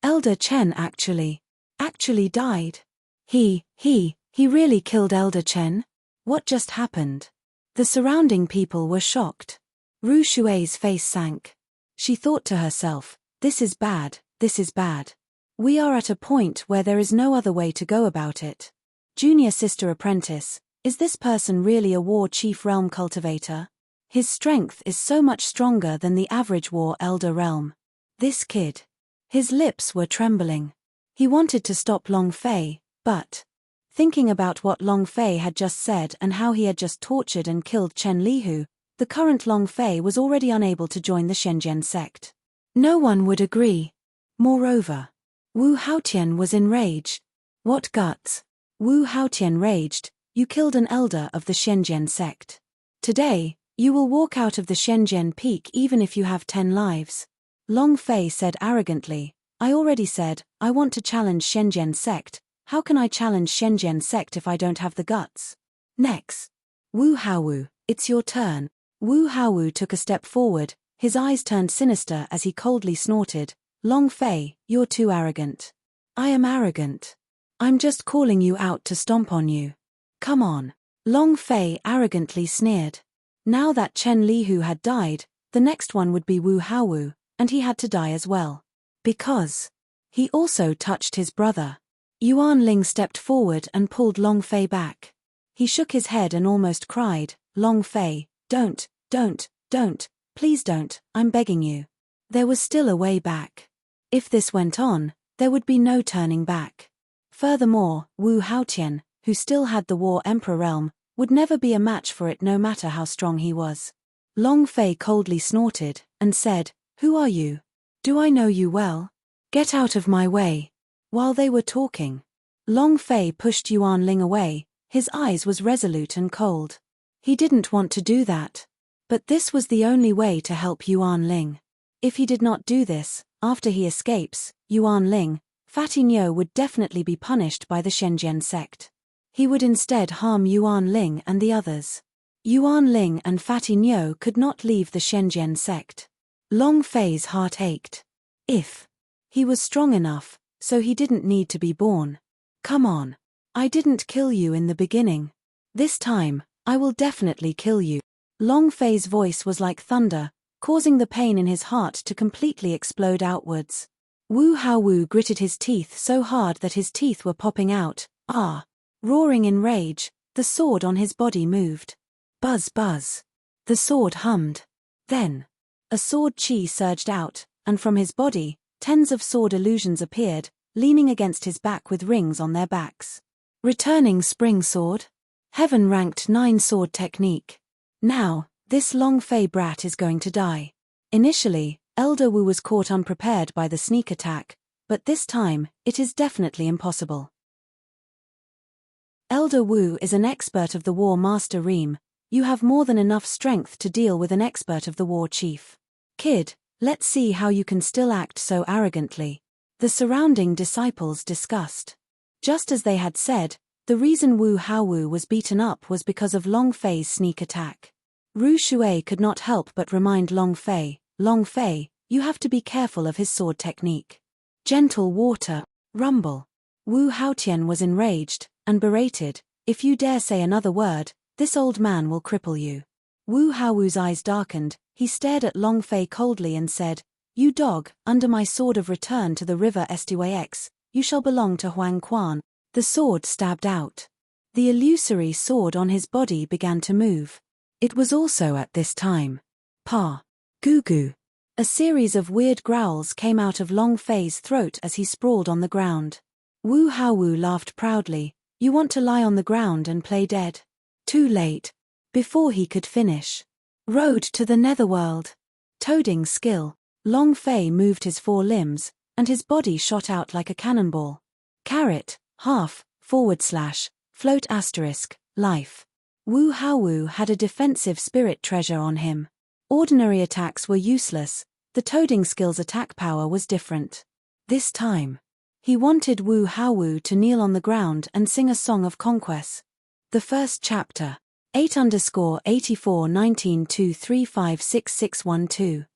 Elder Chen actually died. He really killed Elder Chen? What just happened? The surrounding people were shocked. Ru Shui's face sank. She thought to herself, this is bad, this is bad. We are at a point where there is no other way to go about it. Junior sister apprentice, is this person really a war chief realm cultivator? His strength is so much stronger than the average war elder realm. This kid. His lips were trembling. He wanted to stop Long Fei, but thinking about what Long Fei had just said and how he had just tortured and killed Chen Lihu, the current Long Fei was already unable to join the Shenzhen sect. No one would agree. Moreover, Wu Haotian was enraged. What guts? Wu Haotian raged, "You killed an elder of the Shenzhen sect. Today, you will walk out of the Shenzhen peak even if you have 10 lives. Long Fei said arrogantly, "I already said, I want to challenge Shenzhen sect. How can I challenge Shenzhen sect if I don't have the guts?" Next. Wu Haowu, it's your turn. Wu Haowu took a step forward, his eyes turned sinister as he coldly snorted, "Long Fei, you're too arrogant." "I am arrogant. I'm just calling you out to stomp on you. Come on." Long Fei arrogantly sneered. Now that Chen Lihu had died, the next one would be Wu Haowu, and he had to die as well. Because he also touched his brother. Yuan Ling stepped forward and pulled Long Fei back. He shook his head and almost cried, "Long Fei, don't, please don't, I'm begging you." There was still a way back. If this went on, There would be no turning back. Furthermore, Wu Haotian, who still had the War Emperor realm, would never be a match for it no matter how strong he was. Long Fei coldly snorted, and said, "Who are you? Do I know you well? Get out of my way." While they were talking, Long Fei pushed Yuan Ling away. His eyes was resolute and cold. He didn't want to do that. But this was the only way to help Yuan Ling. If he did not do this, after he escapes, Yuan Ling, Fatty Nyo would definitely be punished by the Shenzhen sect. He would instead harm Yuan Ling and the others. Yuan Ling and Fatty Nyo could not leave the Shenzhen sect. Long Fei's heart ached. If he was strong enough, so he didn't need to be born. Come on. I didn't kill you in the beginning. This time, I will definitely kill you. Long Fei's voice was like thunder, causing the pain in his heart to completely explode outwards. Wu Haowu gritted his teeth so hard that his teeth were popping out. Roaring in rage, the sword on his body moved. Buzz buzz. The sword hummed. Then, a sword chi surged out, and from his body, tens of sword illusions appeared, leaning against his back with rings on their backs. Returning spring sword. Heaven ranked 9 sword technique. Now, this Long Fei brat is going to die. Initially, Elder Wu was caught unprepared by the sneak attack, but this time, it is definitely impossible. Elder Wu is an expert of the War Master Reem. You have more than enough strength to deal with an expert of the War Chief. Kid, let's see how you can still act so arrogantly. The surrounding disciples discussed. Just as they had said, the reason Wu Haowu was beaten up was because of Long Fei's sneak attack. Ru Shui could not help but remind Long Fei, "Long Fei, you have to be careful of his sword technique." Gentle water, rumble. Wu Haotian was enraged, and berated, "If you dare say another word, this old man will cripple you." Wu Haowu's eyes darkened, he stared at Long Fei coldly and said, "You dog, under my sword of return to the river Estyx, you shall belong to Huang Quan." The sword stabbed out. The illusory sword on his body began to move. It was also at this time. Pa. Goo goo. A series of weird growls came out of Long Fei's throat as he sprawled on the ground. Wu Haowu laughed proudly, "You want to lie on the ground and play dead?" Too late. Before he could finish. Road to the netherworld. Toading skill. Long Fei moved his 4 limbs, and his body shot out like a cannonball. Carrot, half, / float *, life. Wu Haowu had a defensive spirit treasure on him. Ordinary attacks were useless, the toading skill's attack power was different. This time, he wanted Wu Haowu to kneel on the ground and sing a song of conquest. The first chapter. 8_841923566612.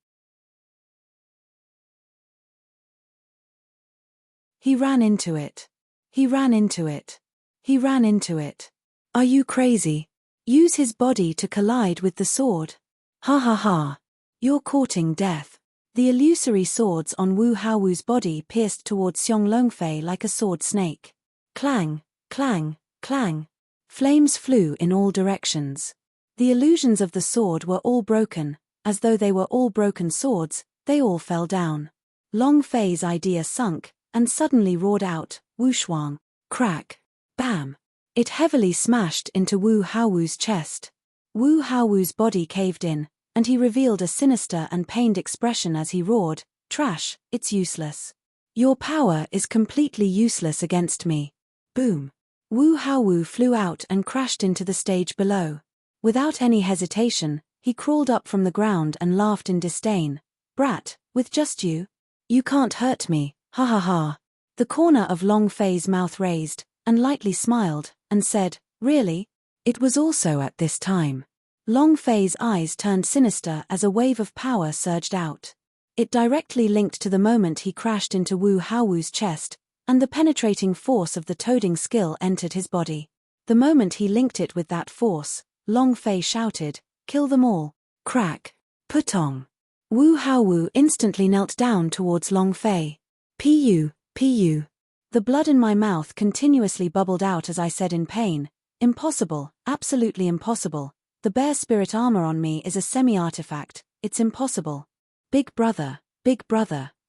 He ran into it. He ran into it. He ran into it. Are you crazy? Use his body to collide with the sword. Ha ha ha. You're courting death. The illusory swords on Wu Haowu's body pierced towards Xiong Longfei like a sword snake. Clang, clang, clang. Flames flew in all directions. The illusions of the sword were all broken, as though they were all broken swords, they all fell down. Long Fei's idea sunk, and suddenly roared out, "Wushuang!" Crack. Bam. It heavily smashed into Wu Haowu's chest. Wu Haowu's body caved in, and he revealed a sinister and pained expression as he roared, "Trash, it's useless. Your power is completely useless against me." Boom. Wu Haowu flew out and crashed into the stage below. Without any hesitation, he crawled up from the ground and laughed in disdain. "Brat, with just you? You can't hurt me, ha ha ha." The corner of Long Fei's mouth raised, and lightly smiled, and said, "Really?" It was also at this time. Long Fei's eyes turned sinister as a wave of power surged out. It directly linked to the moment he crashed into Wu Haowu's chest, and the penetrating force of the toading skill entered his body. The moment he linked it with that force, Long Fei shouted, "Kill them all." Crack. Putong. Wu Haowu instantly knelt down towards Long Fei. "Pu, pu." The blood in my mouth continuously bubbled out as I said in pain, "Impossible, absolutely impossible. The bear spirit armor on me is a semi-artifact, it's impossible. Big brother,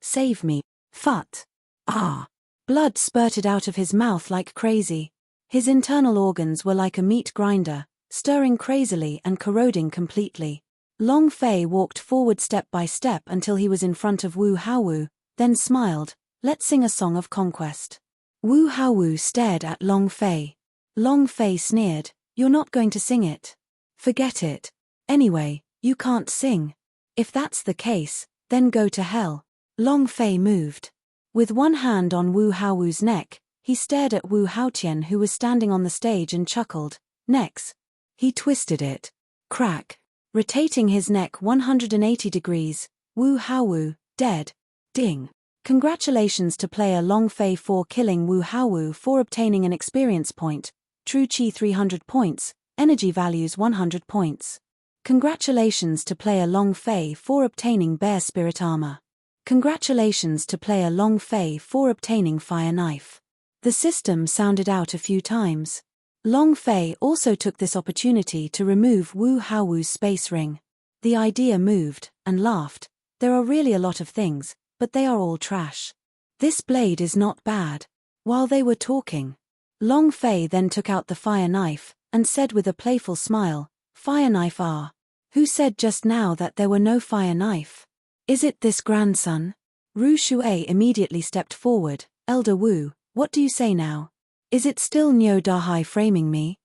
save me." Fut. Ah! Blood spurted out of his mouth like crazy. His internal organs were like a meat grinder, stirring crazily and corroding completely. Long Fei walked forward step by step until he was in front of Wu Haowu, then smiled. Let's sing a song of conquest. Wu Haowu stared at Long Fei. Long Fei sneered, you're not going to sing it. Forget it. Anyway, you can't sing. If that's the case, then go to hell. Long Fei moved. With one hand on Wu Haowu's neck, he stared at Wu Haotian who was standing on the stage and chuckled. Next. He twisted it. Crack. Rotating his neck 180 degrees, Wu Haowu, dead. Ding. Congratulations to player Long Fei for killing Wu Haowu for obtaining an experience point, True Chi 300 points, energy values 100 points. Congratulations to player Long Fei for obtaining Bear Spirit Armor. Congratulations to player Long Fei for obtaining Fire Knife. The system sounded out a few times. Long Fei also took this opportunity to remove Wu Haowu's space ring. The idea moved, and laughed. There are really a lot of things, but they are all trash. This blade is not bad. While they were talking, Long Fei then took out the fire knife, and said with a playful smile, Fire knife ah. Who said just now that there were no fire knife? Is it this grandson? Ru Shui immediately stepped forward. Elder Wu, what do you say now? Is it still Nyo Dahai framing me?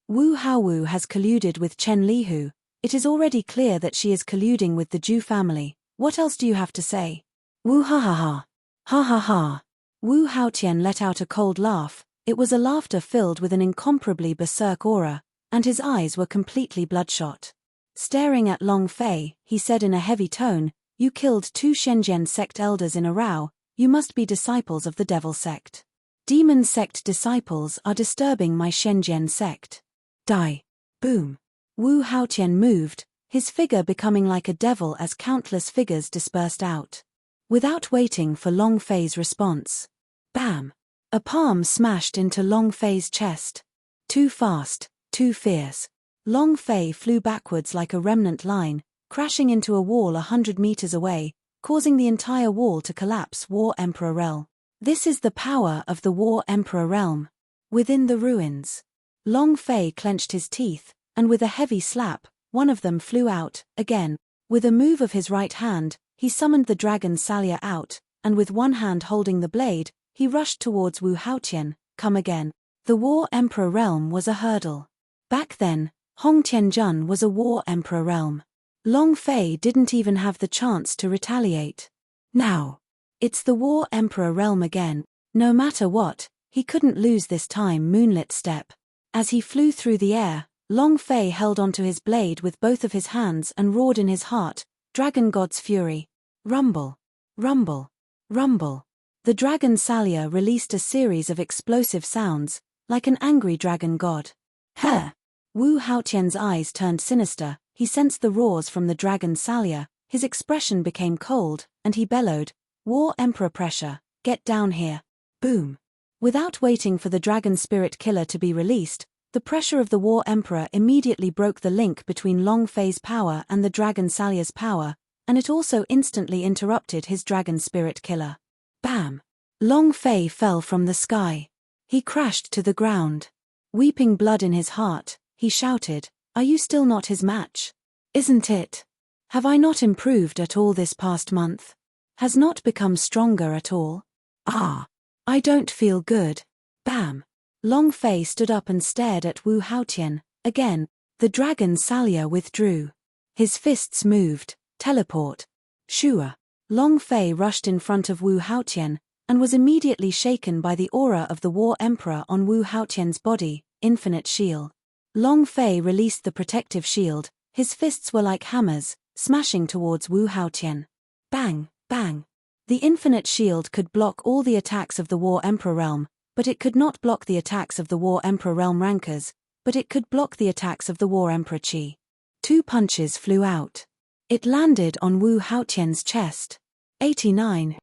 Wu Haowu has colluded with Chen Lihu. It is already clear that she is colluding with the Zhu family. What else do you have to say? Wu ha ha ha. Ha ha ha. Wu Haotian let out a cold laugh. It was a laughter filled with an incomparably berserk aura, and his eyes were completely bloodshot. Staring at Long Fei, he said in a heavy tone, You killed 2 Shenzhen sect elders in a row, you must be disciples of the devil sect. Demon sect disciples are disturbing my Shenzhen sect. Die. Boom. Wu Haotian moved, his figure becoming like a devil as countless figures dispersed out. Without waiting for Long Fei's response. Bam! A palm smashed into Long Fei's chest. Too fast, too fierce. Long Fei flew backwards like a remnant line, crashing into a wall 100 meters away, causing the entire wall to collapse. War Emperor Realm. This is the power of the War Emperor Realm. Within the ruins. Long Fei clenched his teeth, and with a heavy slap, one of them flew out, again. With a move of his right hand, he summoned the dragon Salia out, and with one hand holding the blade, he rushed towards Wu Haotian. Come again. The War Emperor Realm was a hurdle. Back then, Hong Tianjun was a War Emperor Realm. Long Fei didn't even have the chance to retaliate. Now. It's the War Emperor Realm again. No matter what, he couldn't lose this time. Moonlit step. As he flew through the air, Long Fei held onto his blade with both of his hands and roared in his heart, Dragon God's fury. Rumble. Rumble. Rumble. The dragon Salia released a series of explosive sounds, like an angry dragon god. Huh! Wu Haotian's eyes turned sinister. He sensed the roars from the dragon Salia, his expression became cold, and he bellowed, War Emperor pressure, get down here. Boom. Without waiting for the dragon spirit killer to be released, the pressure of the War Emperor immediately broke the link between Long Fei's power and the dragon Salia's power, and it also instantly interrupted his dragon spirit killer. Bam! Long Fei fell from the sky. He crashed to the ground. Weeping blood in his heart, he shouted, Are you still not his match? Isn't it? Have I not improved at all this past month? Has not become stronger at all? Ah! I don't feel good. Bam! Long Fei stood up and stared at Wu Haotian. Again, the dragon Salia withdrew. His fists moved. Teleport. Shua. Long Fei rushed in front of Wu Haotian, and was immediately shaken by the aura of the War Emperor on Wu Haotian's body, Infinite Shield. Long Fei released the protective shield, his fists were like hammers, smashing towards Wu Haotian. Bang, bang. The Infinite Shield could block all the attacks of the War Emperor Realm, but it could not block the attacks of the War Emperor Realm Rankers, but it could block the attacks of the War Emperor Chi. 2 punches flew out. It landed on Wu Haotian's chest. 89.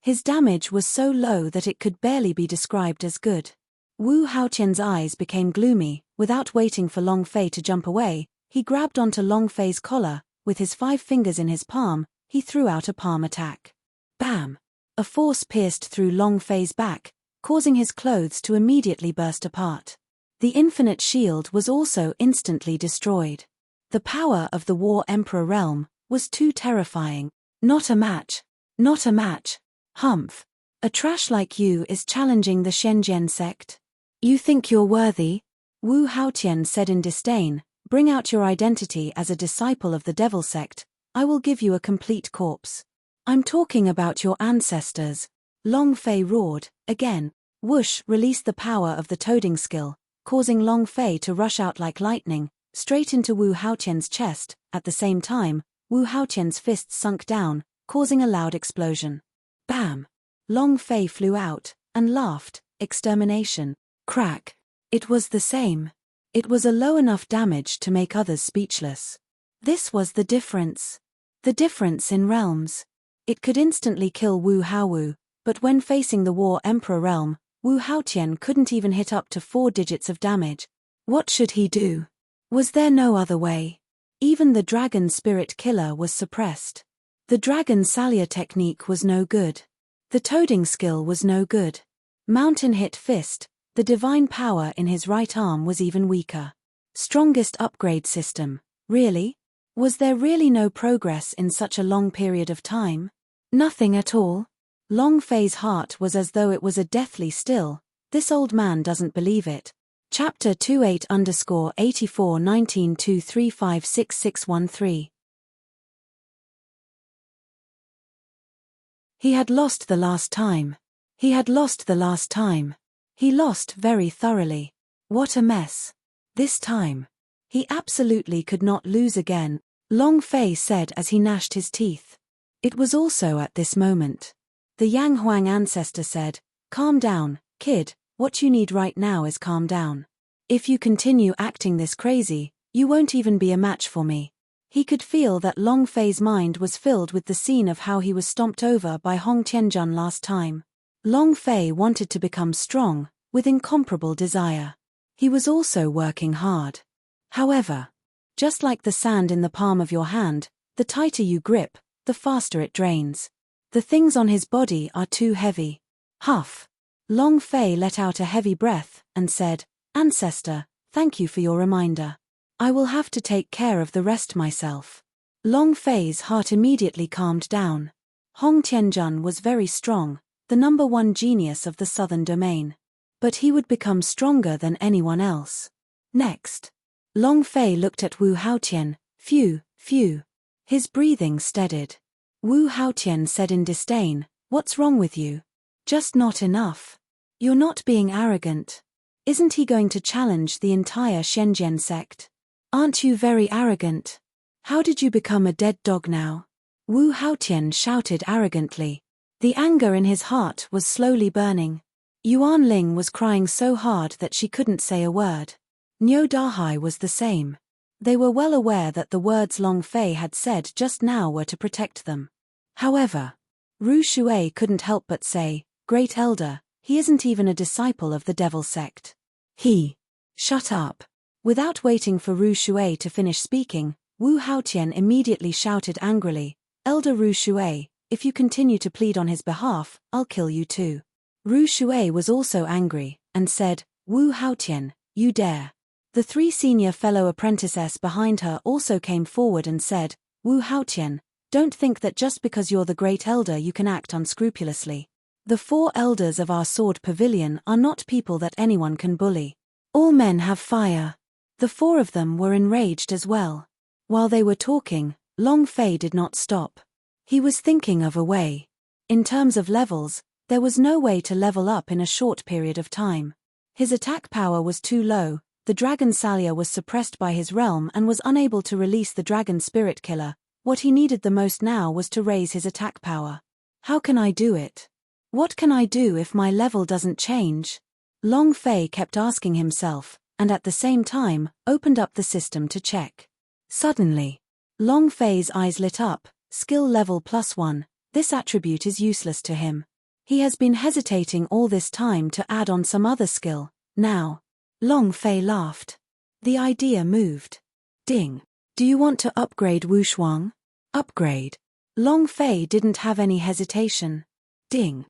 His damage was so low that it could barely be described as good. Wu Haotian's eyes became gloomy. Without waiting for Long Fei to jump away, he grabbed onto Long Fei's collar. With his 5 fingers in his palm, he threw out a palm attack. Bam! A force pierced through Long Fei's back, causing his clothes to immediately burst apart. The infinite shield was also instantly destroyed. The power of the War Emperor realm was too terrifying. Not a match. Not a match. Humph. A trash like you is challenging the Shenzhen sect? You think you're worthy? Wu Haotian said in disdain, bring out your identity as a disciple of the devil sect, I will give you a complete corpse. I'm talking about your ancestors. Long Fei roared, again. Whoosh released the power of the toading skill, causing Long Fei to rush out like lightning, straight into Wu Haotian's chest. At the same time, Wu Haotian's fists sunk down, causing a loud explosion. Bam! Long Fei flew out, and laughed, extermination. Crack. It was the same. It was a low enough damage to make others speechless. This was the difference. The difference in realms. It could instantly kill Wu Haowu, but when facing the War Emperor realm, Wu Haotian couldn't even hit up to 4 digits of damage. What should he do? Was there no other way? Even the Dragon Spirit Killer was suppressed. The Dragon Salia technique was no good. The toading skill was no good. Mountain Hit Fist, the divine power in his right arm was even weaker. Strongest upgrade system, really? Was there really no progress in such a long period of time? Nothing at all? Long Fei's heart was as though it was a deathly still. This old man doesn't believe it. Chapter 28_841923566613. He had lost the last time. He had lost the last time. He lost very thoroughly. What a mess. This time. He absolutely could not lose again, Long Fei said as he gnashed his teeth. It was also at this moment. The Yang Huang ancestor said, calm down, kid, what you need right now is calm down. If you continue acting this crazy, you won't even be a match for me. He could feel that Long Fei's mind was filled with the scene of how he was stomped over by Hong Tianjun last time. Long Fei wanted to become strong, with incomparable desire. He was also working hard. However, just like the sand in the palm of your hand, the tighter you grip, the faster it drains. The things on his body are too heavy. Huff. Long Fei let out a heavy breath, and said, Ancestor, thank you for your reminder. I will have to take care of the rest myself. Long Fei's heart immediately calmed down. Hong Tianjun was very strong, the #1 genius of the southern domain. But he would become stronger than anyone else. Next. Long Fei looked at Wu Haotian. Phew, phew. His breathing steadied. Wu Haotian said in disdain, what's wrong with you? Just not enough. You're not being arrogant. Isn't he going to challenge the entire Shenzhen sect? Aren't you very arrogant? How did you become a dead dog now? Wu Haotian shouted arrogantly. The anger in his heart was slowly burning. Yuan Ling was crying so hard that she couldn't say a word. Niu Dahai was the same. They were well aware that the words Long Fei had said just now were to protect them. However, Ru Shui couldn't help but say, Great Elder, he isn't even a disciple of the devil sect. He. Shut up. Without waiting for Ru Shui to finish speaking, Wu Haotian immediately shouted angrily, Elder Ru Shui, if you continue to plead on his behalf, I'll kill you too. Ru Shui was also angry, and said, Wu Haotian, you dare. The 3 senior fellow apprentices behind her also came forward and said, Wu Haotian, don't think that just because you're the great elder you can act unscrupulously. The 4 elders of our sword pavilion are not people that anyone can bully. All men have fire. The 4 of them were enraged as well. While they were talking, Long Fei did not stop. He was thinking of a way. In terms of levels, there was no way to level up in a short period of time. His attack power was too low, the Dragon Salia was suppressed by his realm and was unable to release the Dragon Spirit Killer. What he needed the most now was to raise his attack power. How can I do it? What can I do if my level doesn't change? Long Fei kept asking himself, and at the same time, opened up the system to check. Suddenly, Long Fei's eyes lit up, skill level +1, this attribute is useless to him. He has been hesitating all this time to add on some other skill, now. Long Fei laughed. The idea moved. Ding. Do you want to upgrade Wu Shuang? Upgrade. Long Fei didn't have any hesitation. Ding.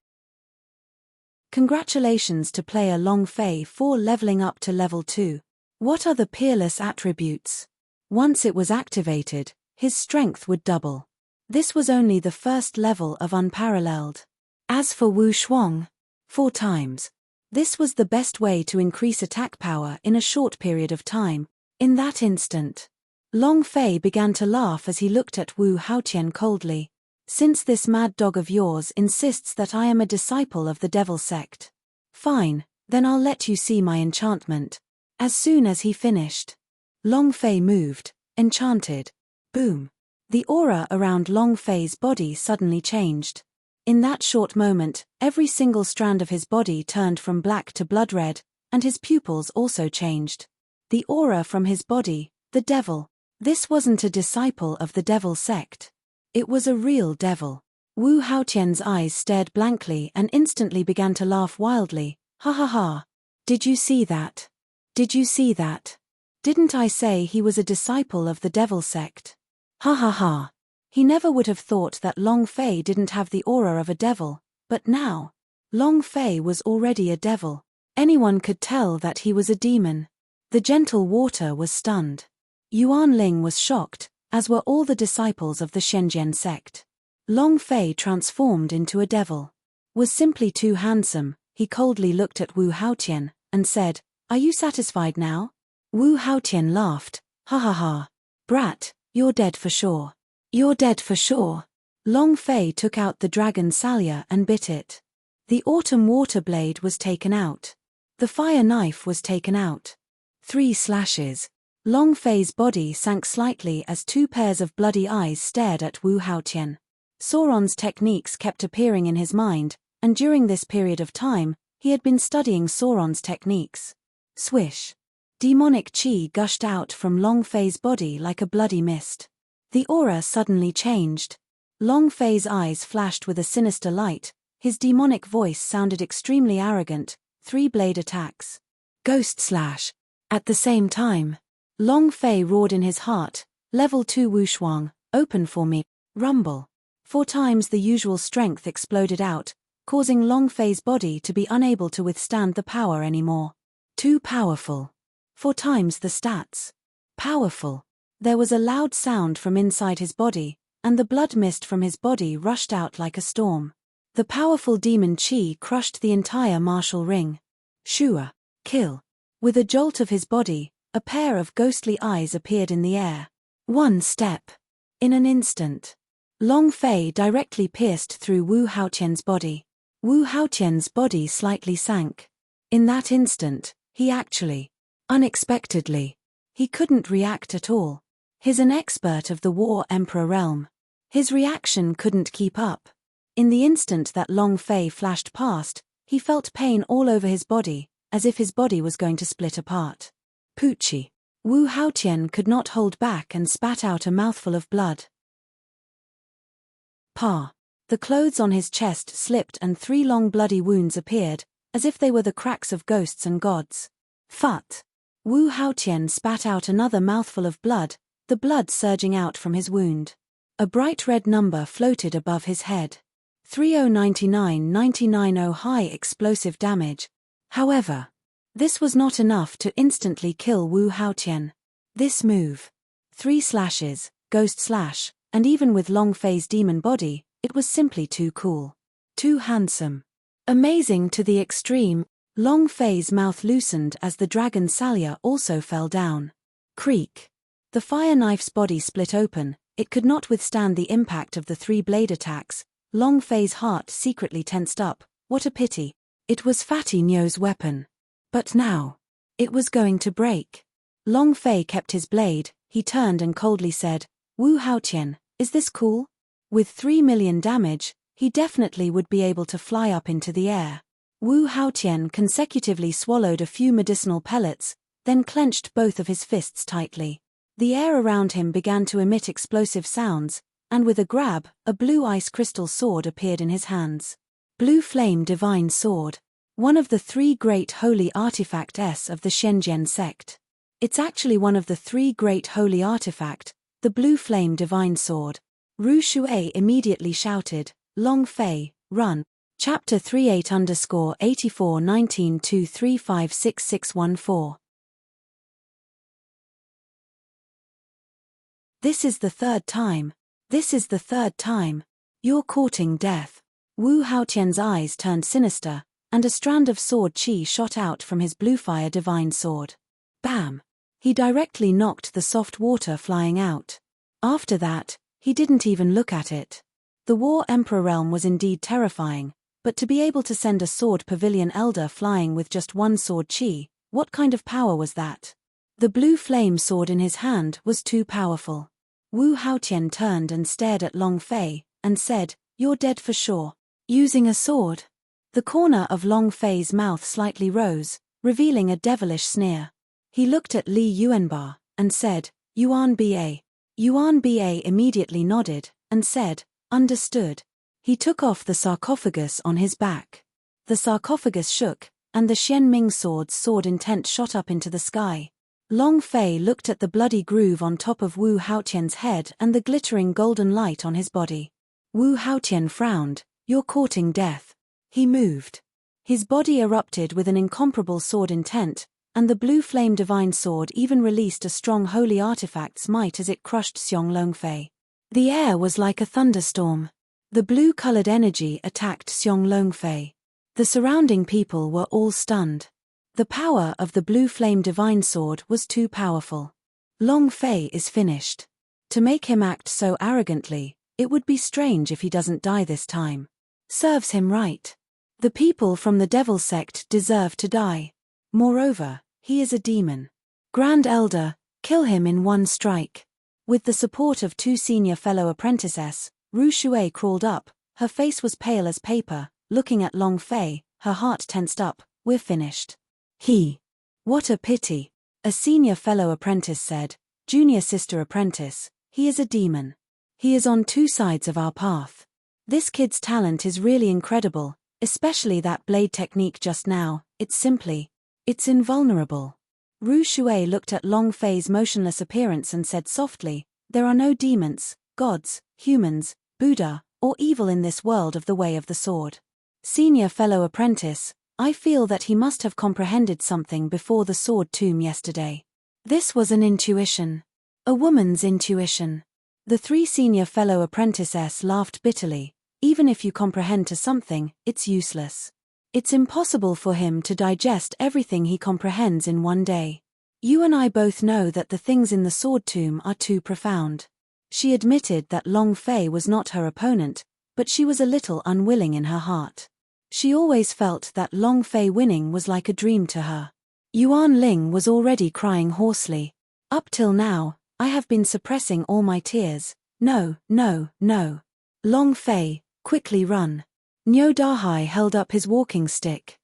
Congratulations to player Long Fei for leveling up to level 2. What are the peerless attributes? Once it was activated, his strength would double. This was only the first level of unparalleled. As for Wu Shuang, 4 times. This was the best way to increase attack power in a short period of time. In that instant, Long Fei began to laugh as he looked at Wu Haotian coldly. Since this mad dog of yours insists that I am a disciple of the devil sect. Fine, then I'll let you see my enchantment. As soon as he finished, Long Fei moved, enchanted. Boom. The aura around Long Fei's body suddenly changed. In that short moment, every single strand of his body turned from black to blood red, and his pupils also changed. The aura from his body, the devil. This wasn't a disciple of the devil sect. It was a real devil. Wu Haotian's eyes stared blankly and instantly began to laugh wildly. Ha ha ha. Did you see that? Did you see that? Didn't I say he was a disciple of the devil sect? Ha ha ha. He never would have thought that Long Fei didn't have the aura of a devil, but now, Long Fei was already a devil. Anyone could tell that he was a demon. The gentle water was stunned. Yuan Ling was shocked, as were all the disciples of the Shenzhen sect. Long Fei transformed into a devil. Was simply too handsome. He coldly looked at Wu Haotian, and said, "Are you satisfied now?" Wu Haotian laughed. Ha ha ha. Brat, you're dead for sure. You're dead for sure. Long Fei took out the dragon salya and bit it. The autumn water blade was taken out. The fire knife was taken out. 3 slashes. Long Fei's body sank slightly as 2 pairs of bloody eyes stared at Wu Haotian. Sauron's techniques kept appearing in his mind, and during this period of time, he had been studying Sauron's techniques. Swish. Demonic chi gushed out from Long Fei's body like a bloody mist. The aura suddenly changed. Long Fei's eyes flashed with a sinister light. His demonic voice sounded extremely arrogant. 3 blade attacks. Ghost slash. At the same time, Long Fei roared in his heart, level 2 Wushuang, open for me. Rumble. 4 times the usual strength exploded out, causing Long Fei's body to be unable to withstand the power anymore. Too powerful. 4 times the stats. Powerful. There was a loud sound from inside his body, and the blood mist from his body rushed out like a storm. The powerful demon chi crushed the entire martial ring. Shua. Kill. With a jolt of his body, a pair of ghostly eyes appeared in the air. 1 step. In an instant, Long Fei directly pierced through Wu Haotian's body. Wu Haotian's body slightly sank. In that instant, he actually, unexpectedly, he couldn't react at all. He's an expert of the War Emperor realm. His reaction couldn't keep up. In the instant that Long Fei flashed past, he felt pain all over his body, as if his body was going to split apart. Poochie. Wu Haotian could not hold back and spat out a mouthful of blood. Pa. The clothes on his chest slipped and 3 long bloody wounds appeared, as if they were the cracks of ghosts and gods. Phut. Wu Haotian spat out another mouthful of blood, the blood surging out from his wound. A bright red number floated above his head. 3099990 high explosive damage. However, this was not enough to instantly kill Wu Haotian. This move, 3 slashes, ghost slash, and even with Long Fei's demon body, it was simply too cool. Too handsome. Amazing to the extreme. Long Fei's mouth loosened as the dragon salya also fell down. Creak. The fire knife's body split open. It could not withstand the impact of the 3 blade attacks. Long Fei's heart secretly tensed up. What a pity. It was Fatty Nyo's weapon. But now, it was going to break. Long Fei kept his blade. He turned and coldly said, Wu Haotian, is this cool? With 3 million damage, he definitely would be able to fly up into the air. Wu Haotian consecutively swallowed a few medicinal pellets, then clenched both of his fists tightly. The air around him began to emit explosive sounds, and with a grab, a blue ice crystal sword appeared in his hands. Blue Flame Divine Sword. One of the 3 great holy artifacts of the Shenzhen sect. It's actually one of the 3 great holy artifact, the Blue Flame Divine Sword. Ru Shui immediately shouted, Long Fei, run. Chapter 38_841923566614. This is the third time. This is the third time. You're courting death. Wu Haotian's eyes turned sinister, and a strand of sword chi shot out from his blue fire divine sword. Bam! He directly knocked the soft water flying out. After that, he didn't even look at it. The War Emperor realm was indeed terrifying, but to be able to send a sword pavilion elder flying with just one sword chi, what kind of power was that? The blue flame sword in his hand was too powerful. Wu Haotian turned and stared at Long Fei, and said, You're dead for sure. Using a sword? The corner of Long Fei's mouth slightly rose, revealing a devilish sneer. He looked at Li Yuanba, and said, Yuan Ba. Yuan Ba immediately nodded, and said, Understood. He took off the sarcophagus on his back. The sarcophagus shook, and the Xianming sword's sword intent shot up into the sky. Long Fei looked at the bloody groove on top of Wu Haotian's head and the glittering golden light on his body. Wu Haotian frowned, You're courting death. He moved. His body erupted with an incomparable sword intent, and the blue flame divine sword even released a strong holy artifact's might as it crushed Xiong Longfei. The air was like a thunderstorm. The blue-colored energy attacked Xiong Longfei. The surrounding people were all stunned. The power of the blue flame divine sword was too powerful. Long Fei is finished. To make him act so arrogantly, it would be strange if he doesn't die this time. Serves him right. The people from the Devil Sect deserve to die. Moreover, he is a demon. Grand Elder, kill him in one strike. With the support of two senior fellow apprentices, Ru Shui crawled up, her face was pale as paper, looking at Long Fei, her heart tensed up, We're finished. What a pity. A senior fellow apprentice said, Junior sister apprentice, he is a demon. He is on two sides of our path. This kid's talent is really incredible, especially that blade technique just now, it's invulnerable. Ru Shui looked at Long Fei's motionless appearance and said softly, There are no demons, gods, humans, Buddha, or evil in this world of the way of the sword. Senior fellow apprentice, I feel that he must have comprehended something before the sword tomb yesterday. This was an intuition. A woman's intuition. The three senior fellow apprentices laughed bitterly. Even if you comprehend to something, it's useless. It's impossible for him to digest everything he comprehends in one day. You and I both know that the things in the sword tomb are too profound. She admitted that Long Fei was not her opponent, but she was a little unwilling in her heart. She always felt that Long Fei winning was like a dream to her. Yuan Ling was already crying hoarsely. Up till now, I have been suppressing all my tears. No. Long Fei, quickly run. Niu Dahai held up his walking stick.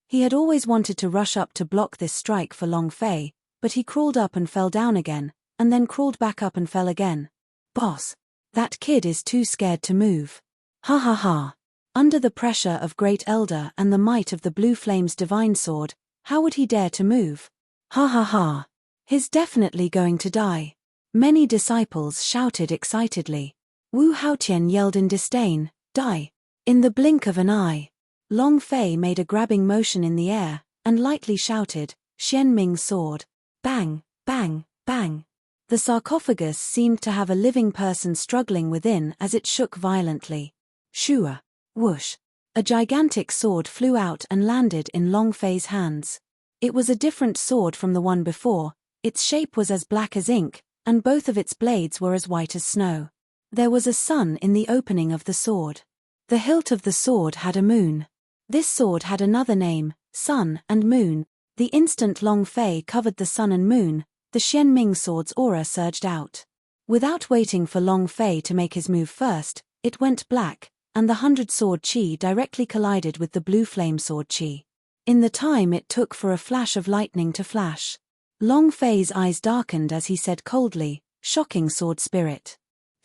He had always wanted to rush up to block this strike for Long Fei, but he crawled up and fell down again, and then crawled back up and fell again. Boss, that kid is too scared to move. Ha ha ha. Under the pressure of Great Elder and the might of the Blue Flame's divine sword, how would he dare to move? Ha ha ha. He's definitely going to die. Many disciples shouted excitedly. Wu Haotian yelled in disdain, Die. In the blink of an eye. Long Fei made a grabbing motion in the air, and lightly shouted, Xianming sword. Bang, bang, bang. The sarcophagus seemed to have a living person struggling within as it shook violently. Shua. Whoosh. A gigantic sword flew out and landed in Long Fei's hands. It was a different sword from the one before, its shape was as black as ink, and both of its blades were as white as snow. There was a sun in the opening of the sword. The hilt of the sword had a moon. This sword had another name, Sun and Moon. The instant Long Fei covered the sun and moon, the Xianming sword's aura surged out. Without waiting for Long Fei to make his move first, it went black, and the 100-sword chi directly collided with the blue flame sword chi. In the time it took for a flash of lightning to flash. Long Fei's eyes darkened as he said coldly, Shocking sword spirit.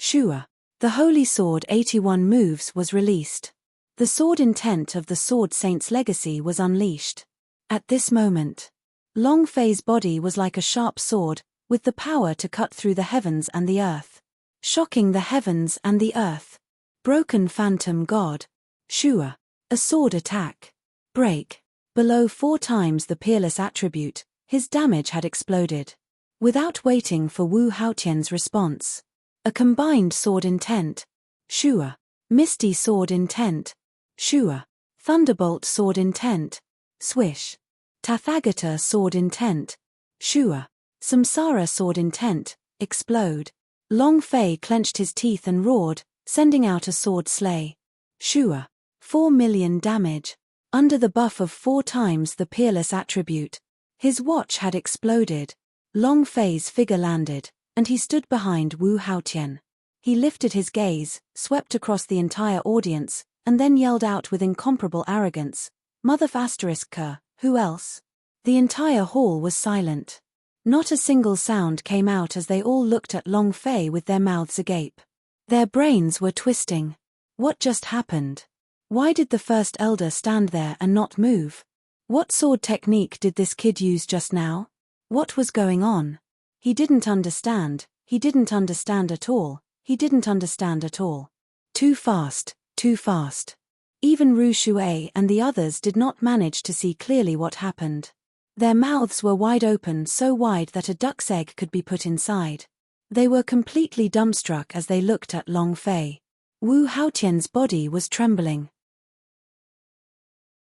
Shua. The holy sword 81 moves was released. The sword intent of the sword saint's legacy was unleashed. At this moment, Long Fei's body was like a sharp sword, with the power to cut through the heavens and the earth. Shocking the heavens and the earth. Broken phantom god. Shua. A sword attack. Break. Below 4 times the peerless attribute, his damage had exploded. Without waiting for Wu Haotian's response. A combined sword intent. Shua. Misty sword intent. Shua. Thunderbolt sword intent. Swish. Tathagata sword intent. Shua. Samsara sword intent. Explode. Long Fei clenched his teeth and roared, sending out a sword slay. Shua. 4 million damage. Under the buff of 4 times the peerless attribute. His watch had exploded. Long Fei's figure landed, and he stood behind Wu Haotian. He lifted his gaze, swept across the entire audience, and then yelled out with incomparable arrogance, "Mother ***, who else?" The entire hall was silent. Not a single sound came out as they all looked at Long Fei with their mouths agape. Their brains were twisting. What just happened? Why did the first elder stand there and not move? What sword technique did this kid use just now? What was going on? He didn't understand at all, he didn't understand at all. Too fast, too fast. Even Ru Shui and the others did not manage to see clearly what happened. Their mouths were wide open, so wide that a duck's egg could be put inside. They were completely dumbstruck as they looked at Long Fei. Wu Haotian's body was trembling.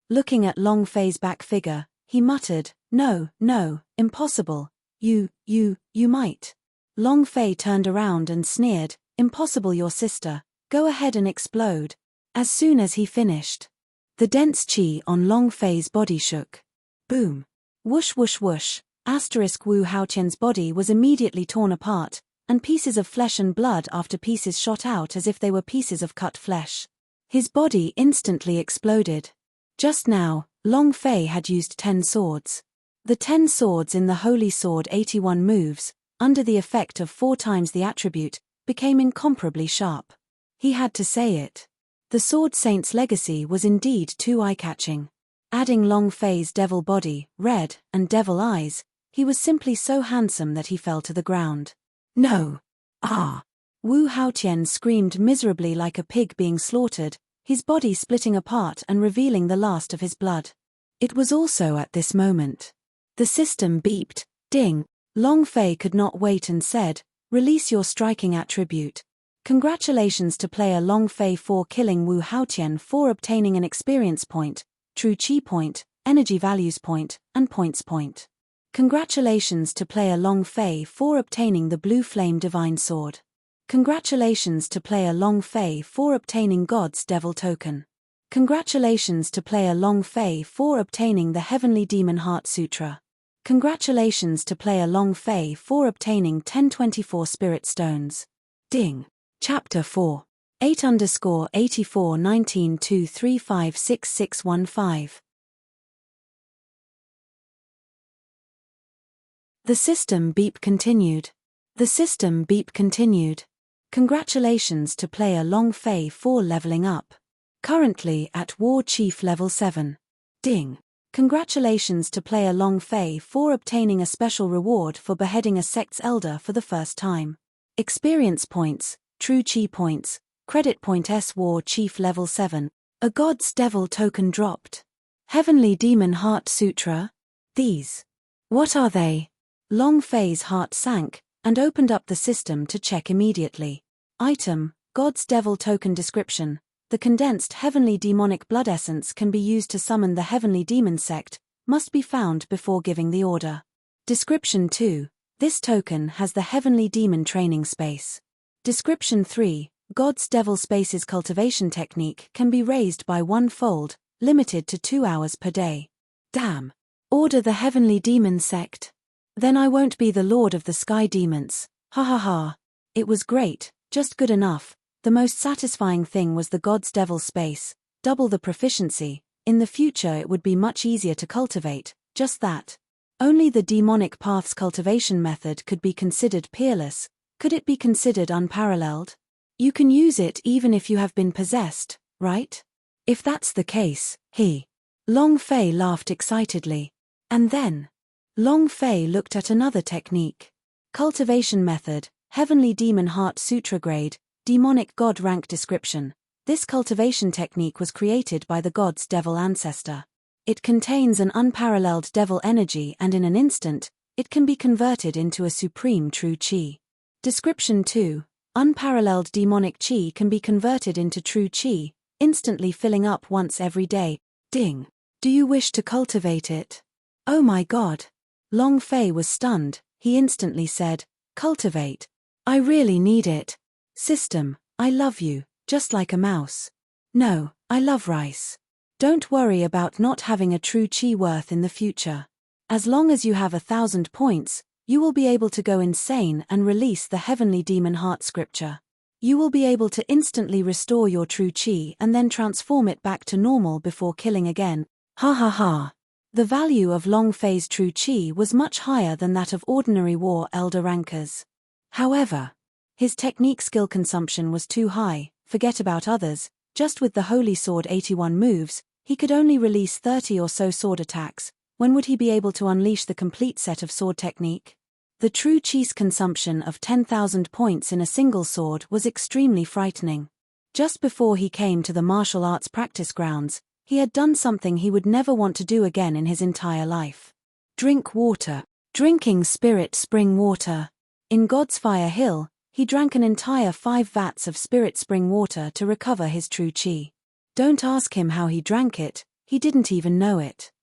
Looking at Long Fei's back figure, he muttered, "No, no, impossible. You might." Long Fei turned around and sneered, "Impossible, your sister. Go ahead and explode." As soon as he finished, the dense qi on Long Fei's body shook. Boom. Whoosh whoosh whoosh. Wu Haotian's body was immediately torn apart, and pieces of flesh and blood after pieces shot out as if they were pieces of cut flesh. His body instantly exploded. Just now, Long Fei had used 10 swords. The 10 swords in the Holy Sword 81 moves, under the effect of 4 times the attribute, became incomparably sharp. He had to say it. The Sword Saint's legacy was indeed too eye-catching. Adding Long Fei's devil body, red, and devil eyes, he was simply so handsome that he fell to the ground. No! Ah! Wu Haotian screamed miserably like a pig being slaughtered, his body splitting apart and revealing the last of his blood. It was also at this moment. The system beeped, ding. Long Fei could not wait and said, "Release your striking attribute." Congratulations to player Long Fei for killing Wu Haotian for obtaining an experience point, true chi point, energy values point, and points point. Congratulations to player Long Fei for obtaining the Blue Flame Divine Sword. Congratulations to player Long Fei for obtaining God's Devil Token. Congratulations to player Long Fei for obtaining the Heavenly Demon Heart Sutra. Congratulations to player Long Fei for obtaining 1024 Spirit Stones. Ding. Chapter 4. 8_841923566615. The system beep continued. The system beep continued. Congratulations to player Long Fei for leveling up. Currently at War Chief level 7. Ding. Congratulations to player Long Fei for obtaining a special reward for beheading a sect's elder for the first time. Experience points, true chi points, credit point S War Chief level 7. A God's Devil token dropped. Heavenly Demon Heart Sutra? These. What are they? Long Fei's heart sank, and opened up the system to check immediately. Item, God's Devil token description. The condensed heavenly demonic blood essence can be used to summon the heavenly demon sect, must be found before giving the order. Description 2. This token has the heavenly demon training space. Description 3. God's Devil Space's cultivation technique can be raised by 1-fold, limited to 2 hours per day. Damn. Order the heavenly demon sect. Then I won't be the lord of the sky demons. Ha ha ha. It was great, just good enough. The most satisfying thing was the God's Devil space, double the proficiency. In the future it would be much easier to cultivate, just that. Only the demonic path's cultivation method could be considered peerless. Could it be considered unparalleled? You can use it even if you have been possessed, right? If that's the case, Long Fei laughed excitedly. And then Long Fei looked at another technique. Cultivation method, Heavenly Demon Heart Sutra Grade, Demonic God Rank Description. This cultivation technique was created by the god's devil ancestor. It contains an unparalleled devil energy, and in an instant, it can be converted into a supreme true chi. Description 2. Unparalleled demonic chi can be converted into true chi, instantly filling up once every day. Ding. Do you wish to cultivate it? Oh my god. Long Fei was stunned. He instantly said, cultivate. I really need it. System, I love you, just like a mouse. No, I love rice. Don't worry about not having a true chi worth in the future. As long as you have 1,000 points, you will be able to go insane and release the Heavenly Demon Heart scripture. You will be able to instantly restore your true chi and then transform it back to normal before killing again. Ha ha ha. The value of Long Fei's true chi was much higher than that of ordinary war elder rankers. However, his technique skill consumption was too high. Forget about others, just with the Holy Sword 81 moves, he could only release 30 or so sword attacks. When would he be able to unleash the complete set of sword technique? The true chi's consumption of 10,000 points in a single sword was extremely frightening. Just before he came to the martial arts practice grounds, he had done something he would never want to do again in his entire life. Drink water. Drinking spirit spring water. In God's Fire Hill, he drank an entire 5 vats of spirit spring water to recover his true chi. Don't ask him how he drank it, he didn't even know it.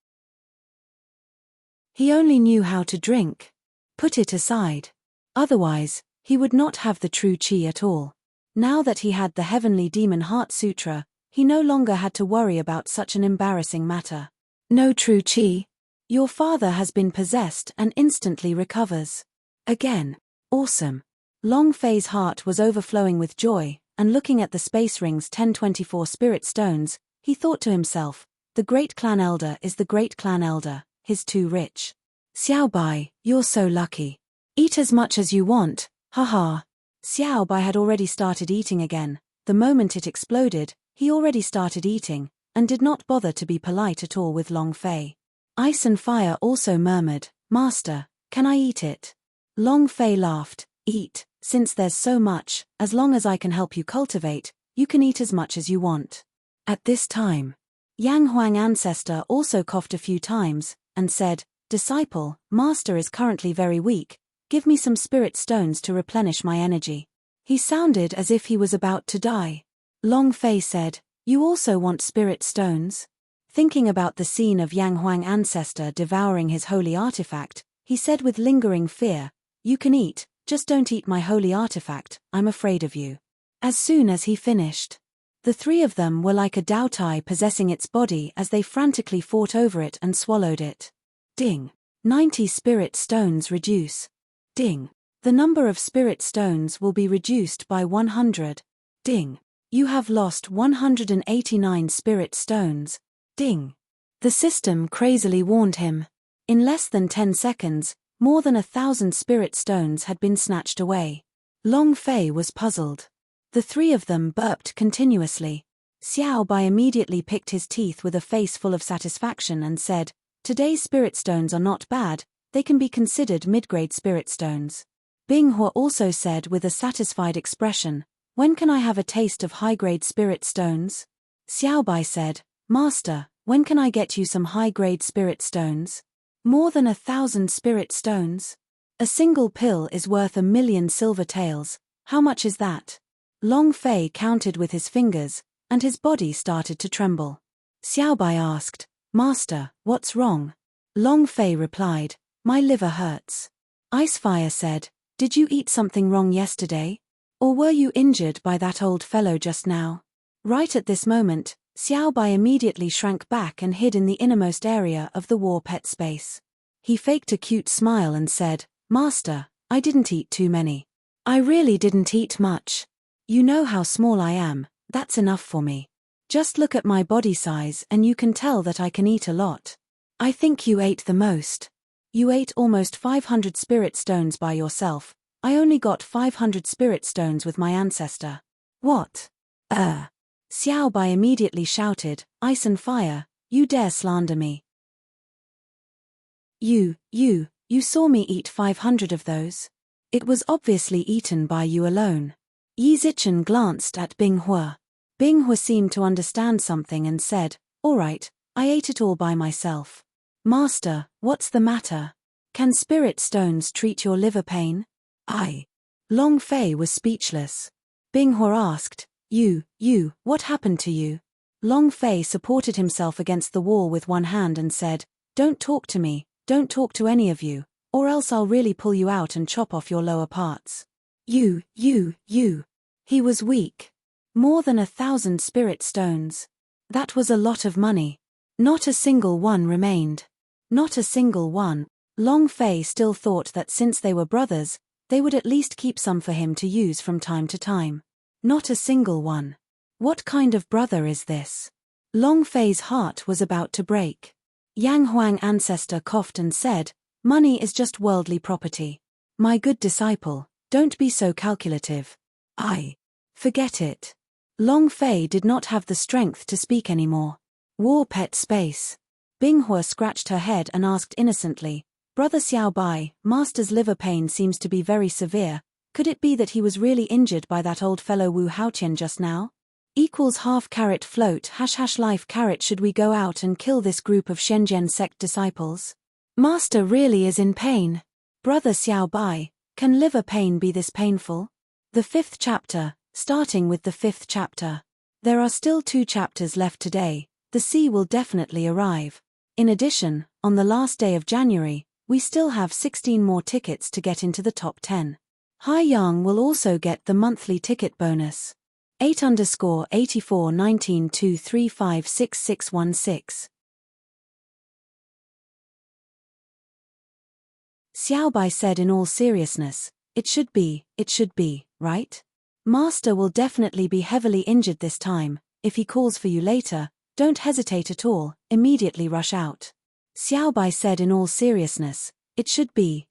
He only knew how to drink. Put it aside. Otherwise, he would not have the true chi at all. Now that he had the Heavenly Demon Heart Sutra, he no longer had to worry about such an embarrassing matter. No true chi. Your father has been possessed and instantly recovers. Again. Awesome. Long Fei's heart was overflowing with joy, and looking at the Space Ring's 1024 spirit stones, he thought to himself, the great clan elder is the great clan elder, he's too rich. Xiao Bai, you're so lucky. Eat as much as you want, haha. Xiao Bai had already started eating again. The moment it exploded, he already started eating, and did not bother to be polite at all with Long Fei. Ice and Fire also murmured, Master, can I eat it? Long Fei laughed, eat, since there's so much, as long as I can help you cultivate, you can eat as much as you want. At this time, Yang Huang ancestor also coughed a few times, and said, Disciple, Master is currently very weak, give me some spirit stones to replenish my energy. He sounded as if he was about to die. Long Fei said, You also want spirit stones? Thinking about the scene of Yang Huang ancestor devouring his holy artifact, he said with lingering fear, You can eat, just don't eat my holy artifact, I'm afraid of you. As soon as he finished, the 3 of them were like a Daotai possessing its body as they frantically fought over it and swallowed it. Ding. 90 spirit stones reduce. Ding. The number of spirit stones will be reduced by 100. Ding. You have lost 189 spirit stones. Ding. The system crazily warned him. In less than 10 seconds, more than 1,000 spirit stones had been snatched away. Long Fei was puzzled. The 3 of them burped continuously. Xiao Bai immediately picked his teeth with a face full of satisfaction and said, Today's spirit stones are not bad, they can be considered mid-grade spirit stones. Bing Hua also said with a satisfied expression, When can I have a taste of high-grade spirit stones? Xiao Bai said, Master, when can I get you some high-grade spirit stones? More than 1,000 spirit stones? A single pill is worth 1,000,000 silver taels, how much is that? Long Fei counted with his fingers, and his body started to tremble. Xiao Bai asked, Master, what's wrong? Long Fei replied, My liver hurts. Icefire said, Did you eat something wrong yesterday? Or were you injured by that old fellow just now? Right at this moment, Xiao Bai immediately shrank back and hid in the innermost area of the war pet space. He faked a cute smile and said, Master, I didn't eat too many. I really didn't eat much. You know how small I am, that's enough for me. Just look at my body size and you can tell that I can eat a lot. I think you ate the most. You ate almost 500 spirit stones by yourself. I only got 500 spirit stones with my ancestor. What? Xiao Bai immediately shouted, Ice and Fire, you dare slander me. You saw me eat 500 of those? It was obviously eaten by you alone. Yi Zichen glanced at Bing Hua. Bing Hua seemed to understand something and said, "All right, I ate it all by myself." "Master, what's the matter? Can spirit stones treat your liver pain?" Long Fei was speechless. Bing Hua asked, You, what happened to you?" Long Fei supported himself against the wall with one hand and said, "Don't talk to me, don't talk to any of you, or else I'll really pull you out and chop off your lower parts." You. He was weak. More than 1,000 spirit stones. That was a lot of money. Not a single one remained. Not a single one. Long Fei still thought that since they were brothers, they would at least keep some for him to use from time to time. Not a single one. What kind of brother is this? Long Fei's heart was about to break. Yang Huang ancestor coughed and said, "Money is just worldly property. My good disciple, don't be so calculative." Forget it. Long Fei did not have the strength to speak anymore. War pet space. Bing Hua scratched her head and asked innocently, "Brother Xiao Bai, Master's liver pain seems to be very severe. Could it be that he was really injured by that old fellow Wu Haotian just now? Equals half carrot float # life carrot. Should we go out and kill this group of Shenzhen sect disciples? Master really is in pain. Brother Xiao Bai, can liver pain be this painful?" The 5th chapter, starting with the 5th chapter. There are still 2 chapters left today. The sea will definitely arrive. In addition, on the last day of January, we still have 16 more tickets to get into the top 10. Hai Yang will also get the monthly ticket bonus. 8_841923566616. Xiao Bai said in all seriousness, it should be, right? Master will definitely be heavily injured this time. If he calls for you later, don't hesitate at all, immediately rush out. Xiao Bai said in all seriousness, it should be,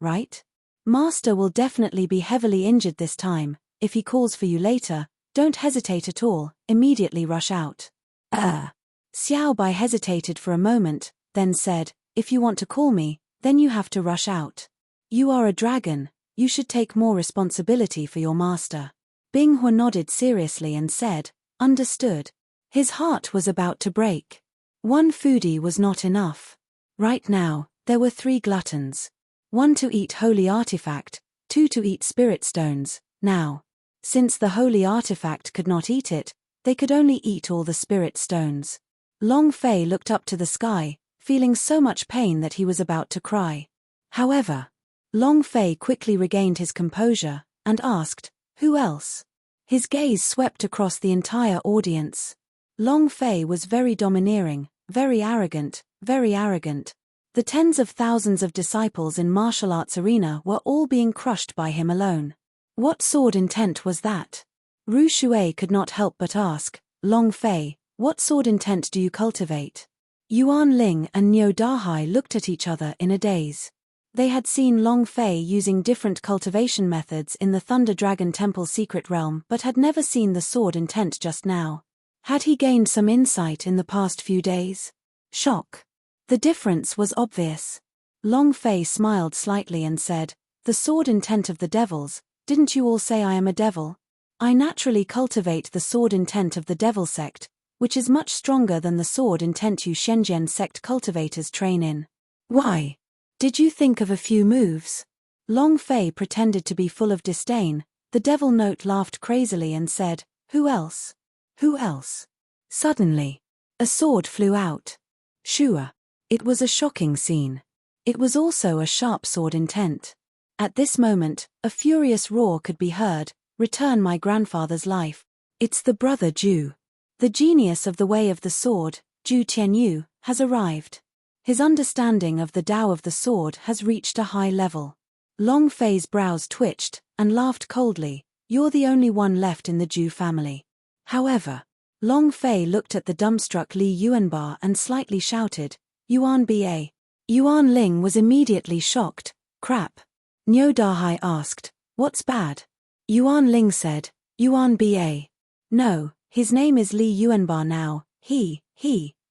right? Master will definitely be heavily injured this time. If he calls for you later, don't hesitate at all, immediately rush out. Xiao Bai hesitated for a moment, then said, if you want to call me, then you have to rush out. You are a dragon, you should take more responsibility for your master. Bing Hua nodded seriously and said, understood. His heart was about to break. 1 foodie was not enough. Right now, there were 3 gluttons. 1 to eat holy artifact, 2 to eat spirit stones. Now, since the holy artifact could not eat it, they could only eat all the spirit stones. Long Fei looked up to the sky, feeling so much pain that he was about to cry. However, Long Fei quickly regained his composure, and asked, who else? His gaze swept across the entire audience. Long Fei was very domineering, very arrogant, very arrogant. The tens of thousands of disciples in martial arts arena were all being crushed by him alone. What sword intent was that? Ru Shui could not help but ask, Long Fei, what sword intent do you cultivate? Yuan Ling and Niu Dahai looked at each other in a daze. They had seen Long Fei using different cultivation methods in the Thunder Dragon Temple secret realm but had never seen the sword intent just now. Had he gained some insight in the past few days? Shock. The difference was obvious. Long Fei smiled slightly and said, the sword intent of the devils, didn't you all say I am a devil? I naturally cultivate the sword intent of the devil sect, which is much stronger than the sword intent you Shenzhen sect cultivators train in. Why? Did you think of a few moves? Long Fei pretended to be full of disdain. The devil note laughed crazily and said, who else? Who else? Suddenly, a sword flew out. Shua. It was a shocking scene. It was also a sharp sword intent. At this moment, a furious roar could be heard, return my grandfather's life. It's the brother Ju. The genius of the way of the sword, Ju Tianyu, has arrived. His understanding of the Tao of the sword has reached a high level. Long Fei's brows twitched, and laughed coldly, you're the only one left in the Ju family. However, Long Fei looked at the dumbstruck Li Yuanbar and slightly shouted, Yuan Ba. Yuan Ling was immediately shocked, crap. Niu Dahai asked, what's bad? Yuan Ling said, Yuan Ba. No, his name is Li Yuanbar now, he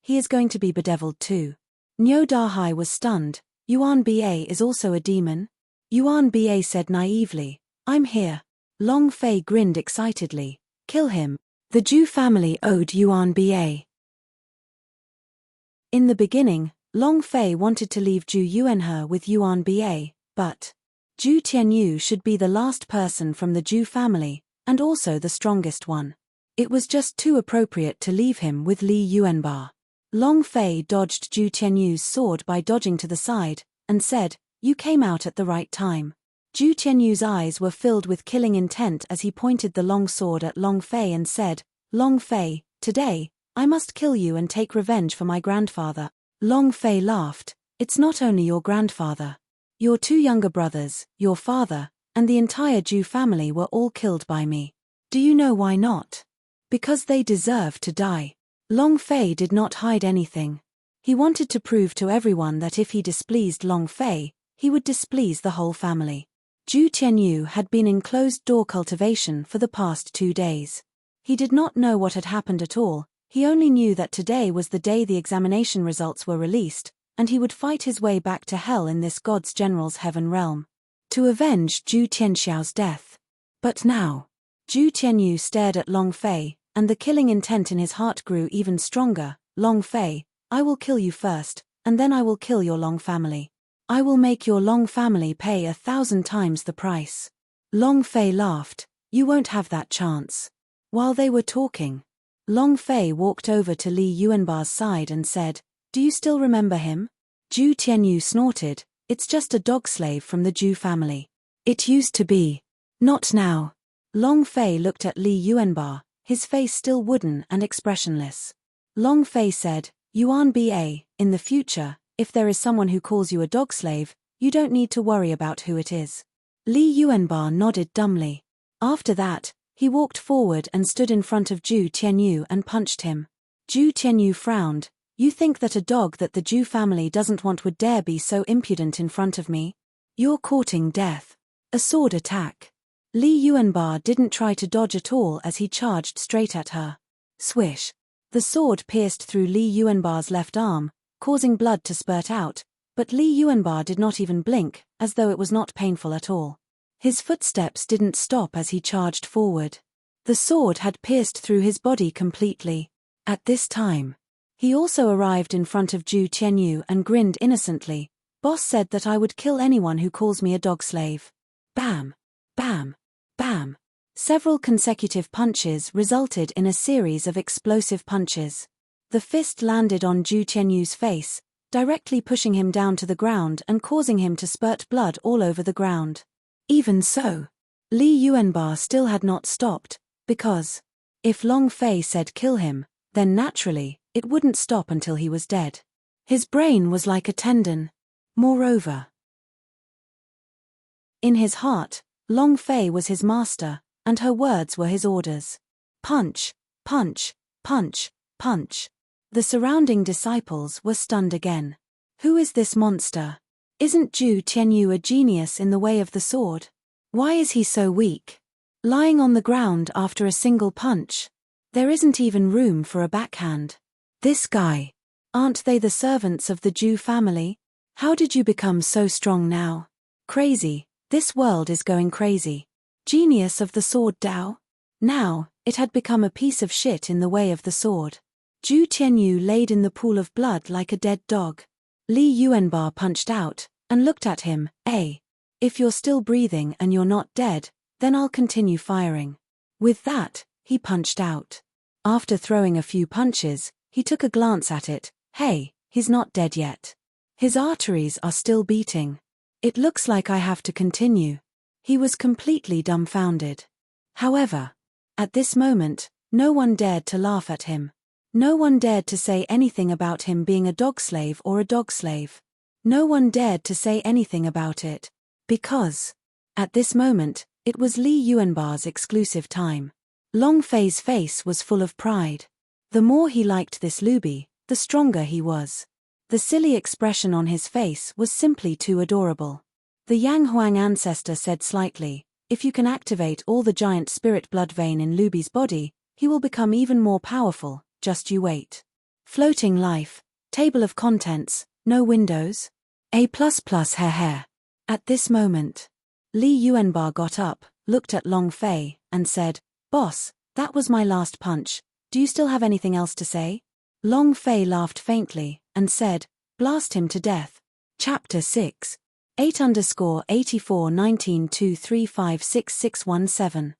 is going to be bedeviled too. Niu Dahai was stunned, Yuan Ba is also a demon? Yuan Ba said naively. I'm here. Long Fei grinned excitedly. Kill him. The Zhu family owed Yuan Ba. In the beginning, Long Fei wanted to leave Zhu Yuanhe with Yuan Ba, but Zhu Tianyu should be the last person from the Zhu family, and also the strongest one. It was just too appropriate to leave him with Li Yuanba. Long Fei dodged Zhu Tianyu's sword by dodging to the side, and said, You came out at the right time. Zhu Tianyu's eyes were filled with killing intent as he pointed the long sword at Long Fei and said, Long Fei, today, I must kill you and take revenge for my grandfather. Long Fei laughed. It's not only your grandfather. Your two younger brothers, your father, and the entire Zhu family were all killed by me. Do you know why not? Because they deserve to die. Long Fei did not hide anything. He wanted to prove to everyone that if he displeased Long Fei, he would displease the whole family. Zhu Tianyu had been in closed-door cultivation for the past 2 days. He did not know what had happened at all, he only knew that today was the day the examination results were released, and he would fight his way back to hell in this God's General's heaven realm, to avenge Zhu Tianxiao's death. But now, Zhu Tianyu stared at Long Fei, and the killing intent in his heart grew even stronger. Long Fei, I will kill you first, and then I will kill your Long family. I will make your Long family pay 1,000 times the price. Long Fei laughed. You won't have that chance. While they were talking, Long Fei walked over to Li Yuanba's side and said, Do you still remember him? Zhu Tianyu snorted. It's just a dog slave from the Zhu family. It used to be. Not now. Long Fei looked at Li Yuanba, his face still wooden and expressionless. Long Fei said, Yuan Ba, in the future, if there is someone who calls you a dog slave, you don't need to worry about who it is. Li Yuanba nodded dumbly. After that, he walked forward and stood in front of Zhu Tianyu and punched him. Zhu Tianyu frowned. You think that a dog that the Zhu family doesn't want would dare be so impudent in front of me? You're courting death. A sword attack. Li Yuanba didn't try to dodge at all as he charged straight at her. Swish. The sword pierced through Li Yuanba's left arm, causing blood to spurt out, but Li Yuanba did not even blink, as though it was not painful at all. His footsteps didn't stop as he charged forward. The sword had pierced through his body completely. At this time, he also arrived in front of Zhu Tianyu and grinned innocently. Boss said that I would kill anyone who calls me a dog slave. Bam! Bam! Bam! Several consecutive punches resulted in a series of explosive punches. The fist landed on Zhu Tianyu's face, directly pushing him down to the ground and causing him to spurt blood all over the ground. Even so, Li Yuanba still had not stopped, because if Long Fei said kill him, then naturally, it wouldn't stop until he was dead. His brain was like a tendon. Moreover, in his heart, Long Fei was his master, and her words were his orders. Punch, punch, punch, punch. The surrounding disciples were stunned again. Who is this monster? Isn't Zhu Tianyu a genius in the way of the sword? Why is he so weak? Lying on the ground after a single punch. There isn't even room for a backhand. This guy. Aren't they the servants of the Zhu family? How did you become so strong now? Crazy. This world is going crazy. Genius of the sword Dao? Now, it had become a piece of shit in the way of the sword. Zhu Tianyu laid in the pool of blood like a dead dog. Li Yuanba punched out, and looked at him. If you're still breathing and you're not dead, then I'll continue firing. With that, he punched out. After throwing a few punches, he took a glance at it. Hey, he's not dead yet. His arteries are still beating. It looks like I have to continue. He was completely dumbfounded. However, at this moment, no one dared to laugh at him. No one dared to say anything about him being a dog slave or a dog slave. No one dared to say anything about it. Because, at this moment, it was Li Yuanba's exclusive time. Long Fei's face was full of pride. The more he liked this looby, the stronger he was. The silly expression on his face was simply too adorable. The Yang Huang ancestor said slightly, if you can activate all the giant spirit blood vein in Luby's body, he will become even more powerful, just you wait. Floating life, table of contents, no windows. A++ hair. At this moment, Li Yuanba got up, looked at Long Fei, and said, "Boss, that was my last punch. Do you still have anything else to say?" Long Fei laughed faintly, and said, "Blast him to death." Chapter 6. 8_841923566617.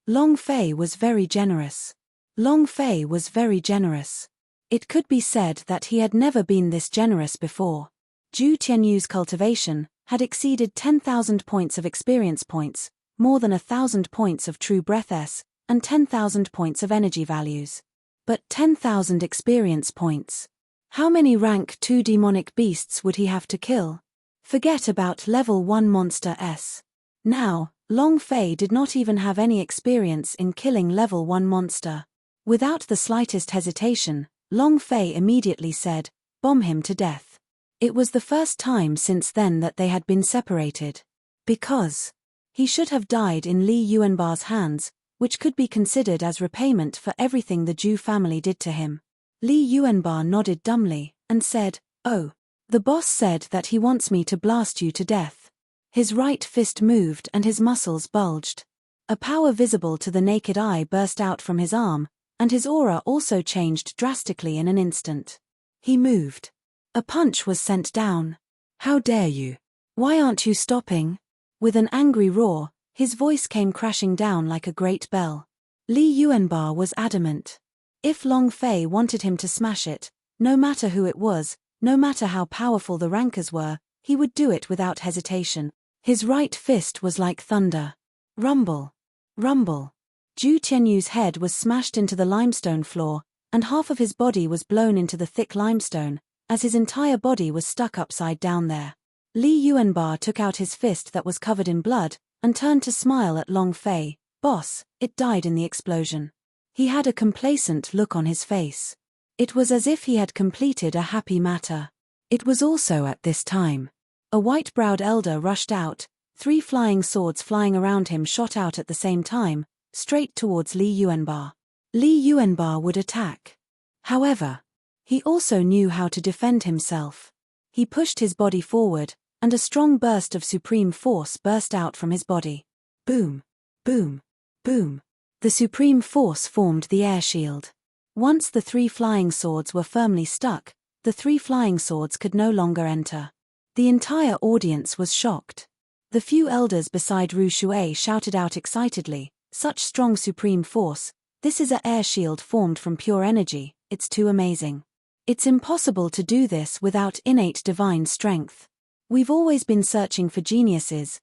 Long Fei was very generous. Long Fei was very generous. It could be said that he had never been this generous before. Zhu Tianyu's cultivation had exceeded 10,000 points of experience points, more than 1,000 points of true breath S, and 10,000 points of energy values. But 10,000 experience points. How many rank 2 demonic beasts would he have to kill? Forget about level 1 monster S. Now, Long Fei did not even have any experience in killing level 1 monster. Without the slightest hesitation, Long Fei immediately said, "Bomb him to death." It was the first time since then that they had been separated. Because he should have died in Li Yuanba's hands, which could be considered as repayment for everything the Zhu family did to him. Li Yuanba nodded dumbly, and said, "Oh. The boss said that he wants me to blast you to death." His right fist moved and his muscles bulged. A power visible to the naked eye burst out from his arm, and his aura also changed drastically in an instant. He moved. A punch was sent down. "How dare you? Why aren't you stopping?" With an angry roar, his voice came crashing down like a great bell. Li Yuanba was adamant. If Long Fei wanted him to smash it, no matter who it was, no matter how powerful the rankers were, he would do it without hesitation. His right fist was like thunder. Rumble. Rumble. Zhu Tianyu's head was smashed into the limestone floor, and half of his body was blown into the thick limestone, as his entire body was stuck upside down there. Li Yuanba took out his fist that was covered in blood, and turned to smile at Long Fei. "Boss, it died in the explosion." He had a complacent look on his face. It was as if he had completed a happy matter. It was also at this time. A white-browed elder rushed out, 3 flying swords flying around him shot out at the same time, straight towards Li Yuanba. Li Yuanba would attack. However, he also knew how to defend himself. He pushed his body forward, and a strong burst of supreme force burst out from his body. Boom, boom, boom. The supreme force formed the air shield. Once the 3 flying swords were firmly stuck, the 3 flying swords could no longer enter. The entire audience was shocked. The few elders beside Ru Shui shouted out excitedly, "Such strong supreme force, this is a air shield formed from pure energy, it's too amazing. It's impossible to do this without innate divine strength. We've always been searching for geniuses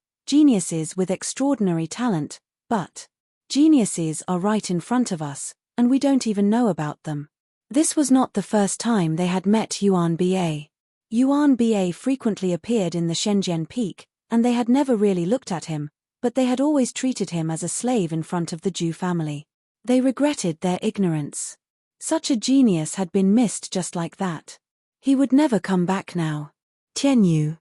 with extraordinary talent, but geniuses are right in front of us, and we don't even know about them." This was not the first time they had met Yuan Ba. Yuan Ba frequently appeared in the Shenzhen Peak, and they had never really looked at him, but they had always treated him as a slave in front of the Zhu family. They regretted their ignorance. Such a genius had been missed just like that. He would never come back now. Tianyu.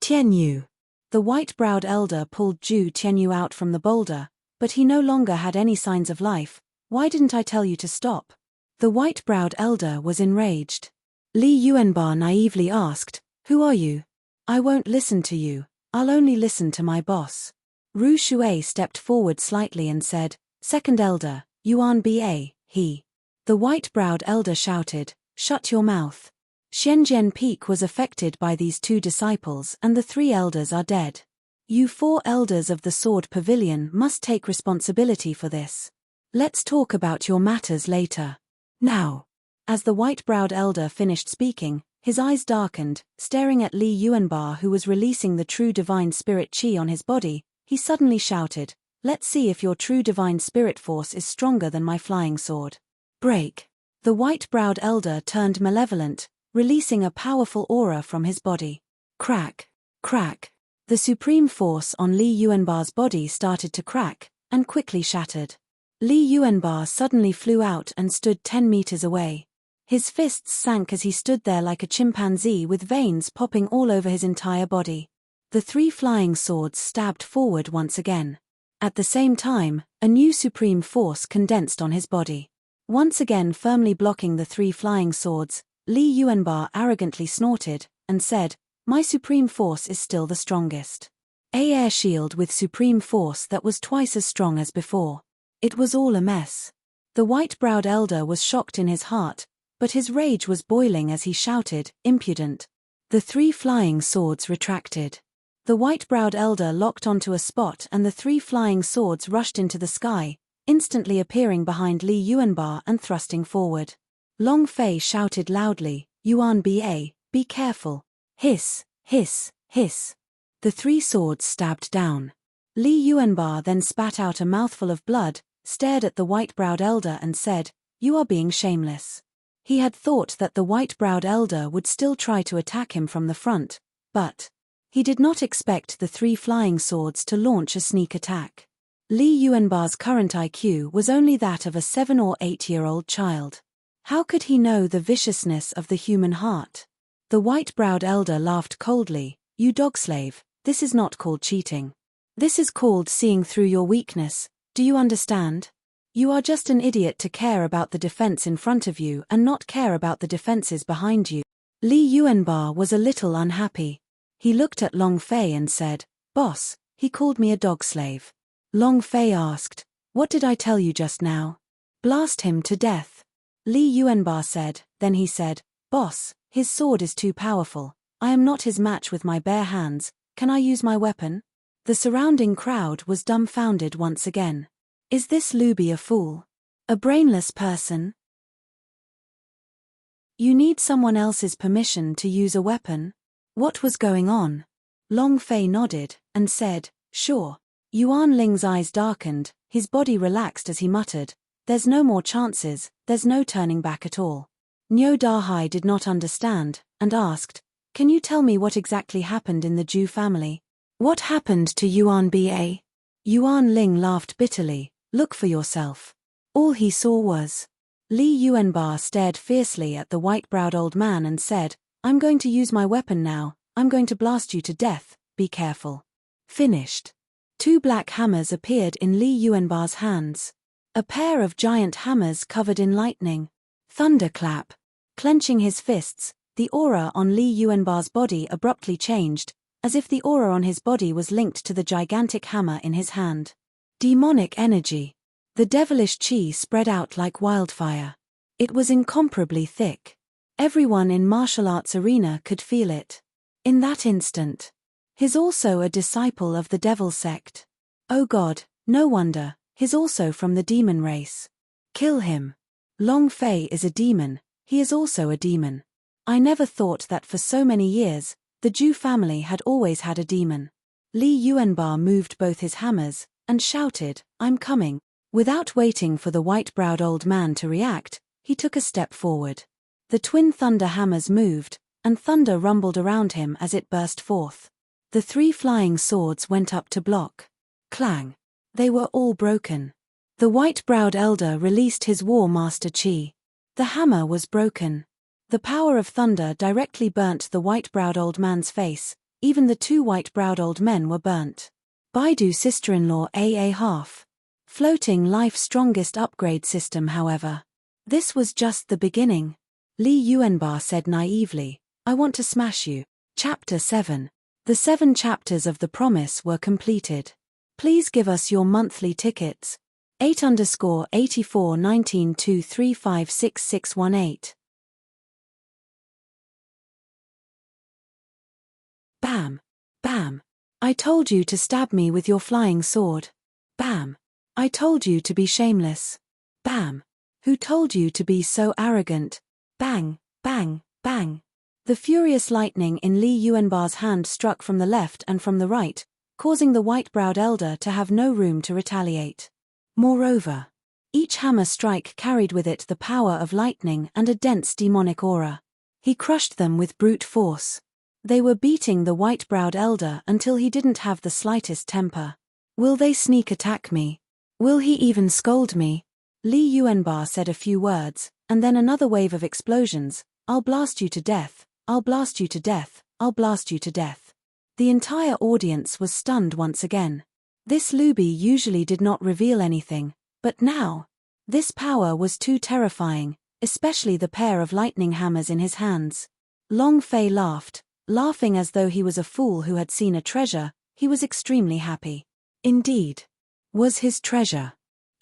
Tianyu. The white-browed elder pulled Zhu Tianyu out from the boulder, but he no longer had any signs of life. "Why didn't I tell you to stop?" The white-browed elder was enraged. Li Yuanba naively asked, "Who are you? I won't listen to you, I'll only listen to my boss." Ru Shui stepped forward slightly and said, "Second elder, Yuan Ba, he." The white-browed elder shouted, "Shut your mouth. Shenzhen Peak was affected by these 2 disciples and the 3 elders are dead. You 4 elders of the Sword Pavilion must take responsibility for this. Let's talk about your matters later. Now." As the white-browed elder finished speaking, his eyes darkened, staring at Li Yuanba who was releasing the true divine spirit chi on his body. He suddenly shouted, "Let's see if your true divine spirit force is stronger than my flying sword." Break. The white-browed elder turned malevolent, releasing a powerful aura from his body. Crack, crack. The supreme force on Li Yuanba's body started to crack, and quickly shattered. Li Yuanba suddenly flew out and stood 10 meters away. His fists sank as he stood there like a chimpanzee with veins popping all over his entire body. The 3 flying swords stabbed forward once again. At the same time, a new supreme force condensed on his body. Once again firmly blocking the 3 flying swords, Li Yuanba arrogantly snorted, and said, "My supreme force is still the strongest." A air shield with supreme force that was twice as strong as before. It was all a mess. The white-browed elder was shocked in his heart, but his rage was boiling as he shouted, "Impudent!" The 3 flying swords retracted. The white-browed elder locked onto a spot and the 3 flying swords rushed into the sky, instantly appearing behind Li Yuanba and thrusting forward. Long Fei shouted loudly, "Yuanba, be careful." Hiss, hiss, hiss. The 3 swords stabbed down. Li Yuanba then spat out a mouthful of blood, stared at the white-browed elder and said, "You are being shameless." He had thought that the white-browed elder would still try to attack him from the front, but he did not expect the 3 flying swords to launch a sneak attack. Li Yuanba's current IQ was only that of a 7 or 8-year-old child. How could he know the viciousness of the human heart? The white-browed elder laughed coldly, "You dog slave, this is not called cheating. This is called seeing through your weakness, do you understand? You are just an idiot to care about the defense in front of you and not care about the defenses behind you." Li Yuanba was a little unhappy. He looked at Long Fei and said, "Boss, he called me a dog slave." Long Fei asked, "What did I tell you just now?" "Blast him to death." Li Yuanba said, then he said, "Boss, his sword is too powerful. I am not his match with my bare hands. Can I use my weapon?" The surrounding crowd was dumbfounded once again. Is this Luby a fool? A brainless person? You need someone else's permission to use a weapon? What was going on? Long Fei nodded, and said, "Sure." Yuan Ling's eyes darkened, his body relaxed as he muttered, "There's no more chances, there's no turning back at all." Niu Dahai did not understand, and asked, "Can you tell me what exactly happened in the Zhu family? What happened to Yuanba?" Yuan Ling laughed bitterly, "Look for yourself." All he saw was. Li Yuanba stared fiercely at the white-browed old man and said, "I'm going to use my weapon now, I'm going to blast you to death, be careful." Finished. 2 black hammers appeared in Li Yuanba's hands. A pair of giant hammers covered in lightning. Thunderclap. Clenching his fists, the aura on Li Yuanba's body abruptly changed, as if the aura on his body was linked to the gigantic hammer in his hand. Demonic energy. The devilish chi spread out like wildfire. It was incomparably thick. Everyone in martial arts arena could feel it. In that instant. He's also a disciple of the devil sect. Oh God, no wonder, he's also from the demon race. Kill him. Long Fei is a demon, he is also a demon. I never thought that for so many years, the Zhu family had always had a demon. Li Yuanba moved both his hammers, and shouted, "I'm coming." Without waiting for the white-browed old man to react, he took a step forward. The twin thunder hammers moved, and thunder rumbled around him as it burst forth. The 3 flying swords went up to block. Clang. They were all broken. The white-browed elder released his war master chi. The hammer was broken. The power of thunder directly burnt the white-browed old man's face, even the 2 white-browed old men were burnt. Baidu sister-in-law AA half. Floating life strongest upgrade system however. This was just the beginning. Li Yuanba said naively, "I want to smash you." Chapter 7. The 7 chapters of The Promise were completed. Please give us your monthly tickets. 8_841923566618. Bam. Bam. I told you to stab me with your flying sword. Bam. I told you to be shameless. Bam. Who told you to be so arrogant? Bang, bang, bang. The furious lightning in Li Yuanba's hand struck from the left and from the right, causing the white-browed elder to have no room to retaliate. Moreover, each hammer strike carried with it the power of lightning and a dense demonic aura. He crushed them with brute force. They were beating the white-browed elder until he didn't have the slightest temper. Will they sneak attack me? Will he even scold me? Li Yuanba said a few words, and then another wave of explosions. I'll blast you to death, I'll blast you to death, I'll blast you to death. The entire audience was stunned once again. This Luby usually did not reveal anything, but now, This power was too terrifying, especially the pair of lightning hammers in his hands. Long Fei laughed, laughing as though he was a fool who had seen a treasure. He was extremely happy. Indeed. Was his treasure.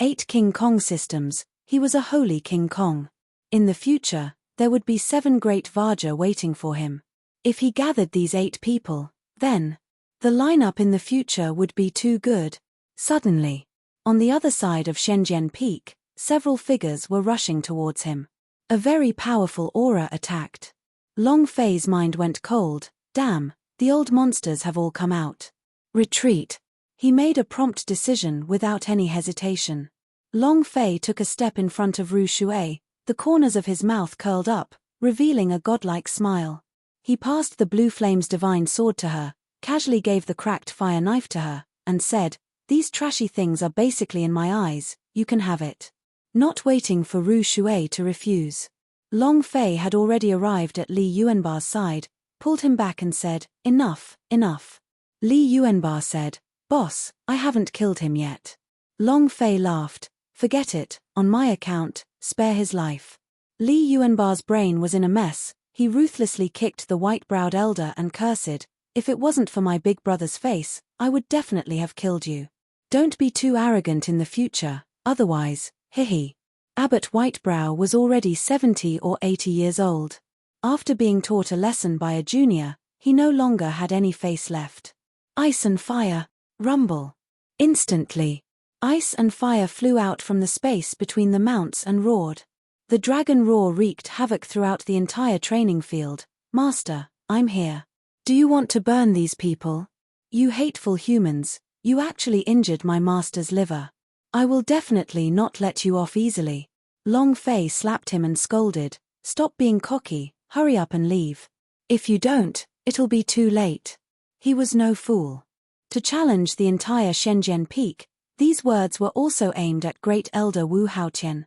8 King Kong systems, he was a holy King Kong. In the future, there would be 7 great Vajra waiting for him. If he gathered these 8 people, then the lineup in the future would be too good. Suddenly, on the other side of Shenzhen Peak, several figures were rushing towards him. A very powerful aura attacked. Long Fei's mind went cold. Damn, the old monsters have all come out. Retreat. He made a prompt decision without any hesitation. Long Fei took a step in front of Ru Shui, the corners of his mouth curled up, revealing a godlike smile. He passed the blue flame's divine sword to her, casually gave the cracked fire knife to her, and said, "These trashy things are basically in my eyes, you can have it." Not waiting for Ru Shui to refuse. Long Fei had already arrived at Li Yuanbar's side, pulled him back and said, "Enough, enough." Li Yuanbar said, "Boss, I haven't killed him yet." Long Fei laughed, "Forget it, on my account, spare his life." Li Yuanbar's brain was in a mess. He ruthlessly kicked the white-browed elder and cursed, "If it wasn't for my big brother's face, I would definitely have killed you. Don't be too arrogant in the future, otherwise, hehe." Abbot Whitebrow was already 70 or 80 years old. After being taught a lesson by a junior, he no longer had any face left. Ice and fire. Rumble. Instantly, ice and fire flew out from the space between the mounts and roared. The dragon roar wreaked havoc throughout the entire training field. "Master, I'm here. Do you want to burn these people? You hateful humans, you actually injured my master's liver. I will definitely not let you off easily." Long Fei slapped him and scolded, "Stop being cocky, hurry up and leave. If you don't, it'll be too late." He was no fool. To challenge the entire Shenzhen Peak, these words were also aimed at Great Elder Wu Haotian.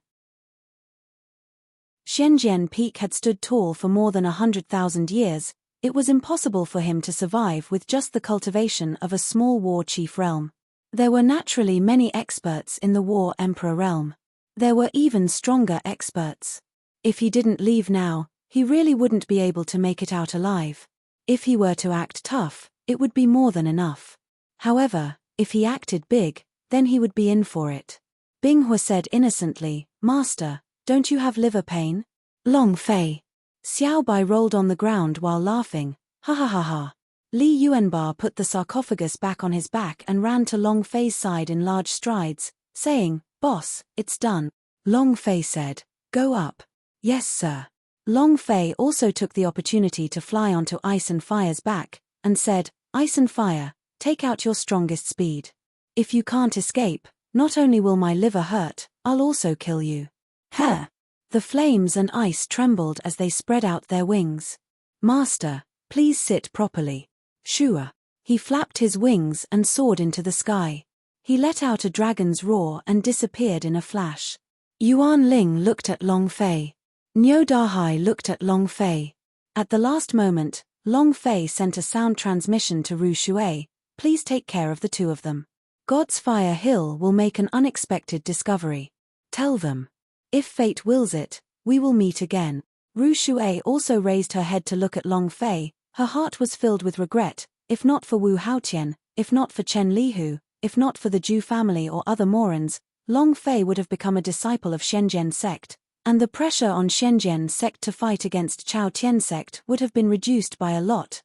Shenzhen Peak had stood tall for more than 100,000 years. It was impossible for him to survive with just the cultivation of a small war chief realm. There were naturally many experts in the war emperor realm. There were even stronger experts. If he didn't leave now, he really wouldn't be able to make it out alive. If he were to act tough, it would be more than enough. However, if he acted big, then he would be in for it. Binghua said innocently, "Master, don't you have liver pain?" Long Fei. Xiao Bai rolled on the ground while laughing, "Ha ha ha ha." Li Yuanbar put the sarcophagus back on his back and ran to Long Fei's side in large strides, saying, "Boss, it's done." Long Fei said, "Go up." "Yes, sir." Long Fei also took the opportunity to fly onto Ice and Fire's back, and said, "Ice and Fire, take out your strongest speed. If you can't escape, not only will my liver hurt, I'll also kill you." "Huh." The flames and ice trembled as they spread out their wings. "Master, please sit properly." "Sure." He flapped his wings and soared into the sky. He let out a dragon's roar and disappeared in a flash. Yuan Ling looked at Long Fei. Niu Dahai looked at Long Fei. At the last moment, Long Fei sent a sound transmission to Ru Shui, "Please take care of the two of them. God's Fire Hill will make an unexpected discovery. Tell them. If fate wills it, we will meet again." Ru Shui also raised her head to look at Long Fei. Her heart was filled with regret, if not for Wu Haotian, if not for Chen Lihu, if not for the Zhu family or other Morans, Long Fei would have become a disciple of Shenzhen sect, and the pressure on Shenzhen sect to fight against Chao Tian sect would have been reduced by a lot.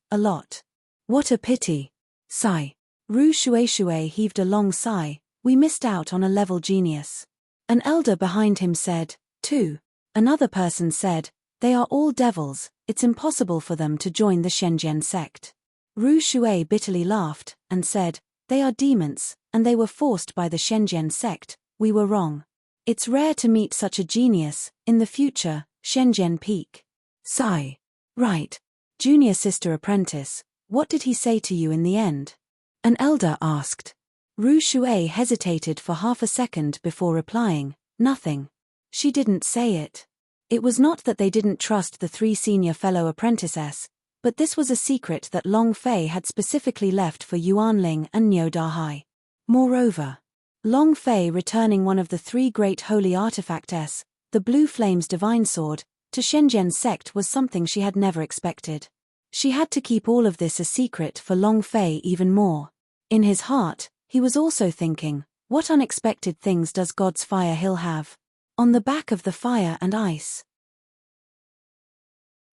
What a pity. Sigh. Ru Shui heaved a long sigh, "We missed out on a level genius." An elder behind him said, "Too." Another person said, "They are all devils, it's impossible for them to join the Shenzhen sect." Ru Shui bitterly laughed, and said, "They are demons, and they were forced by the Shenzhen sect, we were wrong. It's rare to meet such a genius, in the future, Shenzhen Peak." Sigh. "Right. Junior sister apprentice, what did he say to you in the end?" An elder asked. Ru Shui hesitated for half a second before replying, "Nothing. She didn't say it." It was not that they didn't trust the 3 senior fellow apprentices, but this was a secret that Long Fei had specifically left for Yuan Ling and Niu Dahai. Moreover, Long Fei returning one of the 3 great holy artifacts, the Blue Flame's divine sword, to Shenzhen's sect was something she had never expected. She had to keep all of this a secret for Long Fei even more. In his heart, he was also thinking, what unexpected things does God's Fire Hill have? On the back of the fire and ice.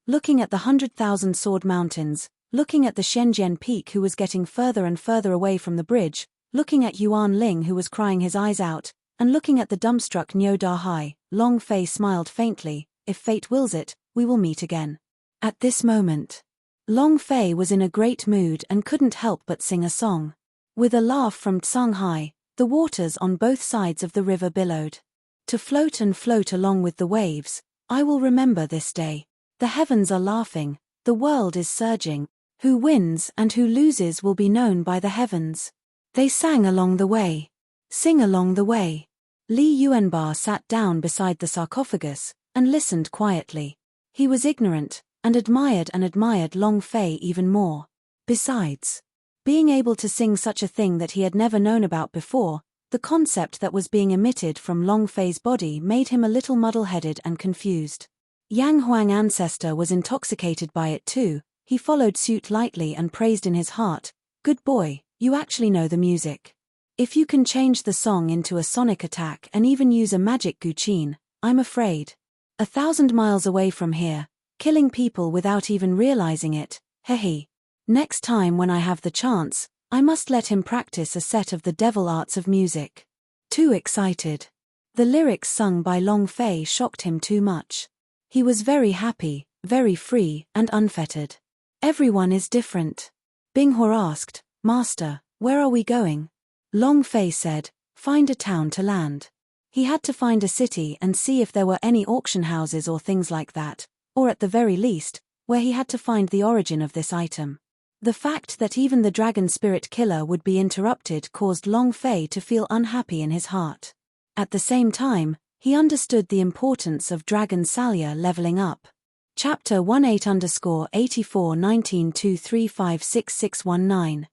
Looking at the 100,000 Sword Mountains, looking at the Shenzhen Peak who was getting further and further away from the bridge, looking at Yuan Ling who was crying his eyes out, and looking at the dumbstruck Niu Dahai, Long Fei smiled faintly, if fate wills it, we will meet again. At this moment, Long Fei was in a great mood and couldn't help but sing a song. With a laugh from Tsunghai, the waters on both sides of the river billowed. To float and float along with the waves, I will remember this day. The heavens are laughing, the world is surging, who wins and who loses will be known by the heavens. They sang along the way. Sing along the way. Li Yuanba sat down beside the sarcophagus, and listened quietly. He was ignorant, and admired Long Fei even more. Besides, being able to sing such a thing that he had never known about before, the concept that was being emitted from Long Fei's body made him a little muddle-headed and confused. Yang Huang ancestor was intoxicated by it too. He followed suit lightly and praised in his heart, "Good boy, you actually know the music. If you can change the song into a sonic attack and even use a magic guqin, I'm afraid. 1,000 miles away from here, killing people without even realizing it, hehe. Next time when I have the chance, I must let him practice a set of the devil arts of music." Too excited. The lyrics sung by Long Fei shocked him too much. He was very happy, very free and unfettered. Everyone is different. Binghua asked, "Master, where are we going?" Long Fei said, "Find a town to land." He had to find a city and see if there were any auction houses or things like that, or at the very least, where he had to find the origin of this item. The fact that even the dragon spirit killer would be interrupted caused Long Fei to feel unhappy in his heart. At the same time, he understood the importance of Dragon Salya leveling up. Chapter 18_841923566619.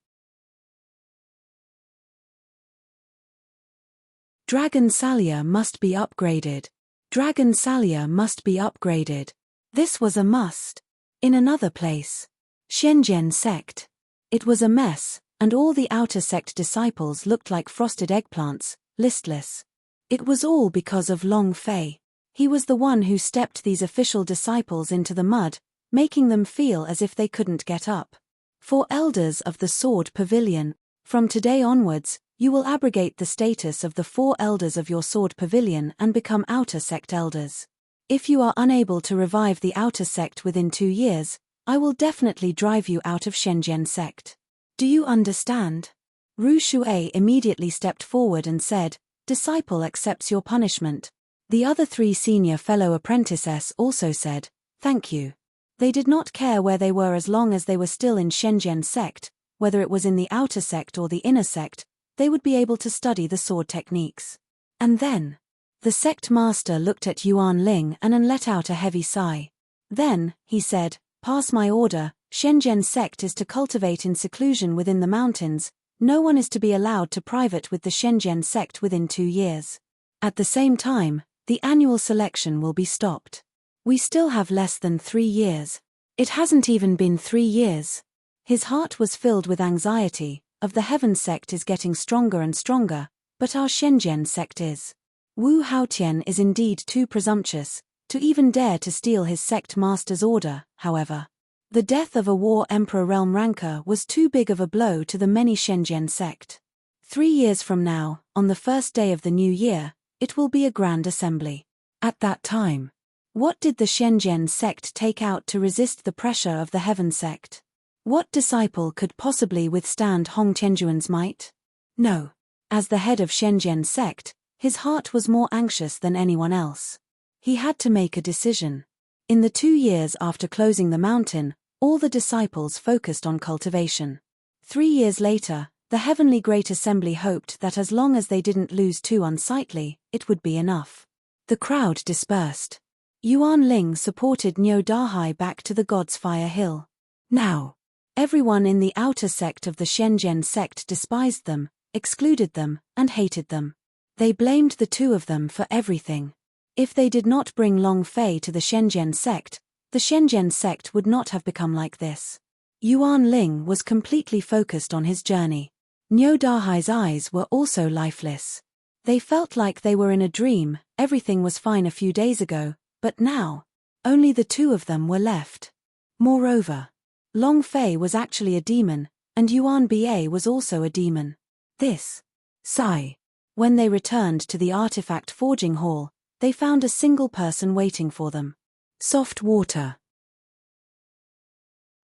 Dragon Salya must be upgraded. Dragon Salya must be upgraded. This was a must. In another place, Shenzhen sect. It was a mess, and all the outer sect disciples looked like frosted eggplants, listless. It was all because of Long Fei. He was the one who stepped these official disciples into the mud, making them feel as if they couldn't get up. For elders of the Sword Pavilion, from today onwards, you will abrogate the status of the 4 elders of your Sword Pavilion and become outer sect elders. If you are unable to revive the outer sect within 2 years, I will definitely drive you out of Shenzhen sect. Do you understand? Ru Shuai immediately stepped forward and said, "Disciple accepts your punishment." The other 3 senior fellow apprentices also said, "Thank you." They did not care where they were as long as they were still in Shenzhen sect, whether it was in the outer sect or the inner sect, they would be able to study the sword techniques. And then, the sect master looked at Yuan Ling and let out a heavy sigh. Then, he said, "Pass my order, Shenzhen sect is to cultivate in seclusion within the mountains, no one is to be allowed to private with the Shenzhen sect within 2 years. At the same time, the annual selection will be stopped. We still have less than 3 years. It hasn't even been 3 years." His heart was filled with anxiety, of the Heaven sect is getting stronger and stronger, but our Shenzhen sect is. Wu Haotian is indeed too presumptuous, to even dare to steal his sect master's order, however. The death of a war emperor realm ranker was too big of a blow to the many Shenzhen sect. 3 years from now, on the first day of the new year, it will be a grand assembly. At that time, what did the Shenzhen sect take out to resist the pressure of the Heaven sect? What disciple could possibly withstand Hong Tianjuan's might? No. As the head of Shenzhen sect, his heart was more anxious than anyone else. He had to make a decision. In the 2 years after closing the mountain, all the disciples focused on cultivation. 3 years later, the Heavenly Great Assembly hoped that as long as they didn't lose too unsightly, it would be enough. The crowd dispersed. Yuan Ling supported Niu Dahai back to the God's Fire Hill. Now, everyone in the outer sect of the Shenzhen sect despised them, excluded them, and hated them. They blamed the two of them for everything. If they did not bring Long Fei to the Shenzhen sect, the Shenzhen sect would not have become like this. Yuan Ling was completely focused on his journey. Niu Dahai's eyes were also lifeless. They felt like they were in a dream. Everything was fine a few days ago, but now, only the two of them were left. Moreover, Long Fei was actually a demon, and Yuan Ba was also a demon. This. Sigh. When they returned to the artifact forging hall, they found a single person waiting for them. Soft water.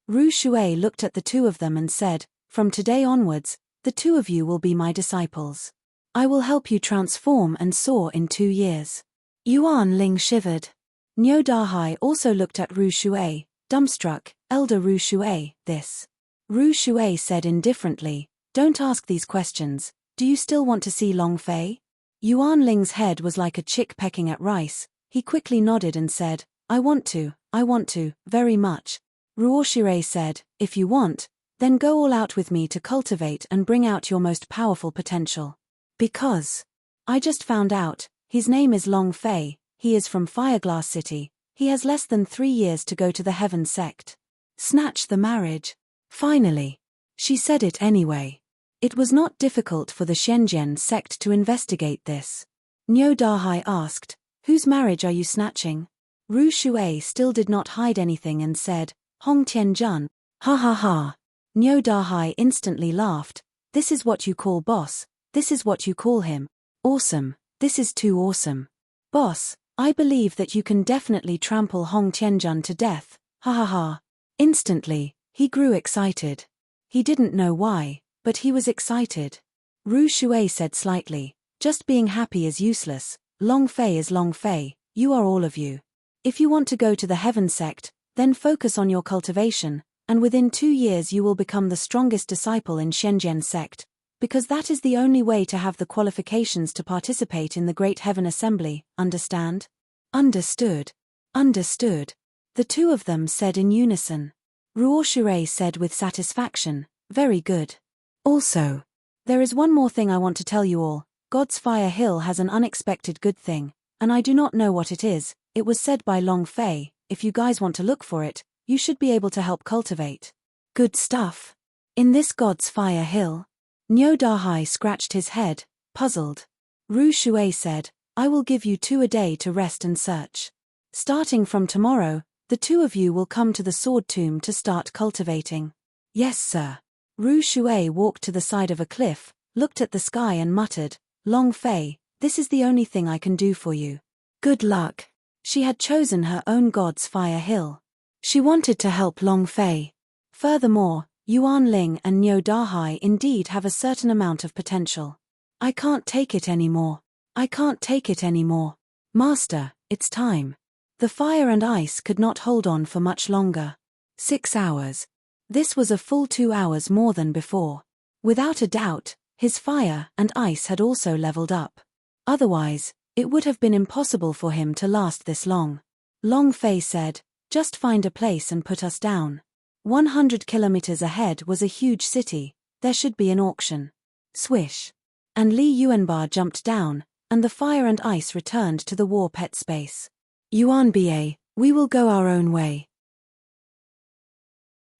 Ru Shui looked at the two of them and said, "From today onwards, the two of you will be my disciples. I will help you transform and soar in 2 years." Yuan Ling shivered. Niu Dahai also looked at Ru Shui, dumbstruck. "Elder Ru Shui, this." Ru Shui said indifferently, "Don't ask these questions. Do you still want to see Long Fei?" Yuan Ling's head was like a chick pecking at rice. He quickly nodded and said, I want to, very much." Ruoshire said, "If you want, then go all out with me to cultivate and bring out your most powerful potential. Because I just found out, his name is Long Fei, he is from Fireglass City, he has less than 3 years to go to the Heaven sect. Snatch the marriage." Finally. She said it anyway. It was not difficult for the Shenzhen sect to investigate this. Niu Dahai asked, "Whose marriage are you snatching?" Ru Shui still did not hide anything and said, "Hong Tianjun." Ha ha ha. Niu Dahai instantly laughed. "This is what you call boss, this is what you call him. Awesome, this is too awesome. Boss, I believe that you can definitely trample Hong Tianjun to death, ha ha ha." Instantly, he grew excited. He didn't know why, but he was excited. Ru Shui said slightly, "Just being happy is useless. Long Fei is Long Fei, you are all of you. If you want to go to the Heaven sect, then focus on your cultivation, and within 2 years you will become the strongest disciple in Shenzhen sect, because that is the only way to have the qualifications to participate in the Great Heaven Assembly, understand?" "Understood. Understood." The two of them said in unison. Ruoshire said with satisfaction, "Very good. Also, there is one more thing I want to tell you all. God's Fire Hill has an unexpected good thing, and I do not know what it is. It was said by Long Fei, if you guys want to look for it, you should be able to help cultivate." "Good stuff. In this God's Fire Hill?" Niu Dahai scratched his head, puzzled. Ru Shui said, "I will give you 2 a day to rest and search. Starting from tomorrow, the 2 of you will come to the Sword Tomb to start cultivating." "Yes, sir." Ru Shui walked to the side of a cliff, looked at the sky and muttered, "Long Fei, this is the only thing I can do for you. Good luck." She had chosen her own God's Fire Hill. She wanted to help Long Fei. Furthermore, Yuan Ling and Niu Dahai indeed have a certain amount of potential. "I can't take it anymore. I can't take it anymore. Master, it's time." The fire and ice could not hold on for much longer. 6 hours. This was a full 2 hours more than before. Without a doubt, his fire and ice had also leveled up. Otherwise, it would have been impossible for him to last this long. Long Fei said, "Just find a place and put us down." 100 kilometers ahead was a huge city. There should be an auction. Swish. And Li Yuanba jumped down, and the fire and ice returned to the war pet space. "Yuan Ba, we will go our own way."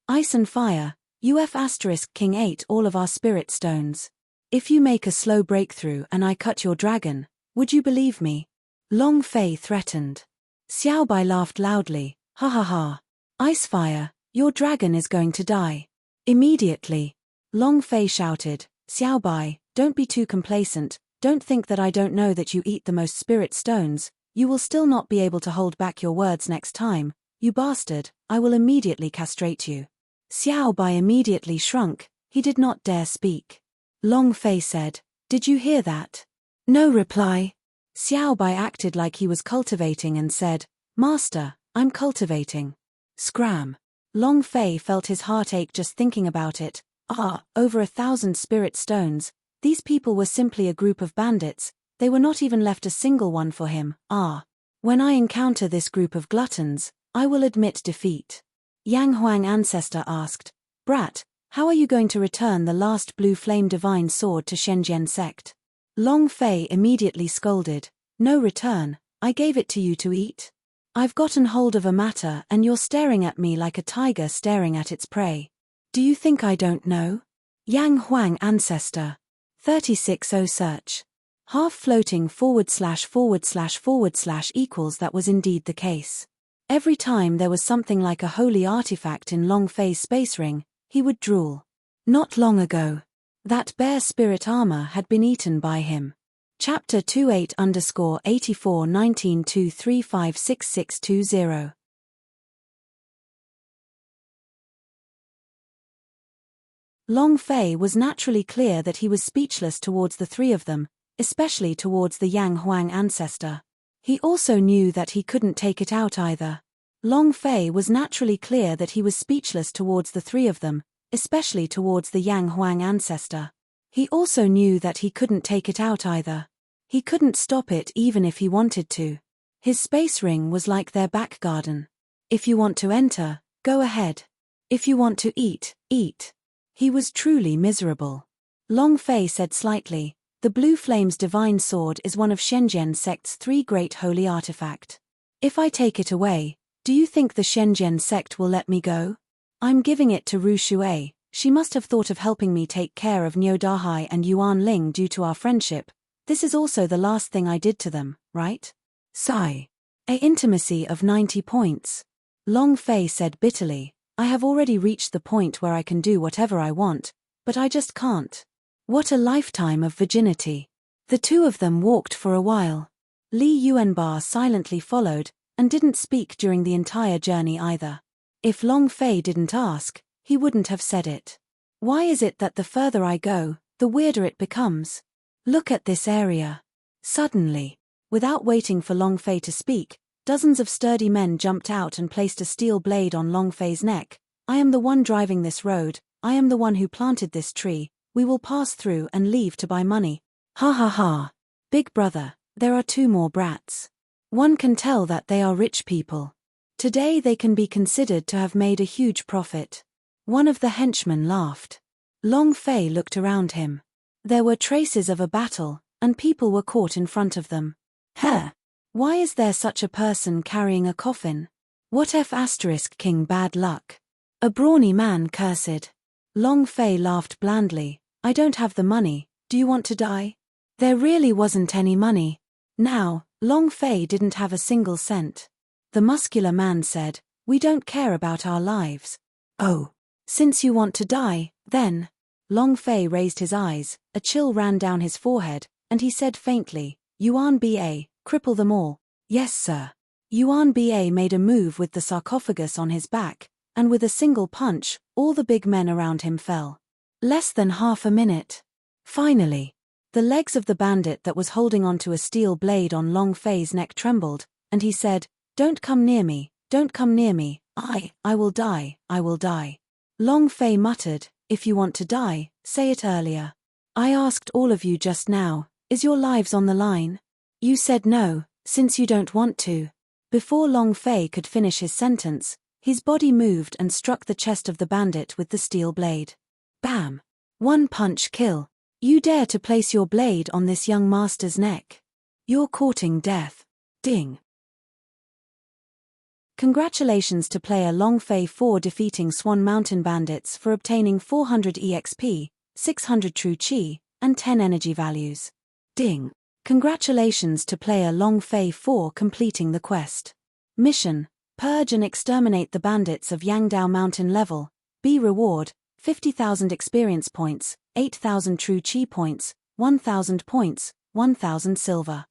Ice and fire, King ate all of our spirit stones. If you make a slow breakthrough and I cut your dragon, would you believe me? Long Fei threatened. Xiaobai laughed loudly, "Ha ha ha. Ice fire, your dragon is going to die." Immediately, Long Fei shouted, "Xiaobai, don't be too complacent, don't think that I don't know that you eat the most spirit stones, you will still not be able to hold back your words next time, you bastard, I will immediately castrate you." Xiaobai immediately shrunk, he did not dare speak. Long Fei said, "Did you hear that?" No reply. Xiaobai acted like he was cultivating and said, "Master, I'm cultivating." Scram. Long Fei felt his heart ache just thinking about it. Over 1,000 spirit stones. These people were simply a group of bandits, they were not even left a single one for him. When I encounter this group of gluttons, I will admit defeat. Yang Huang ancestor asked, "Brat, How are you going to return the last blue flame divine sword to Shenzhen sect? Long Fei immediately scolded. No return, I gave it to you to eat. I've gotten hold of a matter and you're staring at me like a tiger staring at its prey. Do you think I don't know? Yang Huang ancestor. 360 search. Half floating / / equals that was indeed the case. Every time there was something like a holy artifact in Long Fei's space ring, he would drool. Not long ago. That bear spirit armor had been eaten by him. Chapter 28_841923566620. Long Fei was naturally clear that he was speechless towards the three of them, especially towards the Yang Huang ancestor. He also knew that he couldn't take it out either. Long Fei was naturally clear that he was speechless towards the three of them, especially towards the Yang Huang ancestor. He also knew that he couldn't take it out either. He couldn't stop it even if he wanted to. His space ring was like their back garden. If you want to enter, go ahead. If you want to eat, eat. He was truly miserable. Long Fei said slightly, the Blue Flame's divine sword is one of Shenzhen sect's 3 great holy artifact. If I take it away, do you think the Shenzhen sect will let me go? I'm giving it to Ru Shui. She must have thought of helping me take care of Niu Dahai and Yuan Ling due to our friendship. This is also the last thing I did to them, right? Sigh. A intimacy of 90 points. Long Fei said bitterly, I have already reached the point where I can do whatever I want, but I just can't. What a lifetime of virginity. The two of them walked for a while. Li Yuanbar silently followed, and didn't speak during the entire journey either. If Long Fei didn't ask, he wouldn't have said it. Why is it that the further I go, the weirder it becomes? Look at this area. Suddenly, without waiting for Long Fei to speak, dozens of sturdy men jumped out and placed a steel blade on Long Fei's neck. I am the one driving this road, I am the one who planted this tree, we will pass through and leave to buy money. Ha ha ha. Big brother, there are 2 more brats. One can tell that they are rich people. Today they can be considered to have made a huge profit. One of the henchmen laughed. Long Fei looked around him. There were traces of a battle, and people were caught in front of them. Huh. Why is there such a person carrying a coffin? What F** King bad luck? A brawny man cursed. Long Fei laughed blandly. I don't have the money, do you want to die? There really wasn't any money. Now, Long Fei didn't have a single cent. The muscular man said, we don't care about our lives. Oh. Since you want to die, then. Long Fei raised his eyes, a chill ran down his forehead, and he said faintly, Yuan Ba, cripple them all. Yes sir. Yuan Ba made a move with the sarcophagus on his back, and with a single punch, all the big men around him fell. Less than half a minute. Finally, the legs of the bandit that was holding onto a steel blade on Long Fei's neck trembled, and he said, don't come near me, don't come near me, I will die, I will die. Long Fei muttered, if you want to die, say it earlier. I asked all of you just now, is your lives on the line? You said no, since you don't want to. Before Long Fei could finish his sentence, his body moved and struck the chest of the bandit with the steel blade. Bam! 1 punch kill. You dare to place your blade on this young master's neck. You're courting death. Ding. Congratulations to player Long Fei for defeating Swan Mountain Bandits for obtaining 400 EXP, 600 True Chi, and 10 energy values. Ding. Congratulations to player Long Fei for completing the quest. Mission: Purge and exterminate the bandits of Yangdao Mountain level. B reward: 50,000 experience points, 8,000 True Chi points, 1,000 points, 1,000 silver.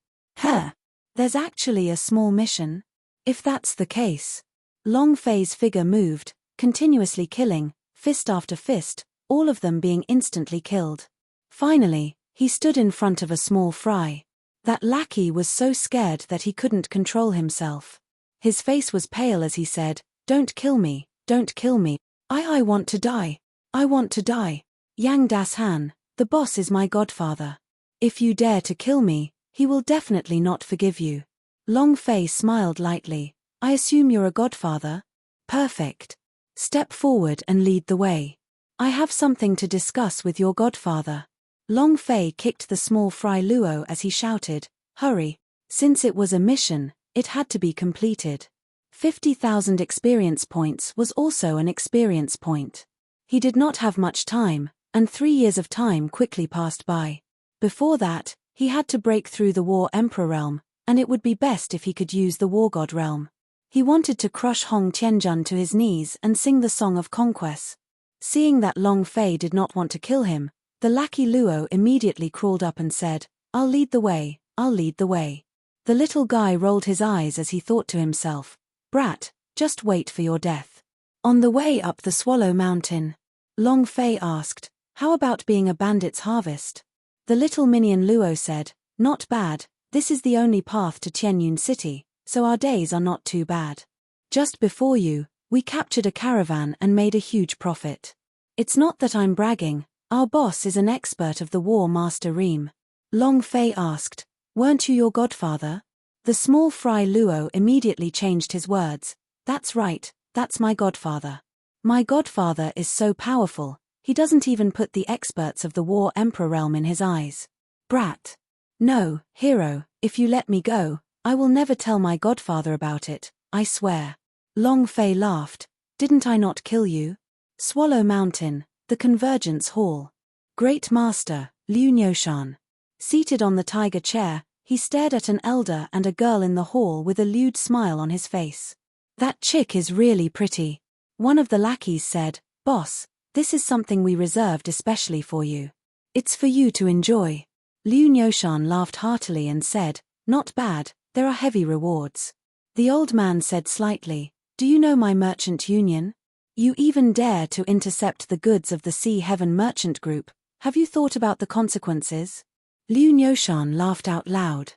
There's actually a small mission? If that's the case. Long Fei's figure moved, continuously killing, fist after fist, all of them being instantly killed. Finally, he stood in front of a small fry. That lackey was so scared that he couldn't control himself. His face was pale as he said, don't kill me, don't kill me. I want to die. I want to die. Yang Das Han, the boss is my godfather. If you dare to kill me, he will definitely not forgive you. Long Fei smiled lightly. I assume you're a godfather? Perfect. Step forward and lead the way. I have something to discuss with your godfather. Long Fei kicked the small fry Luo as he shouted, hurry. Since it was a mission, it had to be completed. 50,000 experience points was also an experience point. He did not have much time, and 3 years of time quickly passed by. Before that, he had to break through the War Emperor realm, and it would be best if he could use the War God realm. He wanted to crush Hong Tianjun to his knees and sing the Song of Conquest. Seeing that Long Fei did not want to kill him, the lackey Luo immediately crawled up and said, I'll lead the way, I'll lead the way. The little guy rolled his eyes as he thought to himself, brat, just wait for your death. On the way up the Swallow Mountain, Long Fei asked, how about being a bandit's harvest? The little minion Luo said, not bad, this is the only path to Tianyun City, so our days are not too bad. Just before you, we captured a caravan and made a huge profit. It's not that I'm bragging, our boss is an expert of the war master Reem. Long Fei asked, weren't you your godfather? The small fry Luo immediately changed his words, that's right, that's my godfather. My godfather is so powerful, he doesn't even put the experts of the War Emperor realm in his eyes. Brat. No, hero, if you let me go, I will never tell my godfather about it, I swear. Long Fei laughed, didn't I not kill you? Swallow Mountain, the Convergence Hall. Great Master, Liu Niushan. Seated on the tiger chair, he stared at an elder and a girl in the hall with a lewd smile on his face. That chick is really pretty. One of the lackeys said, boss, this is something we reserved especially for you. It's for you to enjoy. Liu Niushan laughed heartily and said, not bad, there are heavy rewards. The old man said slightly, do you know my merchant union? You even dare to intercept the goods of the Sea Heaven Merchant Group, have you thought about the consequences? Liu Niushan laughed out loud.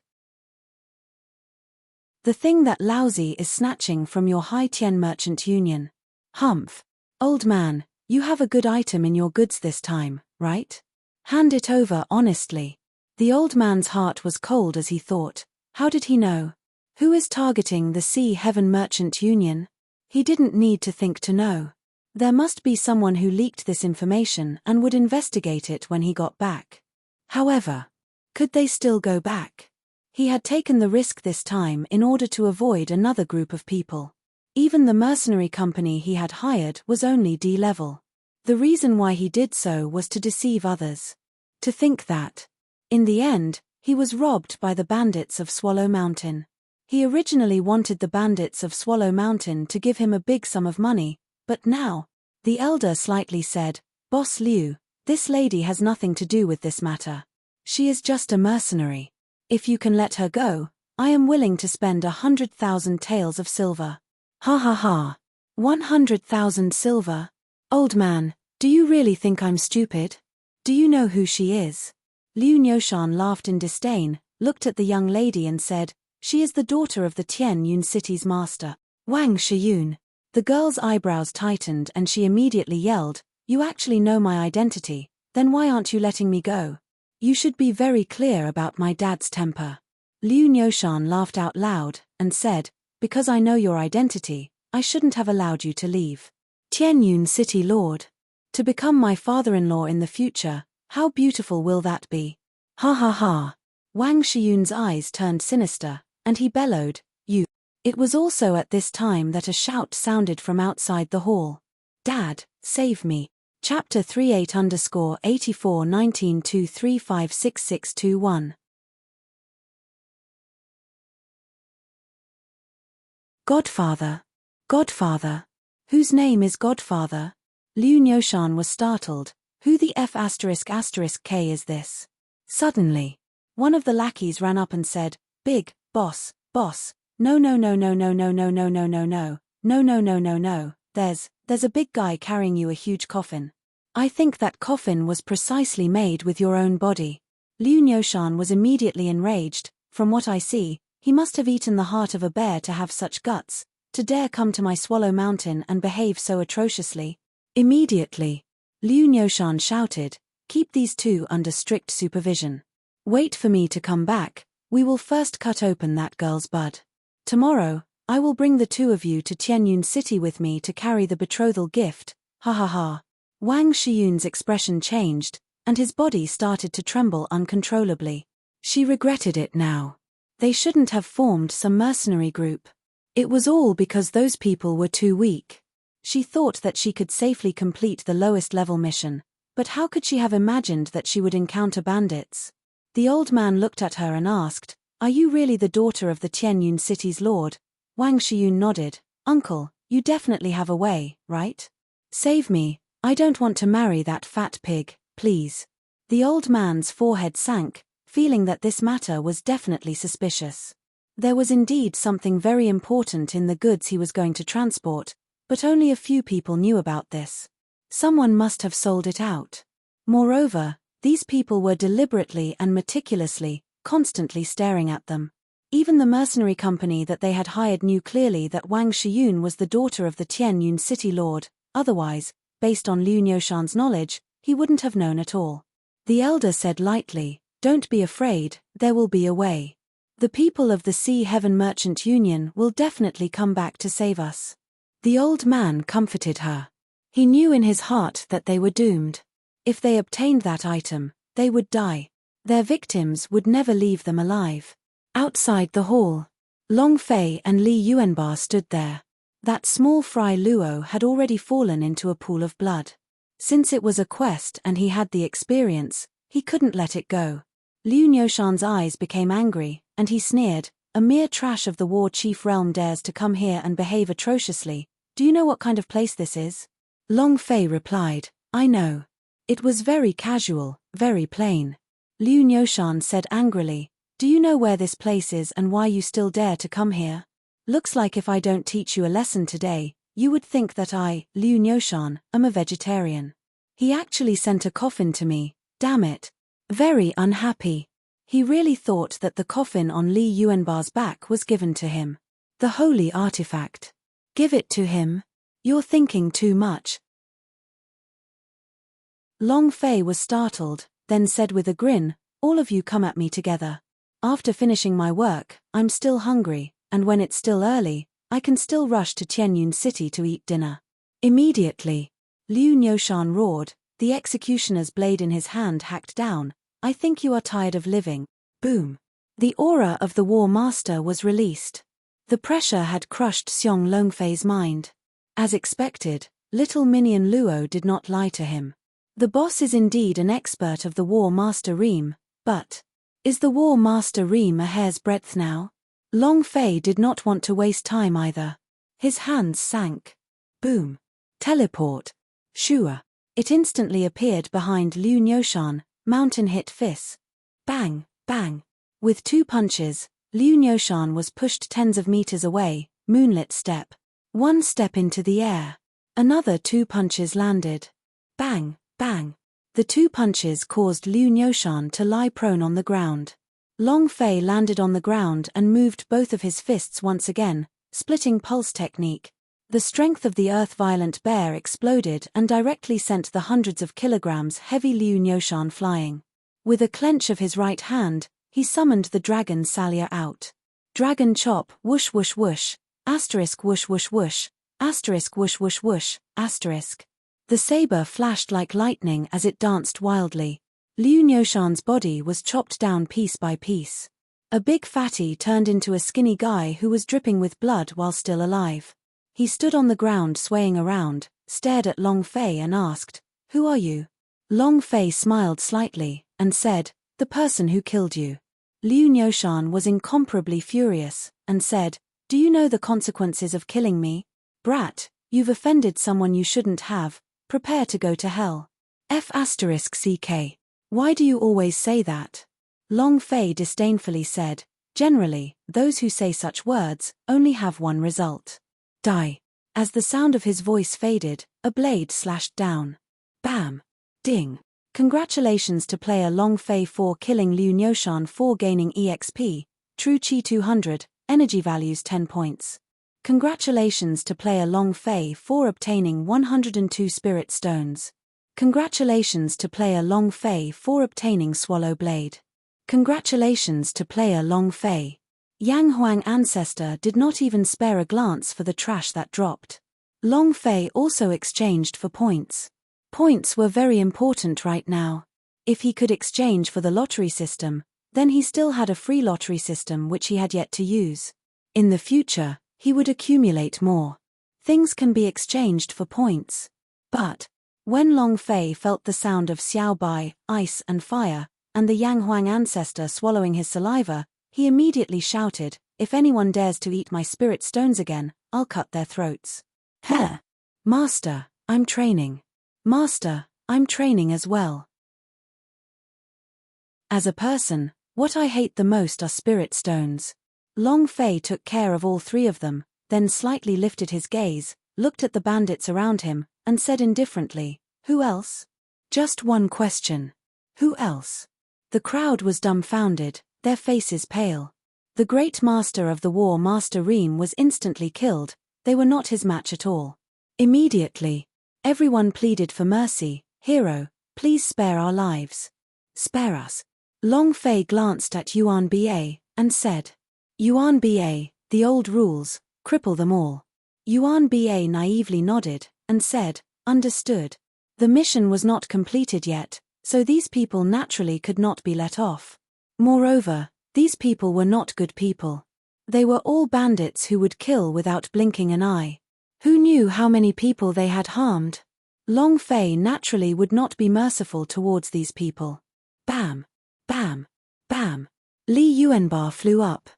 The thing that lousy is snatching from your High Tian Merchant Union. Humph. Old man, you have a good item in your goods this time, right? Hand it over honestly. The old man's heart was cold as he thought, how did he know? Who is targeting the Sea Heaven Merchant Union? He didn't need to think to know. There must be someone who leaked this information and would investigate it when he got back. However, could they still go back? He had taken the risk this time in order to avoid another group of people. Even the mercenary company he had hired was only D-level. The reason why he did so was to deceive others. To think that, in the end, he was robbed by the bandits of Swallow Mountain. He originally wanted the bandits of Swallow Mountain to give him a big sum of money, but now, the elder slightly said, Boss Liu, this lady has nothing to do with this matter. She is just a mercenary. If you can let her go, I am willing to spend 100,000 taels of silver. Ha ha ha. 100,000 silver? Old man, do you really think I'm stupid? Do you know who she is? Liu Niushan laughed in disdain, looked at the young lady and said, she is the daughter of the Tianyun city's master, Wang Shiyun. The girl's eyebrows tightened and she immediately yelled, you actually know my identity, then why aren't you letting me go? You should be very clear about my dad's temper. Liu Niushan laughed out loud and said, because I know your identity, I shouldn't have allowed you to leave. Tianyun City Lord. To become my father-in-law in the future, how beautiful will that be? Ha ha ha. Wang Shiyun's eyes turned sinister, and he bellowed, you. It was also at this time that a shout sounded from outside the hall. Dad, save me. Chapter 38_841923566621. Godfather. Godfather. Whose name is Godfather? Liu Niushan was startled. Who the F***K is this? Suddenly, one of the lackeys ran up and said, big, boss, no, there's a big guy carrying you a huge coffin. I think that coffin was precisely made with your own body. Liu Niushan was immediately enraged. From what I see, he must have eaten the heart of a bear to have such guts, to dare come to my Swallow Mountain and behave so atrociously. Immediately, Liu Niushan shouted, keep these two under strict supervision. Wait for me to come back, we will first cut open that girl's bud. Tomorrow, I will bring the two of you to Tianyun City with me to carry the betrothal gift, ha ha ha. Wang Shiyun's expression changed, and his body started to tremble uncontrollably. She regretted it now. They shouldn't have formed some mercenary group. It was all because those people were too weak. She thought that she could safely complete the lowest level mission, but how could she have imagined that she would encounter bandits? The old man looked at her and asked, "Are you really the daughter of the Tianyun city's lord?" Wang Shiyun nodded. "Uncle, you definitely have a way, right? Save me, I don't want to marry that fat pig, please." The old man's forehead sank, feeling that this matter was definitely suspicious. There was indeed something very important in the goods he was going to transport, but only a few people knew about this. Someone must have sold it out. Moreover, these people were deliberately and meticulously, constantly staring at them. Even the mercenary company that they had hired knew clearly that Wang Shiyun was the daughter of the Tianyun city lord, otherwise, based on Liu Niushan's knowledge, he wouldn't have known at all. The elder said lightly, "Don't be afraid, there will be a way. The people of the Sea Heaven Merchant Union will definitely come back to save us." The old man comforted her. He knew in his heart that they were doomed. If they obtained that item, they would die. Their victims would never leave them alive. Outside the hall, Long Fei and Li Yuanba stood there. That small fry Luo had already fallen into a pool of blood. Since it was a quest and he had the experience, he couldn't let it go. Liu Niushan's eyes became angry, and he sneered, "A mere trash of the war chief realm dares to come here and behave atrociously. Do you know what kind of place this is?" Long Fei replied, "I know. It was very casual, very plain." Liu Niushan said angrily, "Do you know where this place is and why you still dare to come here? Looks like if I don't teach you a lesson today, you would think that I, Liu Niushan, am a vegetarian. He actually sent a coffin to me, damn it. Very unhappy. He really thought that the coffin on Li Yuanba's back was given to him. The holy artifact. Give it to him? You're thinking too much." Long Fei was startled, then said with a grin, "All of you come at me together. After finishing my work, I'm still hungry, and when it's still early, I can still rush to Tianyun City to eat dinner." Immediately, Liu Niushan roared, the executioner's blade in his hand hacked down, "I think you are tired of living." Boom. The aura of the War Master was released. The pressure had crushed Xiong Longfei's mind. As expected, little minion Luo did not lie to him. The boss is indeed an expert of the War Master Ream, but is the War Master Ream a hair's breadth now? Long Fei did not want to waste time either. His hands sank. Boom. Teleport. Shua. It instantly appeared behind Liu Niushan, mountain hit fists. Bang, bang. With two punches, Liu Niushan was pushed tens of meters away, moonlit step. One step into the air. Another two punches landed. Bang, bang. The two punches caused Liu Niushan to lie prone on the ground. Long Fei landed on the ground and moved both of his fists once again, splitting pulse technique. The strength of the earth-violent bear exploded and directly sent the hundreds of kilograms heavy Liu Niushan flying. With a clench of his right hand, he summoned the dragon Salia out. Dragon chop, whoosh whoosh whoosh, asterisk whoosh whoosh whoosh, asterisk whoosh whoosh whoosh, asterisk. The saber flashed like lightning as it danced wildly. Liu Niushan's body was chopped down piece by piece. A big fatty turned into a skinny guy who was dripping with blood while still alive. He stood on the ground swaying around, stared at Long Fei and asked, "Who are you?" Long Fei smiled slightly, and said, "The person who killed you." Liu Niushan was incomparably furious, and said, "Do you know the consequences of killing me? Brat, you've offended someone you shouldn't have, prepare to go to hell." F***ck. Why do you always say that? Long Fei disdainfully said, "Generally, those who say such words only have one result. Die." As the sound of his voice faded, a blade slashed down. Bam. Ding. Congratulations to player Long Fei for killing Liu Niushan for gaining EXP, True Chi 200, energy values 10 points. Congratulations to player Long Fei for obtaining 102 spirit stones. Congratulations to player Long Fei for obtaining Swallow Blade. Congratulations to player Long Fei. Yang Huang Ancestor did not even spare a glance for the trash that dropped. Long Fei also exchanged for points. Points were very important right now. If he could exchange for the lottery system, then he still had a free lottery system which he had yet to use. In the future, he would accumulate more. Things can be exchanged for points. But when Long Fei felt the sound of Xiao Bai, ice and fire, and the Yang Huang ancestor swallowing his saliva, he immediately shouted, "If anyone dares to eat my spirit stones again, I'll cut their throats." Heh! Master, I'm training. Master, I'm training as well. As a person, what I hate the most are spirit stones. Long Fei took care of all three of them, then slightly lifted his gaze, looked at the bandits around him, and said indifferently, "Who else?" Just one question. Who else? The crowd was dumbfounded, their faces pale. The great master of the war, Master Reem, was instantly killed. They were not his match at all. Immediately, everyone pleaded for mercy. "Hero, please spare our lives. Spare us." Long Fei glanced at Yuan Ba, and said, "Yuan Ba, the old rules, cripple them all." Yuan Ba naively nodded, and said, "Understood." The mission was not completed yet, so these people naturally could not be let off. Moreover, these people were not good people. They were all bandits who would kill without blinking an eye. Who knew how many people they had harmed? Long Fei naturally would not be merciful towards these people. Bam! Bam! Bam! Li Yuanbar flew up.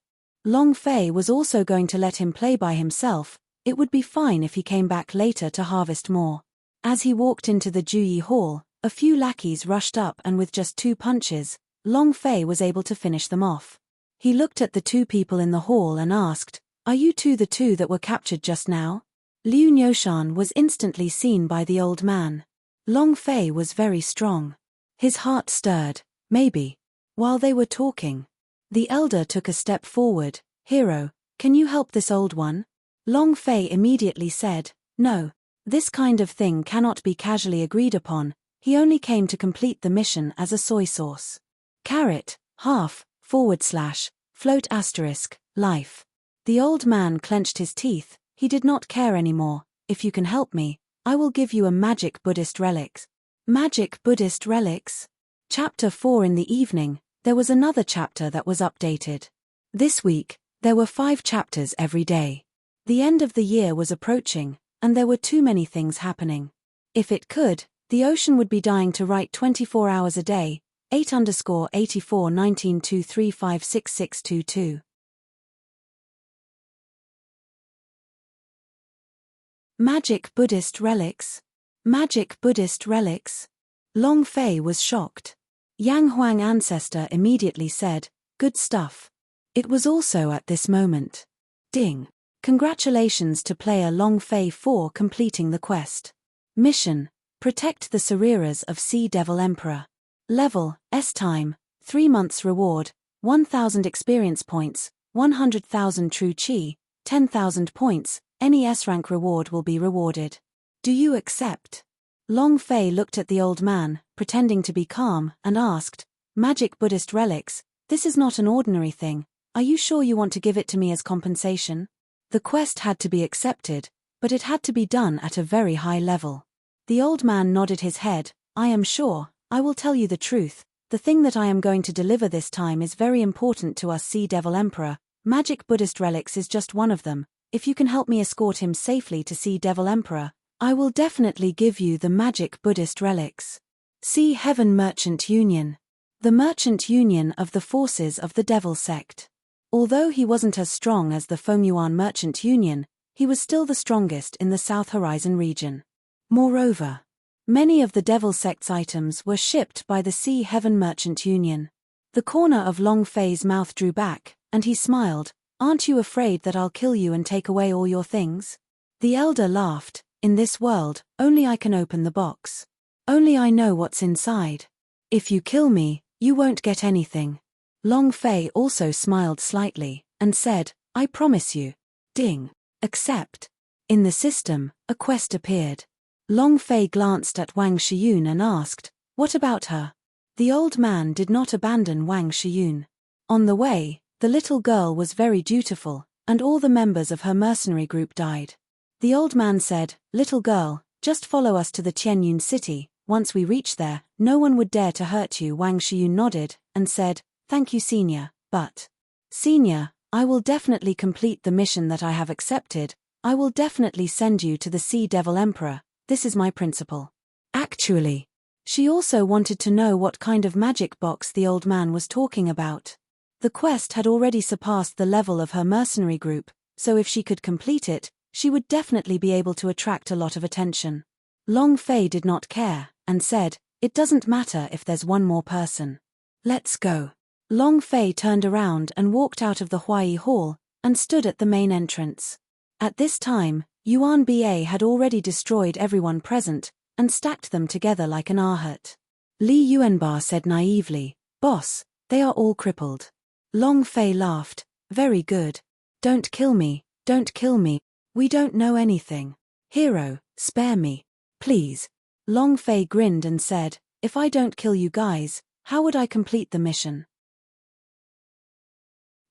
Long Fei was also going to let him play by himself. It would be fine if he came back later to harvest more. As he walked into the Juyi Hall, a few lackeys rushed up, and with just 2 punches, Long Fei was able to finish them off. He looked at the 2 people in the hall and asked, "Are you the 2 that were captured just now?" Liu Niushan was instantly seen by the old man. Long Fei was very strong. His heart stirred, maybe. While they were talking, the elder took a step forward. "Hero, can you help this old one?" Long Fei immediately said, "No. This kind of thing cannot be casually agreed upon. He only came to complete the mission as a soy sauce. Carrot, half, /float asterisk, life." The old man clenched his teeth. He did not care anymore. "If you can help me, I will give you a magic Buddhist relic." Magic Buddhist relics? Chapter 4. In the evening, there was another chapter that was updated. This week, there were 5 chapters every day. The end of the year was approaching, and there were too many things happening. If it could, the ocean would be dying to write 24 hours a day. 8_84_1923566622. Magic Buddhist relics? Magic Buddhist relics? Long Fei was shocked. Yang Huang ancestor immediately said, "Good stuff." It was also at this moment. Ding. Congratulations to player Long Fei for completing the quest. Mission: Protect the Sariras of Sea Devil Emperor. Level: S time, 3 months reward, 1,000 experience points, 100,000 true chi, 10,000 points, any S-rank reward will be rewarded. Do you accept? Long Fei looked at the old man, pretending to be calm, and asked, "Magic Buddhist relics, this is not an ordinary thing. Are you sure you want to give it to me as compensation?" The quest had to be accepted, but it had to be done at a very high level. The old man nodded his head. "I am sure. I will tell you the truth. The thing that I am going to deliver this time is very important to us Sea Devil Emperor. Magic Buddhist relics is just one of them. If you can help me escort him safely to Sea Devil Emperor, I will definitely give you the Magic Buddhist relics." Sea Heaven Merchant Union. The Merchant Union of the forces of the Devil Sect. Although he wasn't as strong as the Fengyuan Merchant Union, he was still the strongest in the South Horizon region. Moreover, many of the Devil Sect's items were shipped by the Sea Heaven Merchant Union. The corner of Long Fei's mouth drew back, and he smiled. "Aren't you afraid that I'll kill you and take away all your things?" The elder laughed. "In this world, only I can open the box. Only I know what's inside. If you kill me, you won't get anything." Long Fei also smiled slightly, and said, "I promise you." Ding. Accept. In the system, a quest appeared. Long Fei glanced at Wang Shiyun and asked, "What about her?" The old man did not abandon Wang Shiyun. On the way, the little girl was very dutiful, and all the members of her mercenary group died. The old man said, "Little girl, Just follow us to the Qianyun city. Once we reach there, no one would dare to hurt you. Wang Shiyun nodded and said, "Thank you, Senior, but... Senior, I will definitely complete the mission that I have accepted. I will definitely send you to the Sea Devil Emperor. This is my principle." Actually, she also wanted to know what kind of magic box the old man was talking about. The quest had already surpassed the level of her mercenary group, so if she could complete it, she would definitely be able to attract a lot of attention. Long Fei did not care, and said, "It doesn't matter if there's one more person. Let's go." Long Fei turned around and walked out of the Huai Hall, and stood at the main entrance. At this time, Yuan Ba had already destroyed everyone present, and stacked them together like an ahat. Li Yuanba said naively, "Boss, they are all crippled." Long Fei laughed, "Very good. Don't kill me, don't kill me. We don't know anything. Hero, spare me. Please." Long Fei grinned and said, "If I don't kill you guys, how would I complete the mission?"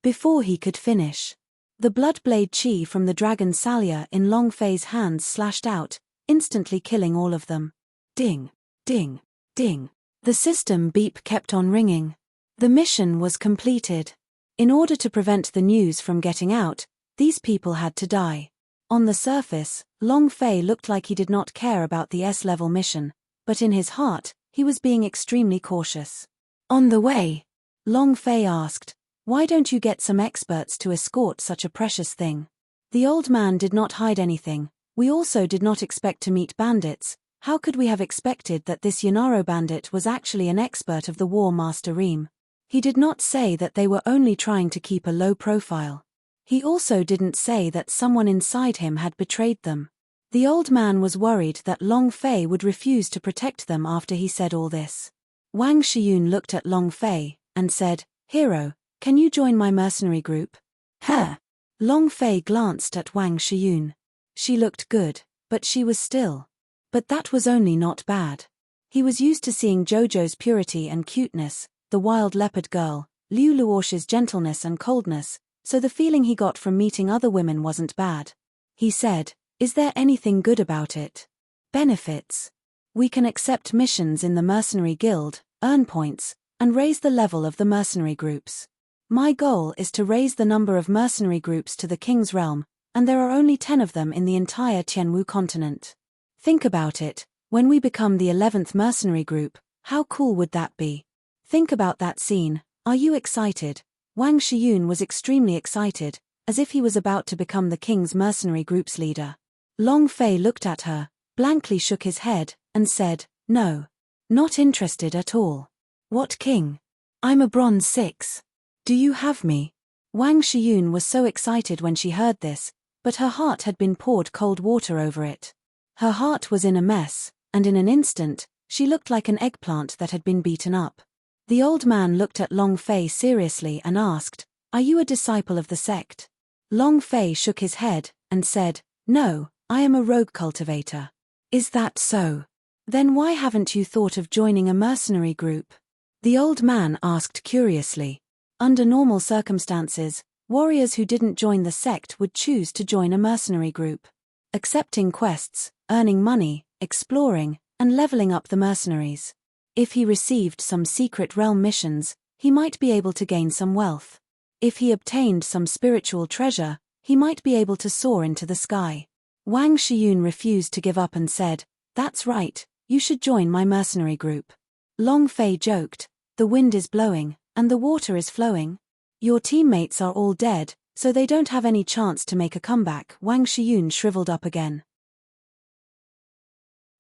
Before he could finish, the blood-blade chi from the dragon Salya in Long Fei's hands slashed out, instantly killing all of them. Ding, ding, ding. The system beep kept on ringing. The mission was completed. In order to prevent the news from getting out, these people had to die. On the surface, Long Fei looked like he did not care about the S-level mission, but in his heart, he was being extremely cautious. On the way, Long Fei asked, "Why don't you get some experts to escort such a precious thing?" The old man did not hide anything. "We also did not expect to meet bandits. How could we have expected that this Yanaro bandit was actually an expert of the War Master Reem?" He did not say that they were only trying to keep a low profile. He also didn't say that someone inside him had betrayed them. The old man was worried that Long Fei would refuse to protect them after he said all this. Wang Shiyun looked at Long Fei and said, "Hero, can you join my mercenary group?" "Huh." Long Fei glanced at Wang Shiyun. She looked good, but she was still. But that was only not bad. He was used to seeing Jojo's purity and cuteness, the wild leopard girl, Liu Luosh's gentleness and coldness, so the feeling he got from meeting other women wasn't bad. He said, "Is there anything good about it?" "Benefits. We can accept missions in the mercenary guild, earn points, and raise the level of the mercenary groups. My goal is to raise the number of mercenary groups to the King's Realm, and there are only 10 of them in the entire Tianwu continent. Think about it, when we become the 11th mercenary group, how cool would that be? Think about that scene. Are you excited?" Wang Shiyun was extremely excited, as if he was about to become the King's mercenary group's leader. Long Fei looked at her, blankly shook his head, and said, "No. Not interested at all." "What king? I'm a bronze 6. Do you have me?" Wang Shiyun was so excited when she heard this, but her heart had been poured cold water over it. Her heart was in a mess, and in an instant, she looked like an eggplant that had been beaten up. The old man looked at Long Fei seriously and asked, "Are you a disciple of the sect?" Long Fei shook his head, and said, "No, I am a rogue cultivator." "Is that so? Then why haven't you thought of joining a mercenary group?" The old man asked curiously. Under normal circumstances, warriors who didn't join the sect would choose to join a mercenary group. Accepting quests, earning money, exploring, and leveling up the mercenaries. If he received some secret realm missions, he might be able to gain some wealth. If he obtained some spiritual treasure, he might be able to soar into the sky. Wang Shiyun refused to give up and said, "That's right, you should join my mercenary group." Long Fei joked, "The wind is blowing, and the water is flowing. Your teammates are all dead, so they don't have any chance to make a comeback." Wang Shiyun shriveled up again.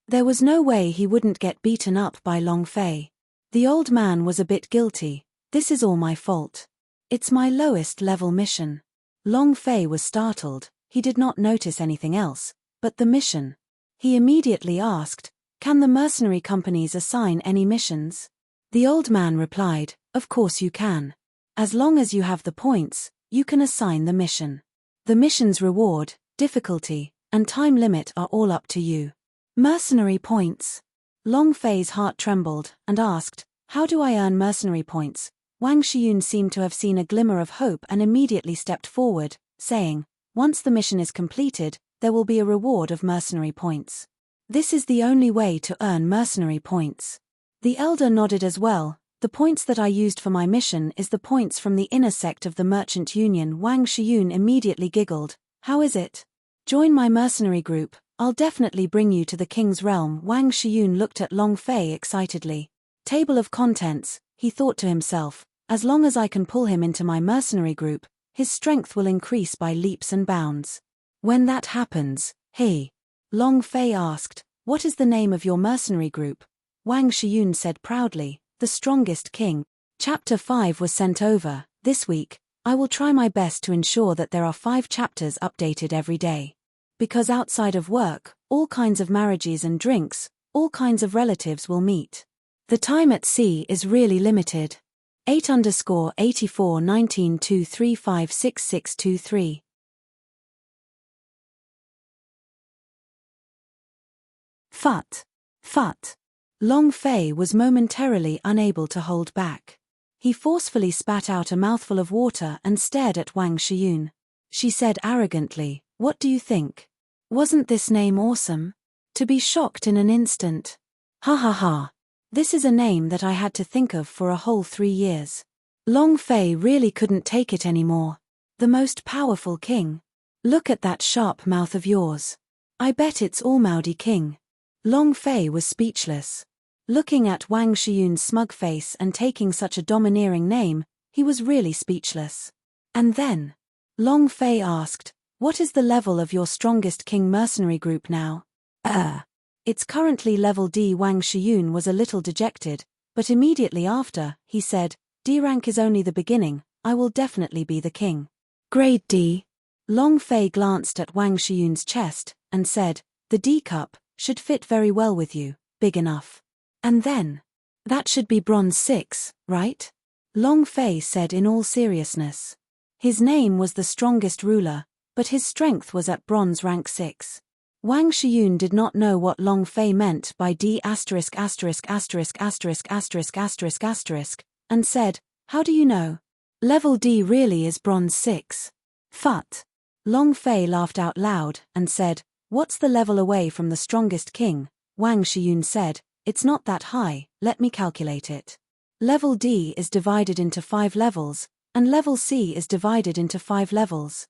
There was no way he wouldn't get beaten up by Long Fei. The old man was a bit guilty. "This is all my fault. It's my lowest level mission." Long Fei was startled. He did not notice anything else, but the mission. He immediately asked, "Can the mercenary companies assign any missions?" The old man replied, "Of course you can. As long as you have the points, you can assign the mission. The mission's reward, difficulty, and time limit are all up to you." Mercenary points. Long Fei's heart trembled, and asked, "How do I earn mercenary points?" Wang Shiyun seemed to have seen a glimmer of hope and immediately stepped forward, saying, "Once the mission is completed, there will be a reward of mercenary points. This is the only way to earn mercenary points. The elder nodded as well. The points that I used for my mission is the points from the inner sect of the Merchant Union. Wang Shiyun immediately giggled. How is it? Join my mercenary group, I'll definitely bring you to the king's realm. Wang Shiyun looked at Long Fei excitedly. Table of contents, he thought to himself, as long as I can pull him into my mercenary group, his strength will increase by leaps and bounds. When that happens, Long Fei asked, what is the name of your mercenary group? Wang Shiyun said proudly, the strongest king. Chapter 5 was sent over. This week, I will try my best to ensure that there are 5 chapters updated every day. Because outside of work, all kinds of marriages and drinks, all kinds of relatives will meet. The time at sea is really limited. 8_841923566623. Fut. Long Fei was momentarily unable to hold back. He forcefully spat out a mouthful of water and stared at Wang Shiyun. She said arrogantly, what do you think? Wasn't this name awesome? To be shocked in an instant. Ha ha ha. This is a name that I had to think of for a whole 3 years. Long Fei really couldn't take it anymore. The most powerful king. Look at that sharp mouth of yours. I bet it's Almighty King. Long Fei was speechless. Looking at Wang Shiyun's smug face and taking such a domineering name, he was really speechless. And then, Long Fei asked, what is the level of your strongest king mercenary group now? It's currently level D. Wang Shiyun was a little dejected, but immediately after, he said, D rank is only the beginning, I will definitely be the king. Grade D. Long Fei glanced at Wang Shiyun's chest, and said, the D cup should fit very well with you, big enough. And then, that should be bronze 6, right? Long Fei said in all seriousness. His name was the strongest ruler, but his strength was at bronze rank 6. Wang Shiyun did not know what Long Fei meant by D************, and said, how do you know? Level D really is bronze 6. Fut. Long Fei laughed out loud, and said, what's the level away from the strongest king? Wang Shiyun said, it's not that high, let me calculate it. Level D is divided into 5 levels, and level C is divided into 5 levels.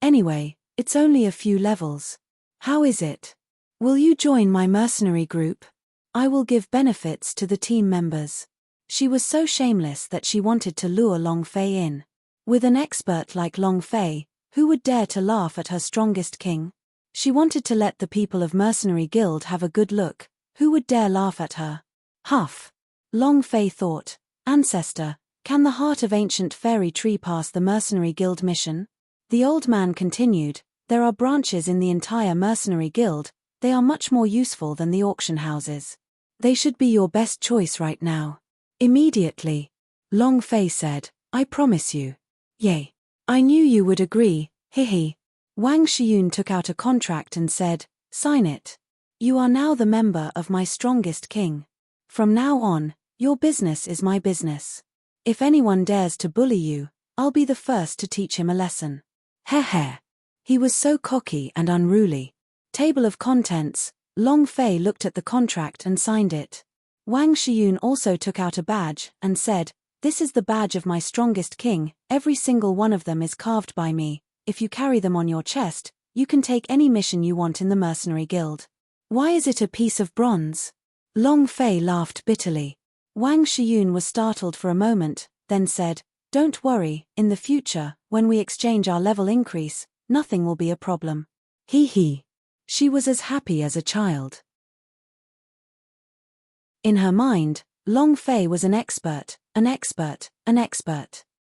Anyway, it's only a few levels. How is it? Will you join my mercenary group? I will give benefits to the team members. She was so shameless that she wanted to lure Long Fei in. With an expert like Long Fei, who would dare to laugh at her strongest king? She wanted to let the people of Mercenary Guild have a good look. Who would dare laugh at her? Huff. Long Fei thought, Ancestor, can the heart of ancient fairy tree pass the Mercenary Guild mission? The old man continued, there are branches in the entire Mercenary Guild, they are much more useful than the auction houses. They should be your best choice right now. Immediately, Long Fei said, I promise you. Yay. I knew you would agree, hihi. Wang Shiyun took out a contract and said, sign it. You are now the member of my strongest king. From now on, your business is my business. If anyone dares to bully you, I'll be the first to teach him a lesson. Heh. He was so cocky and unruly. Table of contents, Long Fei looked at the contract and signed it. Wang Shiyun also took out a badge and said, this is the badge of my strongest king, every single one of them is carved by me. If you carry them on your chest, you can take any mission you want in the Mercenary Guild. Why is it a piece of bronze? Long Fei laughed bitterly. Wang Shiyun was startled for a moment, then said, don't worry, in the future, when we exchange our level increase, nothing will be a problem. Hee. She was as happy as a child. In her mind, Long Fei was an expert.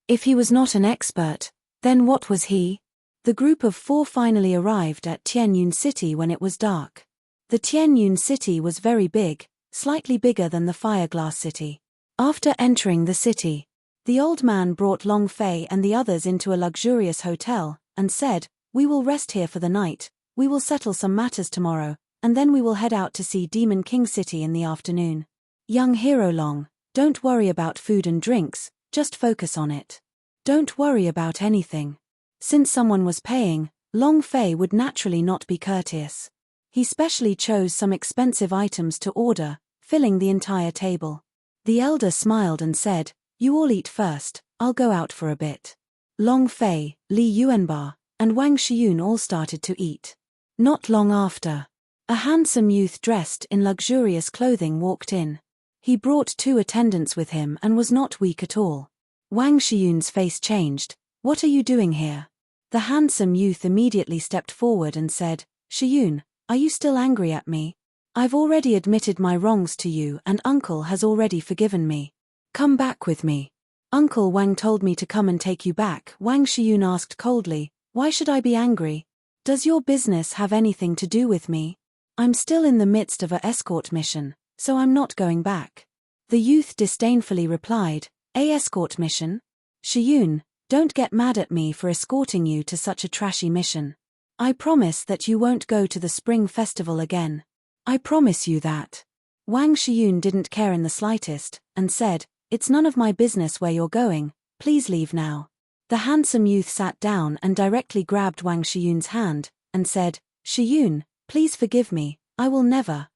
If he was not an expert, then what was he? The group of 4 finally arrived at Tianyun City when it was dark. The Tianyun City was very big, slightly bigger than the Fireglass City. After entering the city, the old man brought Long Fei and the others into a luxurious hotel, and said, we will rest here for the night, we will settle some matters tomorrow, and then we will head out to see Demon King City in the afternoon. Young Hero Long, don't worry about food and drinks, just focus on it. Don't worry about anything. Since someone was paying, Long Fei would naturally not be courteous. He specially chose some expensive items to order, filling the entire table. The elder smiled and said, "You all eat first, I'll go out for a bit." Long Fei, Li Yuanba, and Wang Xiyun all started to eat. Not long after, a handsome youth dressed in luxurious clothing walked in. He brought 2 attendants with him and was not weak at all. Wang Xiyun's face changed. "What are you doing here?" The handsome youth immediately stepped forward and said, "Xiyun, are you still angry at me? I've already admitted my wrongs to you and Uncle has already forgiven me. Come back with me." "Uncle Wang told me to come and take you back." Wang Xiyun asked coldly, "Why should I be angry? Does your business have anything to do with me? I'm still in the midst of a escort mission, so I'm not going back." The youth disdainfully replied, "A escort mission? Xiyun, don't get mad at me for escorting you to such a trashy mission. I promise that you won't go to the spring festival again. I promise you that." Wang Xiyun didn't care in the slightest, and said, "It's none of my business where you're going, please leave now." The handsome youth sat down and directly grabbed Wang Xiyun's hand, and said, "Xiyun, please forgive me, I will never,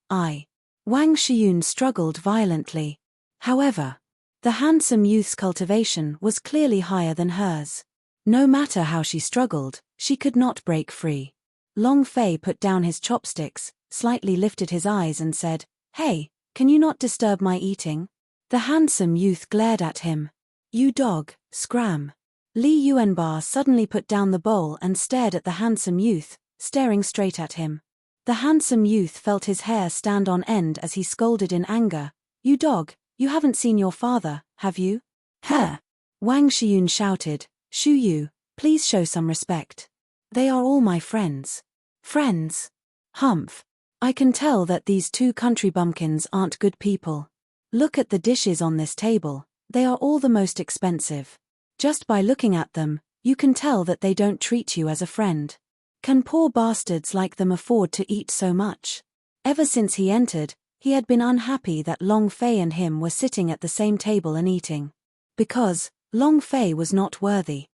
Wang Xiyun struggled violently. However, the handsome youth's cultivation was clearly higher than hers. No matter how she struggled, she could not break free. Long Fei put down his chopsticks, slightly lifted his eyes and said, "Hey, can you not disturb my eating?" The handsome youth glared at him. "You dog, scram." Li Yuanba suddenly put down the bowl and stared at the handsome youth, staring straight at him. The handsome youth felt his hair stand on end as he scolded in anger, "You dog, you haven't seen your father, have you?" "Huh!" Wang Xiyun shouted, "Shu Yu, please show some respect. They are all my friends." "Friends? Humph. I can tell that these 2 country bumpkins aren't good people. Look at the dishes on this table, they are all the most expensive. Just by looking at them, you can tell that they don't treat you as a friend. Can poor bastards like them afford to eat so much?" Ever since he entered, he had been unhappy that Long Fei and him were sitting at the same table and eating. Because Long Fei was not worthy.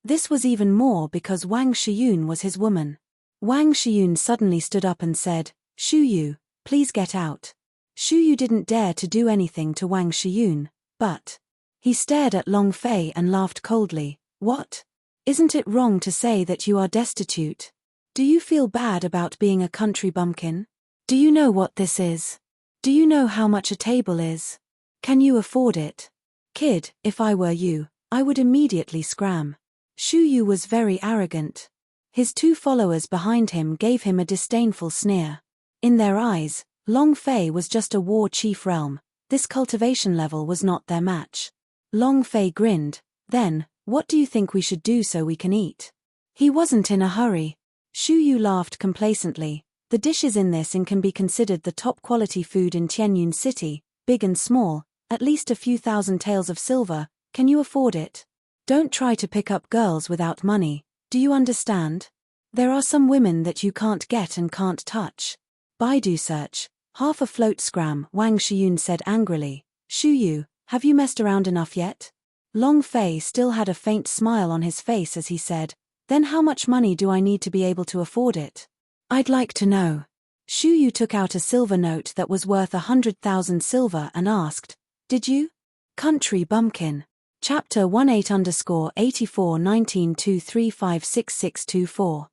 This was even more because Wang Xiyun was his woman. Wang Xiyun suddenly stood up and said, "Shu Yu, please get out." Shu Yu didn't dare to do anything to Wang Xiyun, but he stared at Long Fei and laughed coldly. "What? Isn't it wrong to say that you are destitute? Do you feel bad about being a country bumpkin? Do you know what this is? Do you know how much a table is? Can you afford it? Kid, if I were you, I would immediately scram." Shu Yu was very arrogant. His 2 followers behind him gave him a disdainful sneer. In their eyes, Long Fei was just a war chief realm, this cultivation level was not their match. Long Fei grinned, "Then, what do you think we should do so we can eat?" He wasn't in a hurry. Shu Yu laughed complacently. "The dishes in this inn can be considered the top quality food in Tianyun City, big and small, at least a few thousand taels of silver. Can you afford it? Don't try to pick up girls without money, do you understand? There are some women that you can't get and can't touch." Baidu search, half a float scram, Wang Xiyun said angrily. "Shu Yu, have you messed around enough yet?" Long Fei still had a faint smile on his face as he said, "Then how much money do I need to be able to afford it? I'd like to know." Shu Yu took out a silver note that was worth 100,000 silver and asked, "Did you?" Country Bumpkin. Chapter 18_84-19-2356624.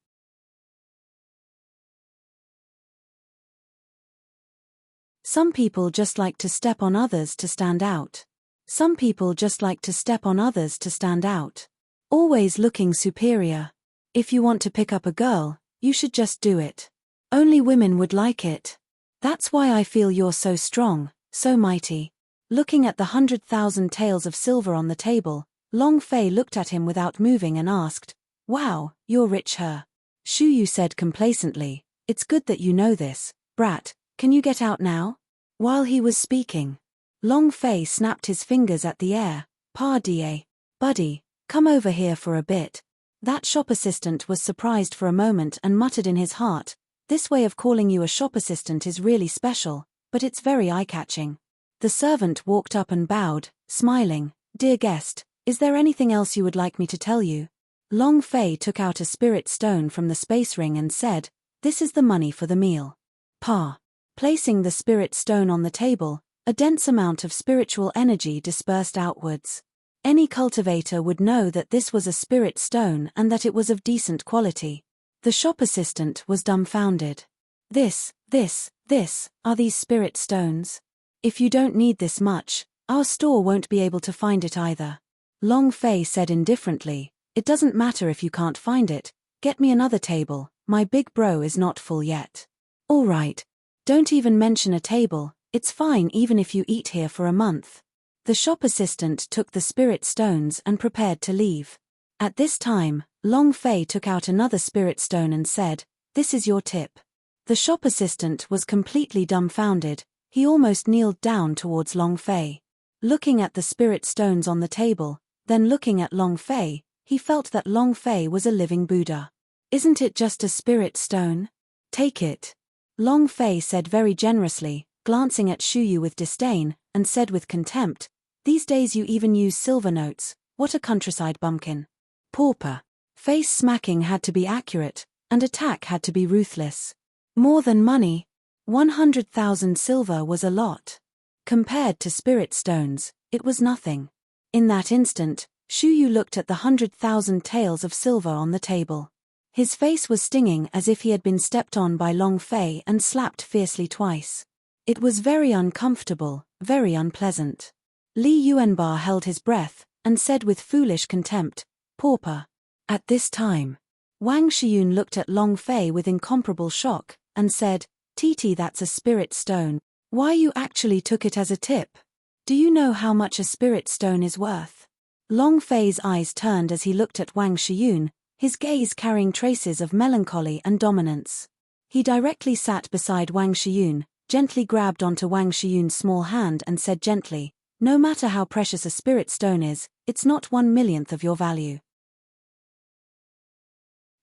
Some people just like to step on others to stand out. Some people just like to step on others to stand out. Always looking superior. If you want to pick up a girl, you should just do it. Only women would like it. That's why I feel you're so strong, so mighty. Looking at the 100,000 taels of silver on the table, Long Fei looked at him without moving and asked, "Wow, you're rich, her." Shu Yu said complacently, "It's good that you know this, brat, can you get out now?" While he was speaking, Long Fei snapped his fingers at the air. "Pa da. Buddy, come over here for a bit." That shop assistant was surprised for a moment and muttered in his heart, "This way of calling you a shop assistant is really special, but it's very eye-catching." The servant walked up and bowed, smiling, "Dear guest, is there anything else you would like me to tell you?" Long Fei took out a spirit stone from the space ring and said, "This is the money for the meal." Pa. Placing the spirit stone on the table, a dense amount of spiritual energy dispersed outwards. Any cultivator would know that this was a spirit stone and that it was of decent quality. The shop assistant was dumbfounded. This, are these spirit stones? If you don't need this much, our store won't be able to find it either. Long Fei said indifferently, "It doesn't matter if you can't find it, get me another table, my big bro is not full yet." "All right. Don't even mention a table, it's fine even if you eat here for a month." The shop assistant took the spirit stones and prepared to leave. At this time, Long Fei took out another spirit stone and said, "This is your tip." The shop assistant was completely dumbfounded, he almost kneeled down towards Long Fei. Looking at the spirit stones on the table, then looking at Long Fei, he felt that Long Fei was a living Buddha. "Isn't it just a spirit stone? Take it." Long Fei said very generously, glancing at Shuyu with disdain, and said with contempt, "These days you even use silver notes, what a countryside bumpkin." Pauper. Face smacking had to be accurate, and attack had to be ruthless. More than money. 100,000 silver was a lot. Compared to spirit stones, it was nothing. In that instant, Shuyu looked at the 100,000 taels of silver on the table. His face was stinging as if he had been stepped on by Long Fei and slapped fiercely twice. It was very uncomfortable, very unpleasant. Li Yuanbar held his breath, and said with foolish contempt, "Pauper." At this time, Wang Shiyun looked at Long Fei with incomparable shock, and said, "Titi, that's a spirit stone. Why you actually took it as a tip? Do you know how much a spirit stone is worth?" Long Fei's eyes turned as he looked at Wang Shiyun, his gaze carrying traces of melancholy and dominance. He directly sat beside Wang Shiyun, gently grabbed onto Wang Shiyun's small hand and said gently, "No matter how precious a spirit stone is, it's not 1/millionth of your value.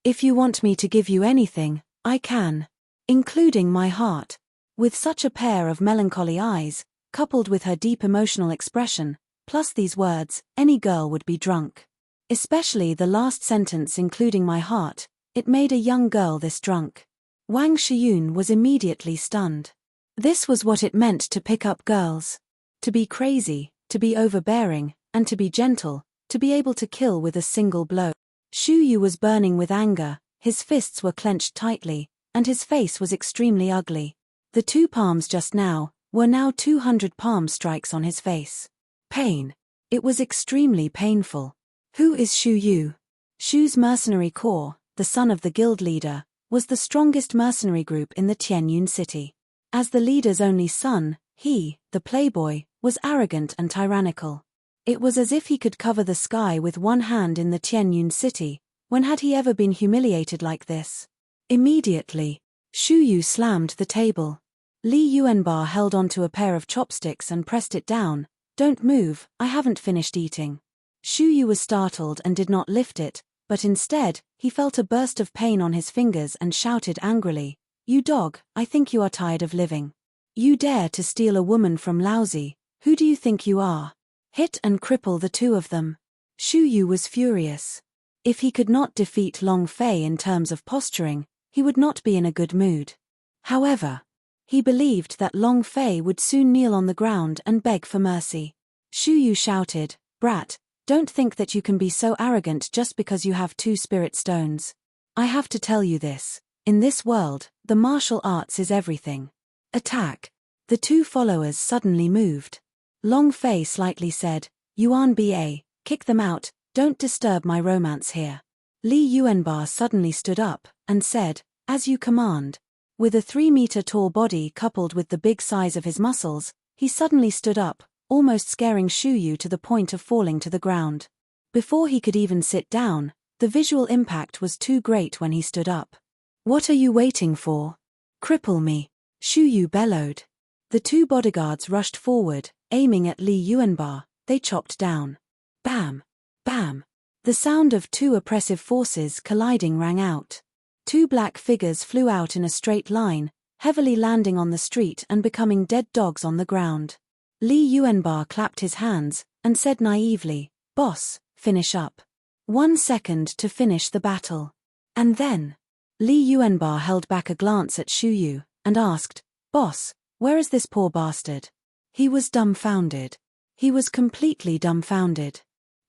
If you want me to give you anything, I can. Including my heart." With such a pair of melancholy eyes, coupled with her deep emotional expression, plus these words, any girl would be drunk. Especially the last sentence, including my heart, it made a young girl this drunk. Wang Shiyun was immediately stunned. This was what it meant to pick up girls. To be crazy, to be overbearing, and to be gentle, to be able to kill with a single blow. Shuyu was burning with anger, his fists were clenched tightly, and his face was extremely ugly. The 2 palms just now, were now 200 palm strikes on his face. Pain. It was extremely painful. Who is Shuyu? Shu's mercenary corps, the son of the guild leader, was the strongest mercenary group in the Tianyun city. As the leader's only son, he, the playboy, was arrogant and tyrannical. It was as if he could cover the sky with one hand in the Tianyun city. When had he ever been humiliated like this? Immediately, Shuyu slammed the table. Li Yuanbar held onto a pair of chopsticks and pressed it down. "Don't move, I haven't finished eating." Shuyu was startled and did not lift it, but instead, he felt a burst of pain on his fingers and shouted angrily, "You dog, I think you are tired of living. You dare to steal a woman from Laozi, who do you think you are? Hit and cripple the 2 of them." Shuyu was furious. If he could not defeat Long Fei in terms of posturing, he would not be in a good mood. However, he believed that Long Fei would soon kneel on the ground and beg for mercy. Shuyu shouted, "Brat, don't think that you can be so arrogant just because you have 2 spirit stones. I have to tell you this. In this world, the martial arts is everything. Attack." The 2 followers suddenly moved. Long Fei slightly said, "Yuan Ba, kick them out, don't disturb my romance here." Li Yuanbar suddenly stood up, and said, "As you command." With a 3-meter-tall body coupled with the big size of his muscles, he suddenly stood up, almost scaring Shuyu to the point of falling to the ground. Before he could even sit down, the visual impact was too great when he stood up. "What are you waiting for? Cripple me," Shuyu bellowed. The 2 bodyguards rushed forward, aiming at Li Yuanbar. They chopped down. Bam! Bam! The sound of 2 oppressive forces colliding rang out. 2 black figures flew out in a straight line, heavily landing on the street and becoming dead dogs on the ground. Li Yuanbar clapped his hands, and said naively, "Boss, finish up." 1 second to finish the battle. And then, Li Yuanba held back a glance at Shu Yu, and asked, "Boss, where is this poor bastard?" He was dumbfounded. He was completely dumbfounded.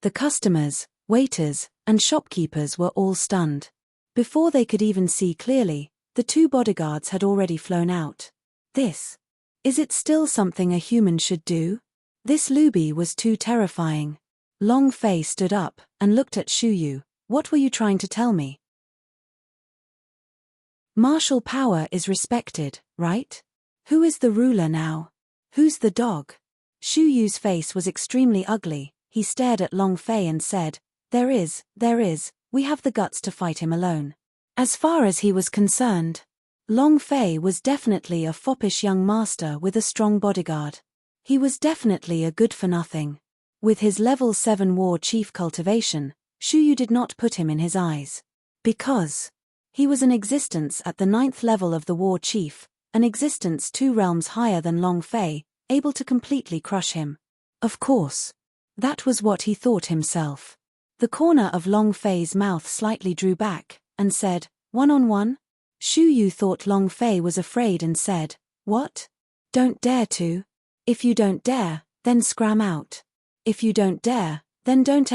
The customers, waiters, and shopkeepers were all stunned. Before they could even see clearly, the 2 bodyguards had already flown out. Is it still something a human should do? This Luby was too terrifying. Long Fei stood up and looked at Shu Yu. "What were you trying to tell me? Martial power is respected, right? Who is the ruler now? Who's the dog?" Shu Yu's face was extremely ugly. He stared at Long Fei and said, There is, we have the guts to fight him alone." As far as he was concerned, Long Fei was definitely a foppish young master with a strong bodyguard. He was definitely a good-for-nothing. With his level 7 war chief cultivation, Shu Yu did not put him in his eyes. Because he was an existence at the 9th level of the war chief, an existence 2 realms higher than Long Fei, able to completely crush him. Of course. That was what he thought himself. The corner of Long Fei's mouth slightly drew back, and said, "1-on-1? Shu Yu thought Long Fei was afraid and said, "What? Don't dare to. If you don't dare, then scram out. If you don't dare, then don't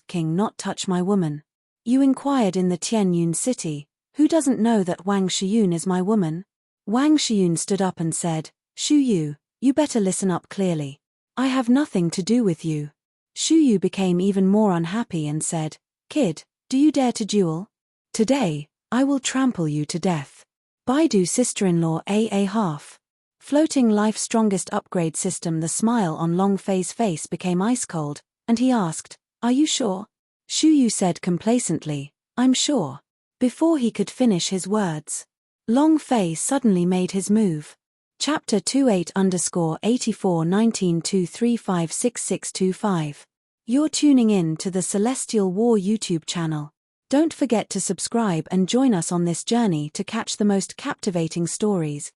King not touch my woman. You inquired in the Tianyun city, who doesn't know that Wang Shiyun is my woman?" Wang Shiyun stood up and said, "Shu Yu, you better listen up clearly. I have nothing to do with you." Shu Yu became even more unhappy and said, "Kid, do you dare to duel? Today, I will trample you to death." Baidu sister-in-law A half. Floating life's strongest upgrade system. The smile on Long Fei's face became ice cold, and he asked, "Are you sure?" Shu Yu said complacently, "I'm sure." Before he could finish his words, Long Fei suddenly made his move. Chapter 28_841923566625. You're tuning in to the Celestial War YouTube channel. Don't forget to subscribe and join us on this journey to catch the most captivating stories,